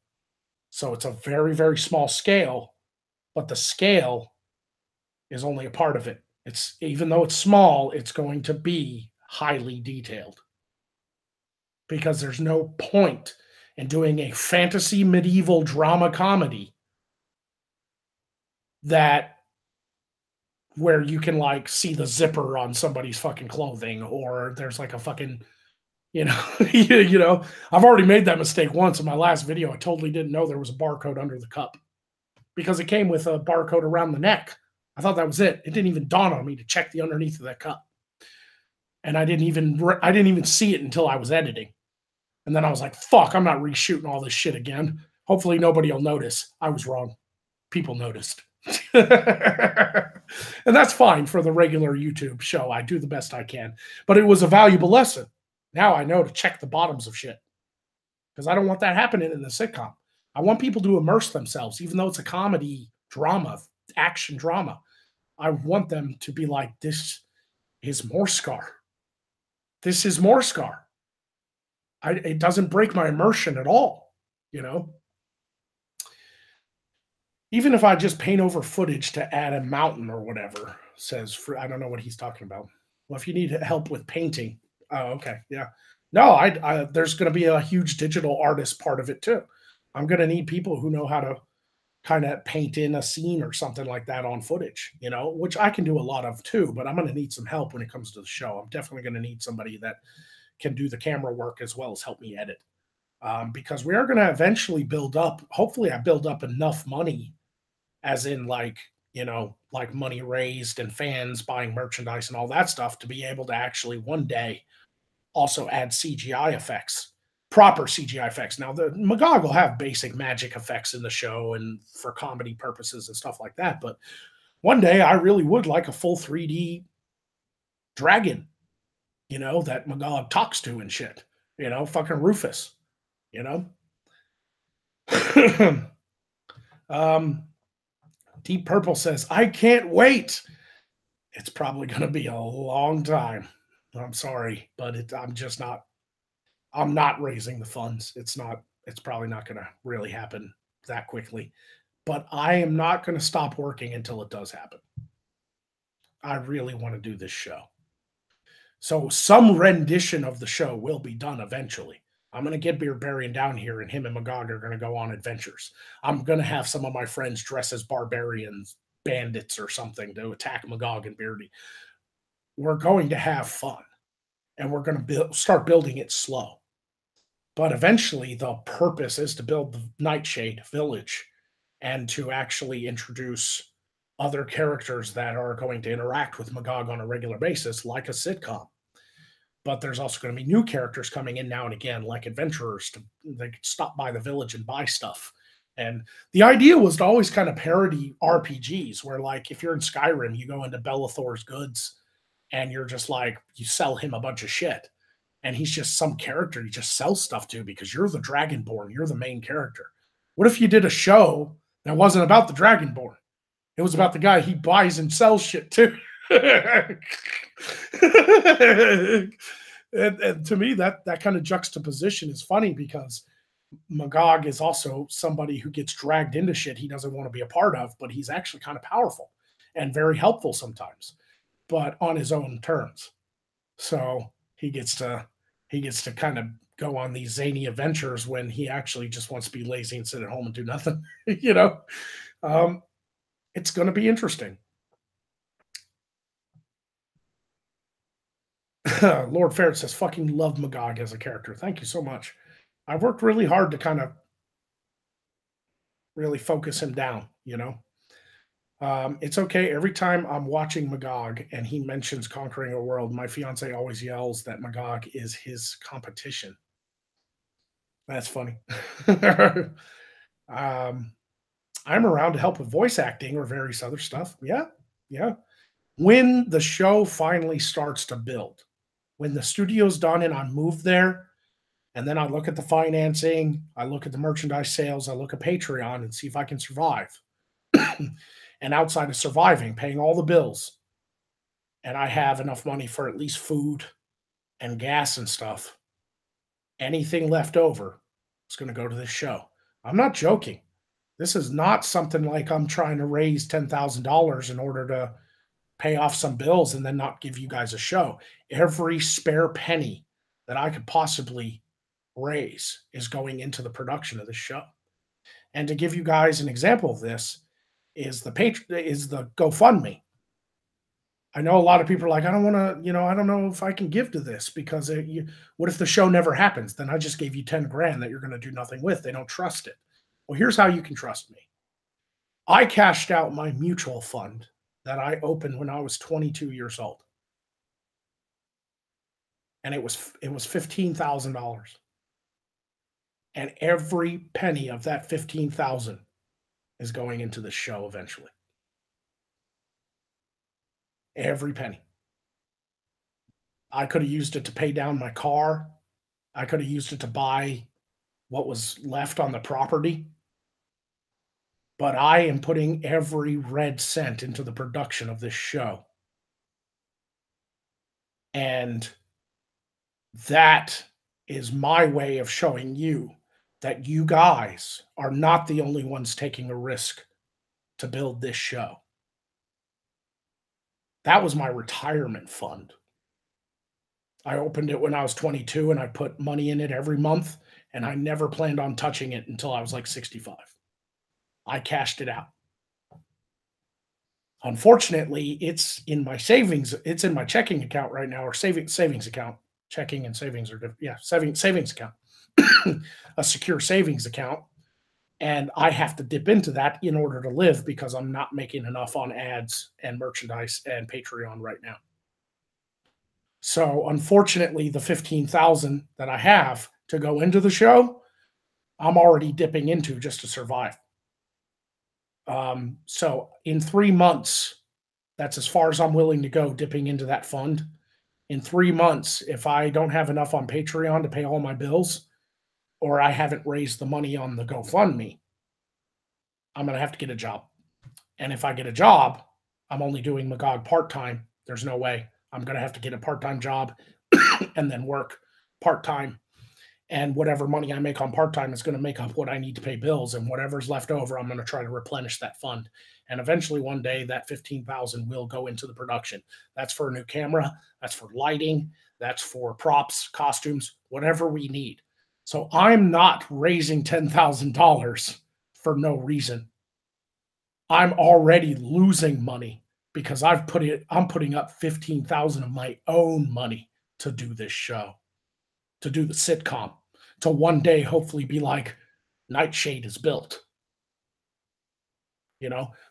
Speaker 1: So it's a very, very small scale, but the scale is only a part of it. It's, even though it's small, it's going to be highly detailed, because there's no point in doing a fantasy medieval drama comedy where you can like see the zipper on somebody's fucking clothing, or there's like a fucking You know, you know, I've already made that mistake once in my last video. I totally didn't know there was a barcode under the cup because it came with a barcode around the neck. I thought that was it. It didn't even dawn on me to check the underneath of that cup. And I didn't even see it until I was editing. And then I was like, fuck, I'm not reshooting all this shit again. Hopefully nobody will notice. I was wrong. People noticed. And that's fine for the regular YouTube show. I do the best I can. But it was a valuable lesson. Now I know to check the bottoms of shit. Because I don't want that happening in the sitcom. I want people to immerse themselves, even though it's a comedy drama, action drama. I want them to be like, this is more Scar. This is more Scar. It doesn't break my immersion at all, you know? Even if I just paint over footage to add a mountain or whatever, I don't know what he's talking about. Well, if you need help with painting, oh, okay, yeah. No, there's going to be a huge digital artist part of it too. I'm going to need people who know how to kind of paint in a scene or something like that on footage, you know, which I can do a lot of too, but I'm going to need some help when it comes to the show. I'm definitely going to need somebody that can do the camera work as well as help me edit. Because we are going to eventually build up, hopefully I build up enough money, as in like, you know, like money raised and fans buying merchandise and all that stuff, to be able to actually one day also add CGI effects, proper CGI effects. Now, the Magog will have basic magic effects in the show and for comedy purposes and stuff like that. But one day I really would like a full 3D dragon, you know, that Magog talks to and shit, you know, fucking Rufus, you know. Deep Purple says, I can't wait. It's probably going to be a long time. I'm sorry, but I'm not raising the funds. It's probably not going to really happen that quickly. But I am not going to stop working until it does happen. I really want to do this show. So some rendition of the show will be done eventually. I'm going to get Bearbarian down here, and him and Magog are going to go on adventures. I'm going to have some of my friends dress as barbarians, bandits, or something to attack Magog and Beardy. We're going to have fun, and we're going to start building it slow. But eventually, the purpose is to build the Nightshade Village and to actually introduce other characters that are going to interact with Magog on a regular basis, like a sitcom. But there's also going to be new characters coming in now and again, like adventurers. They could stop by the village and buy stuff. And the idea was to always kind of parody RPGs, where like if you're in Skyrim, you go into Bellathor's goods and you're just like, you sell him a bunch of shit. And he's just some character you just sell stuff to because you're the Dragonborn. You're the main character. What if you did a show that wasn't about the Dragonborn? It was about the guy he buys and sells shit to. and to me, that kind of juxtaposition is funny because Magog is also somebody who gets dragged into shit he doesn't want to be a part of, but he's actually kind of powerful and very helpful sometimes, but on his own terms. So he gets to kind of go on these zany adventures when he actually just wants to be lazy and sit at home and do nothing. You know, it's going to be interesting. Lord Ferret says, fucking love Magog as a character. Thank you so much. I've worked really hard to kind of really focus him down, you know. It's okay. Every time I'm watching Magog and he mentions conquering a world, my fiance always yells that Magog is his competition. That's funny. I'm around to help with voice acting or various other stuff. Yeah, yeah. When the show finally starts to build, when the studio's done and I move there, and then I look at the financing, I look at the merchandise sales, I look at Patreon and see if I can survive. And outside of surviving, paying all the bills, and I have enough money for at least food and gas and stuff, anything left over is going to go to this show. I'm not joking. This is not something like I'm trying to raise $10,000 in order to pay off some bills and then not give you guys a show. Every spare penny that I could possibly raise is going into the production of this show. And to give you guys an example of this is the GoFundMe. I know a lot of people are like, I don't want to, I don't know if I can give to this because what if the show never happens? Then I just gave you 10 grand that you're going to do nothing with. They don't trust it. Well, here's how you can trust me. I cashed out my mutual fund that I opened when I was 22 years old. And it was $15,000. And every penny of that 15,000 is going into the show eventually. Every penny. I could have used it to pay down my car. I could have used it to buy what was left on the property. But I am putting every red cent into the production of this show. And that is my way of showing you that you guys are not the only ones taking a risk to build this show. That was my retirement fund. I opened it when I was 22 and I put money in it every month, and I never planned on touching it until I was like 65. I cashed it out. Unfortunately, it's in my savings. It's in my checking account right now, or savings account. Checking and savings are different. Yeah, savings account. A secure savings account. And I have to dip into that in order to live because I'm not making enough on ads and merchandise and Patreon right now. So unfortunately, the 15,000 that I have to go into the show, I'm already dipping into just to survive. So in 3 months, that's as far as I'm willing to go dipping into that fund. In 3 months, if I don't have enough on Patreon to pay all my bills, or I haven't raised the money on the GoFundMe, I'm going to have to get a job. And if I get a job, I'm only doing Magog part-time. There's no way. I'm going to have to get a part-time job and then work part-time. And whatever money I make on part-time is going to make up what I need to pay bills. And whatever's left over, I'm going to try to replenish that fund. And eventually one day that 15,000 will go into the production. That's for a new camera. That's for lighting. That's for props, costumes, whatever we need. So I'm not raising $10,000 for no reason. I'm already losing money because I'm putting up 15,000 of my own money to do this show, to do the sitcom, to one day hopefully be like Nightshade is built.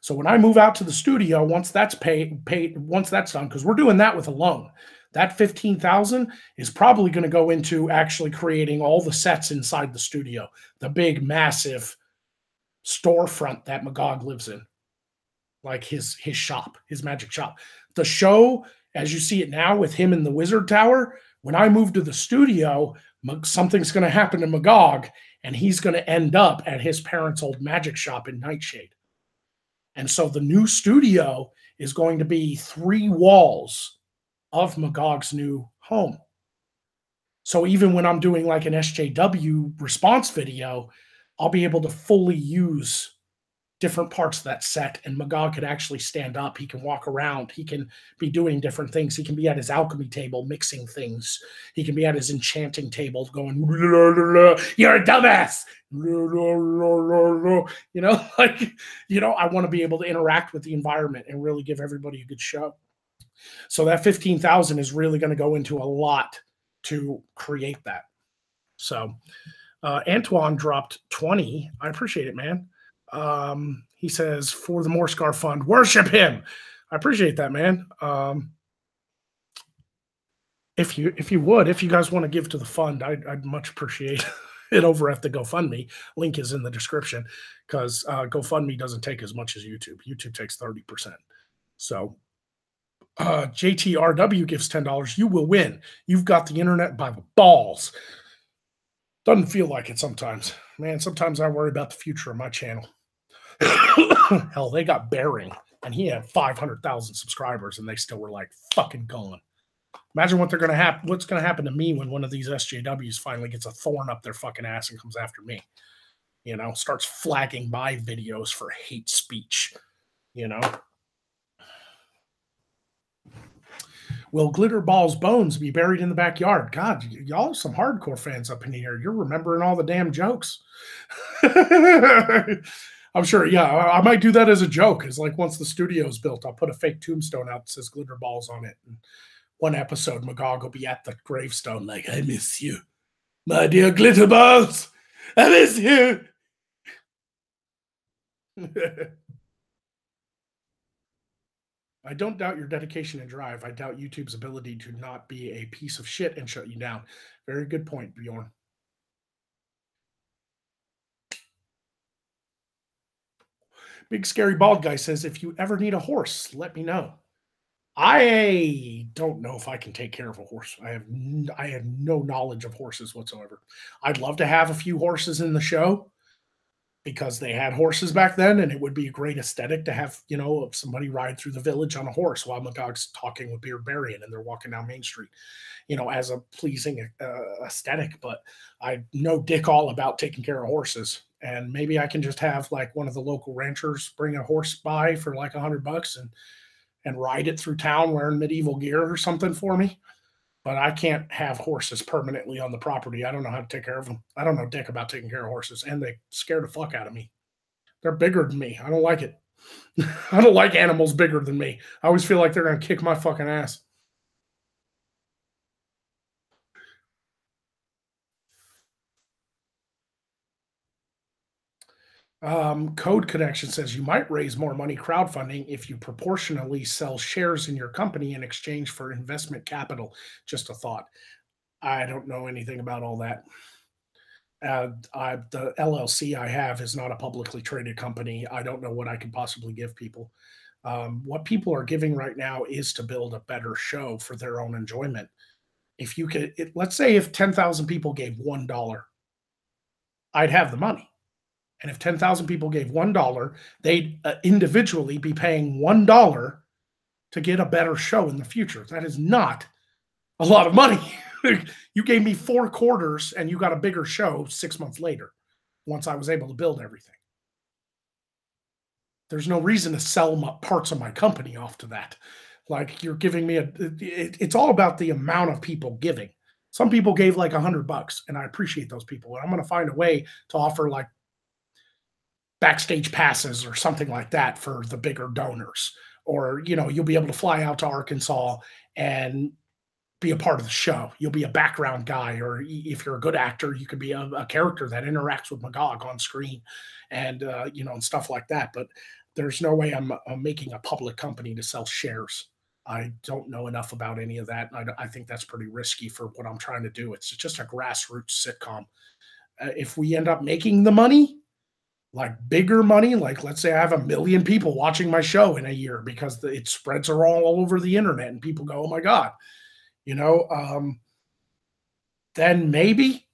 Speaker 1: So when I move out to the studio, once that's paid, once that's done, because we're doing that with a loan, that 15,000 is probably going to go into actually creating all the sets inside the studio, the big, massive storefront that Magog lives in, like his shop, his magic shop. The show, as you see it now with him in the Wizard Tower, when I move to the studio, something's going to happen to Magog, and he's going to end up at his parents' old magic shop in Nightshade. And so the new studio is going to be 3 walls of Magog's new home. So even when I'm doing like an SJW response video, I'll be able to fully use different parts of that set, and Magog could actually stand up. He can walk around. He can be doing different things. He can be at his alchemy table mixing things. He can be at his enchanting table going, you're a dumbass. I want to be able to interact with the environment and really give everybody a good show. So that 15,000 is really going to go into a lot to create that. So Antoine dropped 20. I appreciate it, man. He says, for the More Scar Fund, worship him. I appreciate that, man. If you guys want to give to the fund, I'd much appreciate it over at the GoFundMe. Link is in the description, because GoFundMe doesn't take as much as YouTube. YouTube takes 30%. So JTRW gives $10. You will win. You've got the internet by the balls. Doesn't feel like it sometimes. Man, sometimes I worry about the future of my channel. Hell, they got Bearing, and he had 500,000 subscribers, and they still were like fucking gone. Imagine what's going to happen to me when one of these SJWs finally gets a thorn up their fucking ass and comes after me. Starts flagging my videos for hate speech. Will Glitterball's bones be buried in the backyard? God, y'all are some hardcore fans up in here. You're remembering all the damn jokes. I'm sure. Yeah, I might do that as a joke. Is like once the studio's built, I'll put a fake tombstone out that says glitter balls on it. And one episode, Magog will be at the gravestone, like, I miss you, my dear glitter balls. I miss you. I don't doubt your dedication and drive. I doubt YouTube's ability to not be a piece of shit and shut you down. Very good point, Bjorn. Big scary bald guy says, if you ever need a horse, let me know. I don't know if I can take care of a horse. I have no knowledge of horses whatsoever. I'd love to have a few horses in the show because they had horses back then, and it would be a great aesthetic to have, somebody ride through the village on a horse while my dog's talking with Beard Barian and they're walking down Main Street, as a pleasing aesthetic. But I know dick all about taking care of horses. And maybe I can just have like one of the local ranchers bring a horse by for like $100 and ride it through town wearing medieval gear or something for me. But I can't have horses permanently on the property. I don't know how to take care of them. I don't know dick about taking care of horses, and they scare the fuck out of me. They're bigger than me. I don't like it. I don't like animals bigger than me. I always feel like they're going to kick my fucking ass. Code Connection says you might raise more money crowdfunding if you proportionally sell shares in your company in exchange for investment capital. Just a thought. I don't know anything about all that. The LLC I have is not a publicly traded company. I don't know what I could possibly give people. What people are giving right now is to build a better show for their own enjoyment. If you could, let's say if 10,000 people gave $1, I'd have the money. And if 10,000 people gave $1, they'd individually be paying $1 to get a better show in the future. That is not a lot of money. You gave me 4 quarters and you got a bigger show 6 months later once I was able to build everything. There's no reason to sell parts of my company off to that. Like you're giving me it's all about the amount of people giving. Some people gave like $100 and I appreciate those people. And I'm going to find a way to offer like backstage passes or something like that for the bigger donors. Or, you'll be able to fly out to Arkansas and be a part of the show. You'll be a background guy, or if you're a good actor, you could be a character that interacts with Magog on screen and, and stuff like that. But there's no way I'm making a public company to sell shares. I don't know enough about any of that. I think that's pretty risky for what I'm trying to do. It's just a grassroots sitcom. If we end up making the money, like bigger money, like let's say I have 1 million people watching my show in a year because it spreads all over the internet and people go, oh my God, then maybe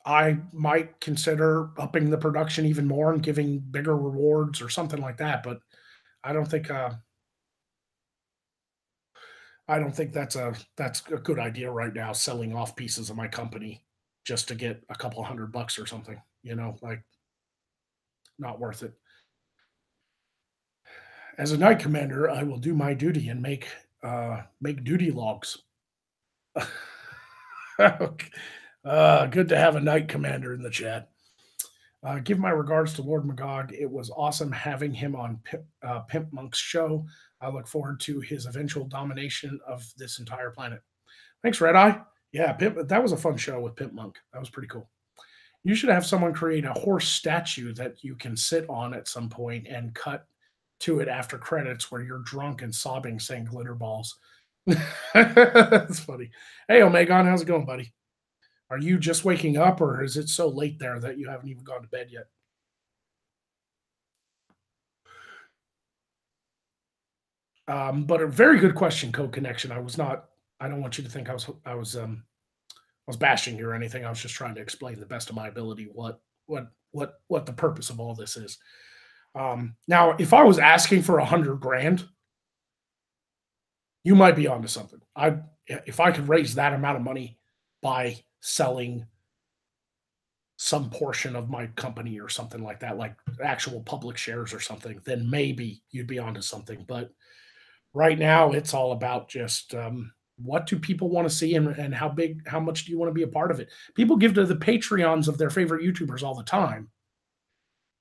Speaker 1: I might consider upping the production even more and giving bigger rewards or something like that. But I don't think that's a good idea right now, selling off pieces of my company just to get a couple $100 or something, like not worth it. As a night commander, I will do my duty and make duty logs. Good to have a night commander in the chat. Give my regards to Lord Magog. It was awesome having him on Pimp Monk's show. I look forward to his eventual domination of this entire planet. Thanks, Red Eye. Yeah, that was a fun show with Pimp Monk. That was pretty cool. You should have someone create a horse statue that you can sit on at some point and cut to it after credits where you're drunk and sobbing saying glitter balls. That's funny. Hey, Omegon, how's it going, buddy? Are you just waking up, or is it so late there that you haven't even gone to bed yet? But a very good question, Code Connection. I don't want you to think I was bashing you or anything. I was just trying to explain the best of my ability what the purpose of all this is. Now, if I was asking for 100 grand, you might be onto something. If I could raise that amount of money by selling some portion of my company or something like that, like actual public shares or something, then maybe you'd be onto something. But right now, it's all about just what do people want to see and how much do you want to be a part of it? People give to the Patreons of their favorite YouTubers all the time.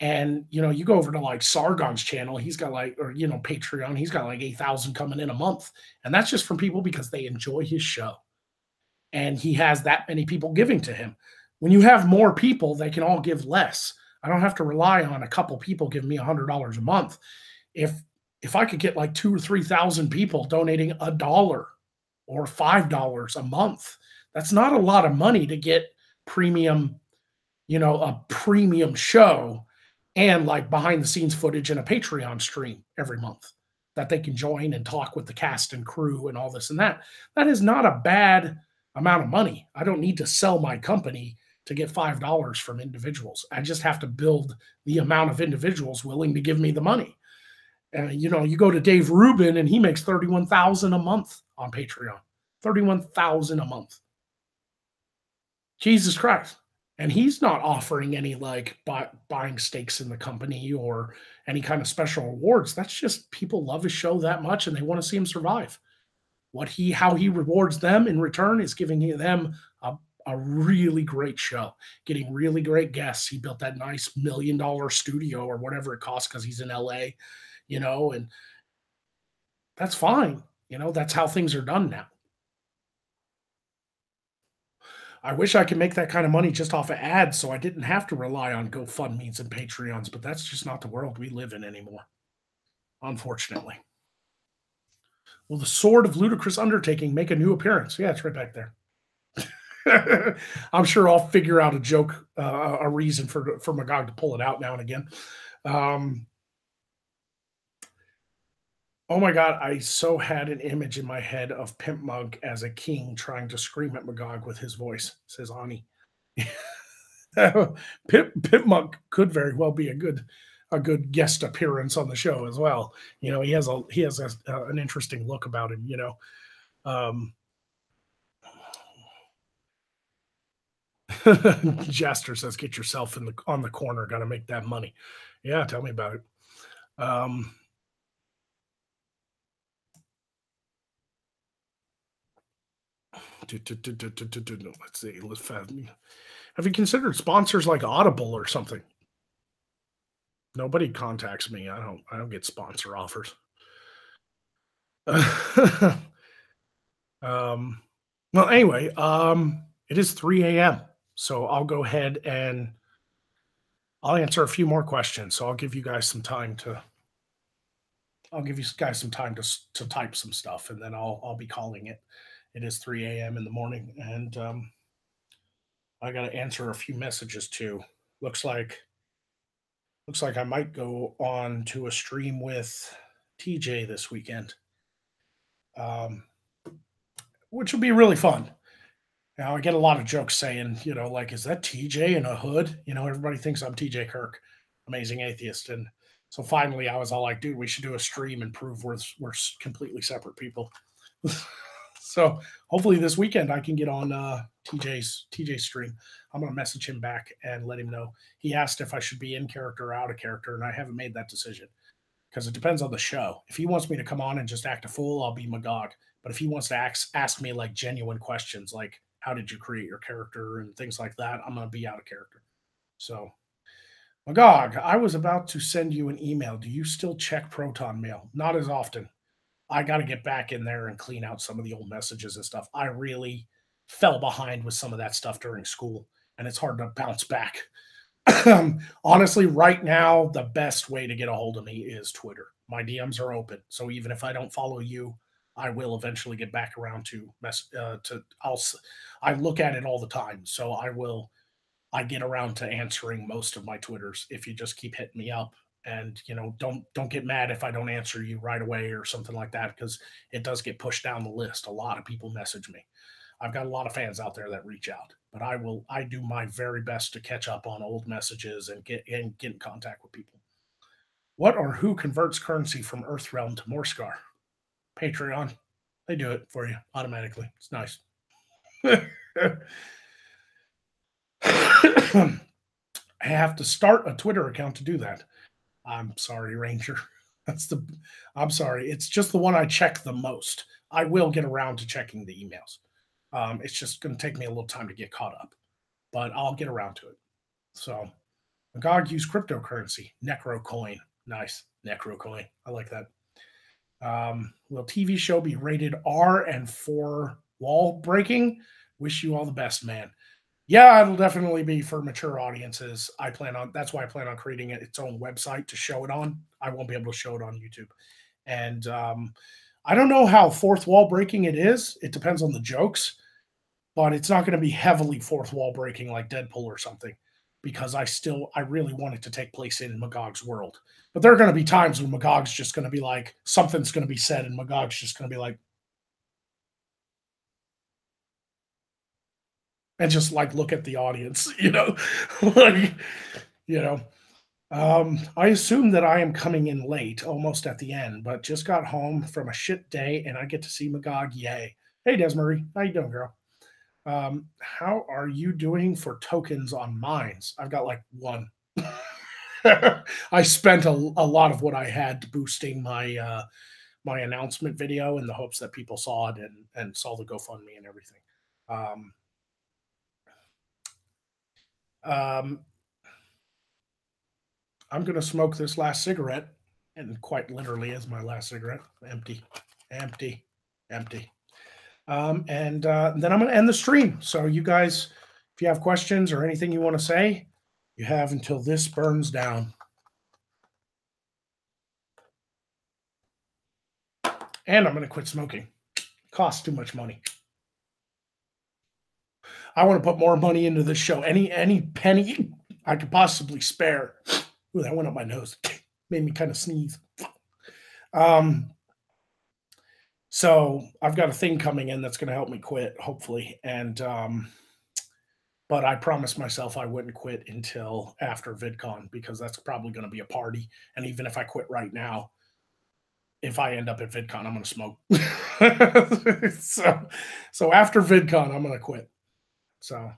Speaker 1: And you go over to like Sargon's channel, he's got like, or Patreon, he's got like 8,000 coming in a month. And that's just from people because they enjoy his show. And he has that many people giving to him. When you have more people, they can all give less. I don't have to rely on a couple people giving me $100 a month. If I could get like 2 or 3,000 people donating $1 or $5 a month, that's not a lot of money to get premium, a premium show and like behind the scenes footage and a Patreon stream every month that they can join and talk with the cast and crew and all this and that. That is not a bad amount of money. I don't need to sell my company to get $5 from individuals. I just have to build the amount of individuals willing to give me the money. You go to Dave Rubin and he makes $31,000 a month on Patreon. $31,000 a month. Jesus Christ. And he's not offering any like buying stakes in the company or any kind of special rewards. That's just people love his show that much and they want to see him survive. How he rewards them in return is giving them a really great show, getting really great guests. He built that nice $1 million studio or whatever it costs because he's in LA, and that's fine. That's how things are done now. I wish I could make that kind of money just off of ads so I didn't have to rely on GoFundMe's and Patreons, but that's just not the world we live in anymore, unfortunately. Will the Sword of Ludicrous Undertaking make a new appearance? Yeah, it's right back there. I'm sure I'll figure out a joke, a reason for Magog to pull it out now and again. Oh my God, I so had an image in my head of Pimp Mug as a king trying to scream at Magog with his voice, says Ani. Pimp Mug could very well be a good guest appearance on the show as well. He has an interesting look about him, Jaster says, "Get yourself on the corner. Got to make that money." Yeah, tell me about it. Let's see. Have you considered sponsors like Audible or something? Nobody contacts me. I don't get sponsor offers. Well, anyway, it is 3 a.m. So I'll go ahead and I'll answer a few more questions. So I'll give you guys some time to type some stuff, and then I'll be calling it. It is 3 a.m. in the morning, and I got to answer a few messages too. Looks like I might go on to a stream with TJ this weekend, which will be really fun. Now, I get a lot of jokes saying, like, is that TJ in a hood? Everybody thinks I'm TJ Kirk, amazing atheist. And so finally I was all like, dude, we should do a stream and prove we're completely separate people. So hopefully this weekend I can get on TJ's stream. I'm going to message him back and let him know. He asked if I should be in character or out of character, and I haven't made that decision because it depends on the show. If he wants me to come on and just act a fool, I'll be Magog. But if he wants to ask me like genuine questions, like how did you create your character and things like that, I'm going to be out of character. So, Magog, I was about to send you an email. Do you still check Proton Mail? Not as often. I got to get back in there and clean out some of the old messages and stuff. I really fell behind with some of that stuff during school, and it's hard to bounce back. Honestly, right now, the best way to get a hold of me is Twitter. My DMs are open, so even if I don't follow you, I will eventually get back around to I look at it all the time, so I get around to answering most of my Twitters if you just keep hitting me up. And don't get mad if I don't answer you right away or something like that, because it does get pushed down the list. A lot of people message me. I've got a lot of fans out there that reach out, but I do my very best to catch up on old messages and get in contact with people. What or who converts currency from Earthrealm to Morscar? Patreon. They do it for you automatically. It's nice. I have to start a Twitter account to do that. I'm sorry, Ranger. I'm sorry. It's just the one I check the most. I will get around to checking the emails. It's just going to take me a little time to get caught up, but I'll get around to it. So Magog use cryptocurrency. Necrocoin. Nice. Necrocoin. I like that. Will TV show be rated R and for wall breaking? Wish you all the best, man. Yeah, it'll definitely be for mature audiences. That's why I plan on creating its own website to show it on. I won't be able to show it on YouTube. And I don't know how fourth wall breaking it is. It depends on the jokes, but it's not going to be heavily fourth wall breaking like Deadpool or something, because I really want it to take place in Magog's world. But there are going to be times when Magog's just going to be like, something's going to be said, and Magog's just going to be like, and just like look at the audience, like, you know. I assume that I am coming in late, almost at the end, but just got home from a shit day and I get to see Magog. Yay. Hey, Desmarie. How you doing, girl? How are you doing for tokens on mines? I've got like one. I spent a lot of what I had boosting my my announcement video in the hopes that people saw it and saw the GoFundMe and everything. I'm going to smoke this last cigarette, and quite literally is my last cigarette. Empty, empty, empty. And then I'm going to end the stream. So you guys, if you have questions or anything you want to say, you have until this burns down. And I'm going to quit smoking. It costs too much money. I want to put more money into this show. Any penny I could possibly spare. Ooh, that went up my nose. Made me kind of sneeze. So I've got a thing coming in that's going to help me quit, hopefully. And but I promised myself I wouldn't quit until after VidCon, because that's probably going to be a party. And even if I quit right now, if I end up at VidCon, I'm going to smoke. So after VidCon, I'm going to quit. So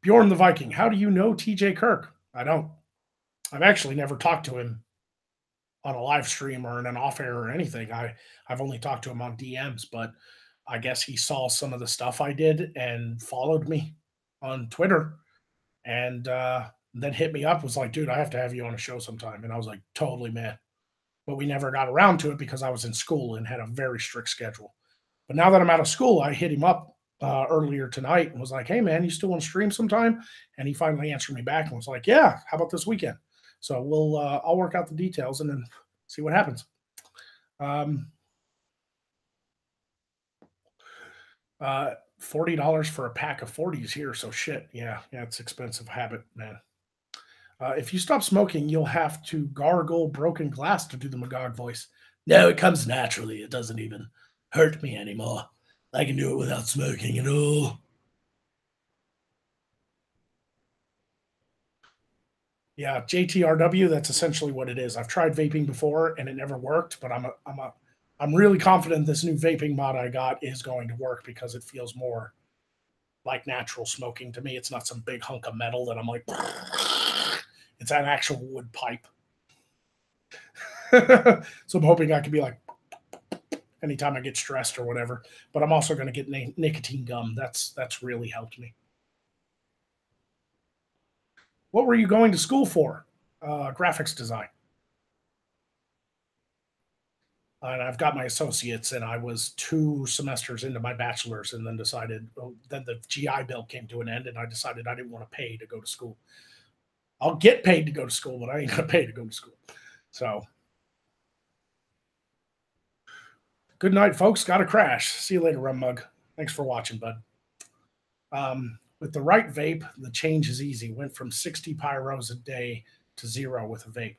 Speaker 1: Bjorn the Viking, how do you know TJ Kirk? I don't. I've actually never talked to him on a live stream or in an off air or anything. I've only talked to him on DMs, but I guess he saw some of the stuff I did and followed me on Twitter, and then hit me up, was like, dude, I have to have you on a show sometime. And I was like, totally, man. But we never got around to it because I was in school and had a very strict schedule. But now that I'm out of school, I hit him up earlier tonight and was like, hey, man, you still want to stream sometime? And he finally answered me back and was like, yeah, how about this weekend? So I'll work out the details and then see what happens. $40 for a pack of 40s here. So shit. Yeah, it's expensive habit, man. If you stop smoking, you'll have to gargle broken glass to do the Magog voice. No, it comes naturally. It doesn't even hurt me anymore. I can do it without smoking at all. Yeah, JTRW, that's essentially what it is. I've tried vaping before and it never worked, but I'm really confident this new vaping mod I got is going to work because it feels more like natural smoking to me. It's not some big hunk of metal that I'm like, it's an actual wood pipe. So I'm hoping I can be like anytime I get stressed or whatever. But I'm also going to get nicotine gum. That's really helped me. What were you going to school for? Graphics design. And I've got my associates, and I was 2 semesters into my bachelor's, and then decided, then the GI Bill came to an end, and I decided I didn't want to pay to go to school. I'll get paid to go to school, but I ain't going to pay to go to school. So, good night, folks. Got to crash. See you later, Rum Mug. Thanks for watching, bud. With the right vape, the change is easy. Went from 60 pyros a day to 0 with a vape.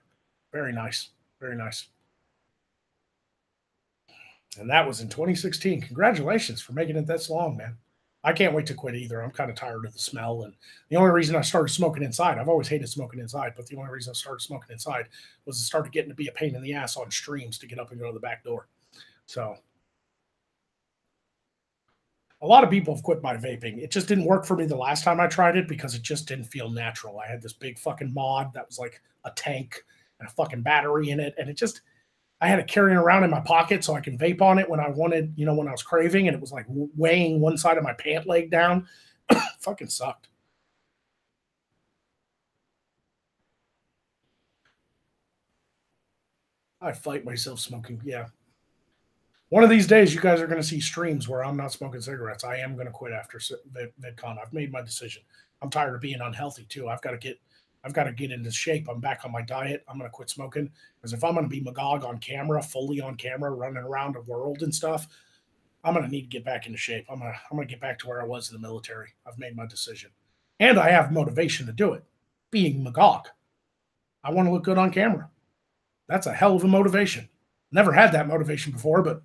Speaker 1: Very nice. Very nice. And that was in 2016. Congratulations for making it this long, man. I can't wait to quit either. I'm kind of tired of the smell. And the only reason I started smoking inside, I've always hated smoking inside, but the only reason I started smoking inside was it started getting to be a pain in the ass on streams to get up and go to the back door. So a lot of people have quit my vaping. It just didn't work for me the last time I tried it because it just didn't feel natural. I had this big fucking mod that was like a tank and a fucking battery in it. And it just, I had it carrying around in my pocket so I can vape on it when I wanted, when I was craving, and it was like weighing one side of my pant leg down. Fucking sucked. I fight myself smoking. Yeah. One of these days, you guys are going to see streams where I'm not smoking cigarettes. I am going to quit after VidCon. I've made my decision. I'm tired of being unhealthy too. I've got to get into shape. I'm back on my diet. I'm going to quit smoking because if I'm going to be Magog on camera, fully on camera, running around the world and stuff, I'm going to need to get back into shape. I'm going to get back to where I was in the military. I've made my decision, and I have motivation to do it. Being Magog, I want to look good on camera. That's a hell of a motivation. Never had that motivation before, but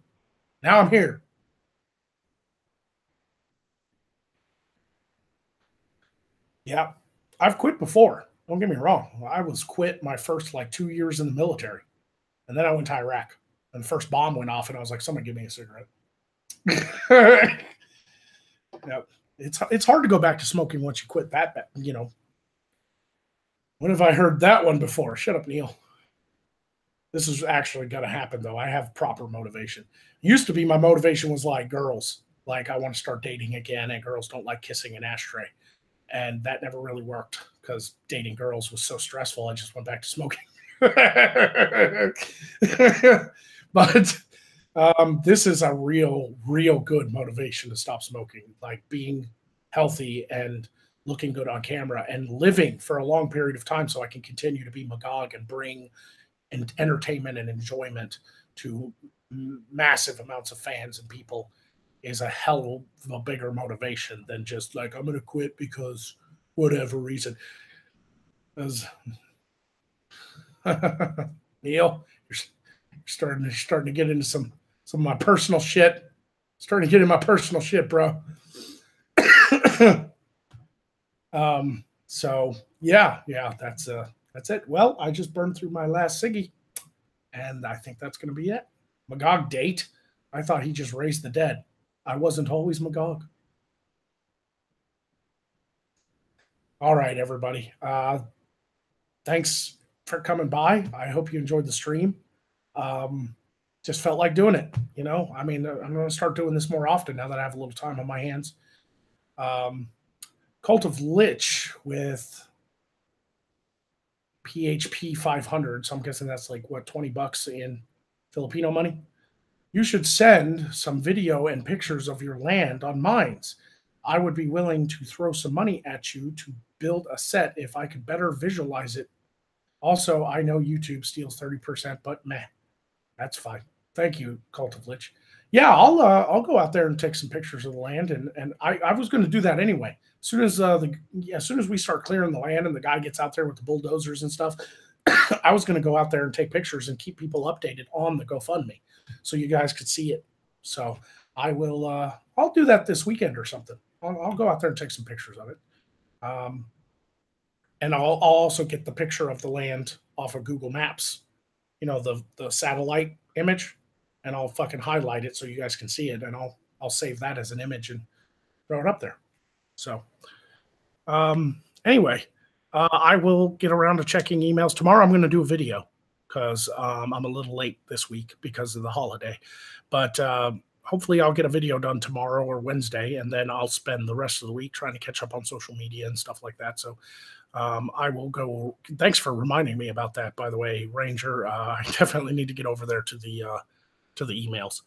Speaker 1: now I'm here. Yeah, I've quit before. Don't get me wrong. I was quit my first like 2 years in the military, and then I went to Iraq. And the first bomb went off, and I was like, "Someone give me a cigarette." Yeah, it's hard to go back to smoking once you quit that. You know, when have I heard that one before? Shut up, Neil. This is actually going to happen though. I have proper motivation. Used to be my motivation was like girls, like I want to start dating again, and girls don't like kissing an ashtray, and that never really worked because dating girls was so stressful. I just went back to smoking. But this is a real good motivation to stop smoking, like being healthy and looking good on camera and living for a long period of time so I can continue to be Magog and bring entertainment and enjoyment to massive amounts of fans and people is a hell of a bigger motivation than just like I'm going to quit because whatever reason. As Neil, you're starting to get into some of my personal shit. Starting to get in my personal shit, bro. So yeah, that's it. Well, I just burned through my last ciggy, and I think that's going to be it. Magog date. I thought he just raised the dead. I wasn't always Magog. All right, everybody. Thanks for coming by. I hope you enjoyed the stream. Just felt like doing it. You know, I mean, I'm going to start doing this more often now that I have a little time on my hands. Cult of Lich with PHP 500. So I'm guessing that's like what, $20 in Filipino money. You should send some video and pictures of your land on mines. I would be willing to throw some money at you to build a set if I could better visualize it. Also, I know YouTube steals 30%, but meh, that's fine. Thank you, Cult of Lich. Yeah, I'll go out there and take some pictures of the land, and I was going to do that anyway. As soon as we start clearing the land and the guy gets out there with the bulldozers and stuff, I was going to go out there and take pictures and keep people updated on the GoFundMe so you guys could see it. So I will. I'll do that this weekend or something. I'll go out there and take some pictures of it. And I'll also get the picture of the land off of Google Maps. You know, the satellite image, and I'll fucking highlight it so you guys can see it, and I'll save that as an image and throw it up there. So, anyway, I will get around to checking emails tomorrow. I'm going to do a video because I'm a little late this week because of the holiday, but hopefully I'll get a video done tomorrow or Wednesday, and then I'll spend the rest of the week trying to catch up on social media and stuff like that. So I will go. Thanks for reminding me about that, by the way, Ranger. I definitely need to get over there to the emails.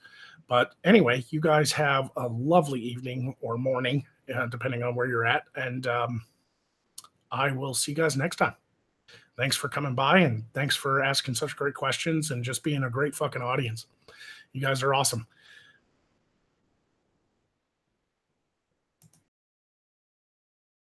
Speaker 1: But anyway, you guys have a lovely evening or morning, depending on where you're at. And I will see you guys next time. Thanks for coming by, and thanks for asking such great questions and just being a great fucking audience. You guys are awesome.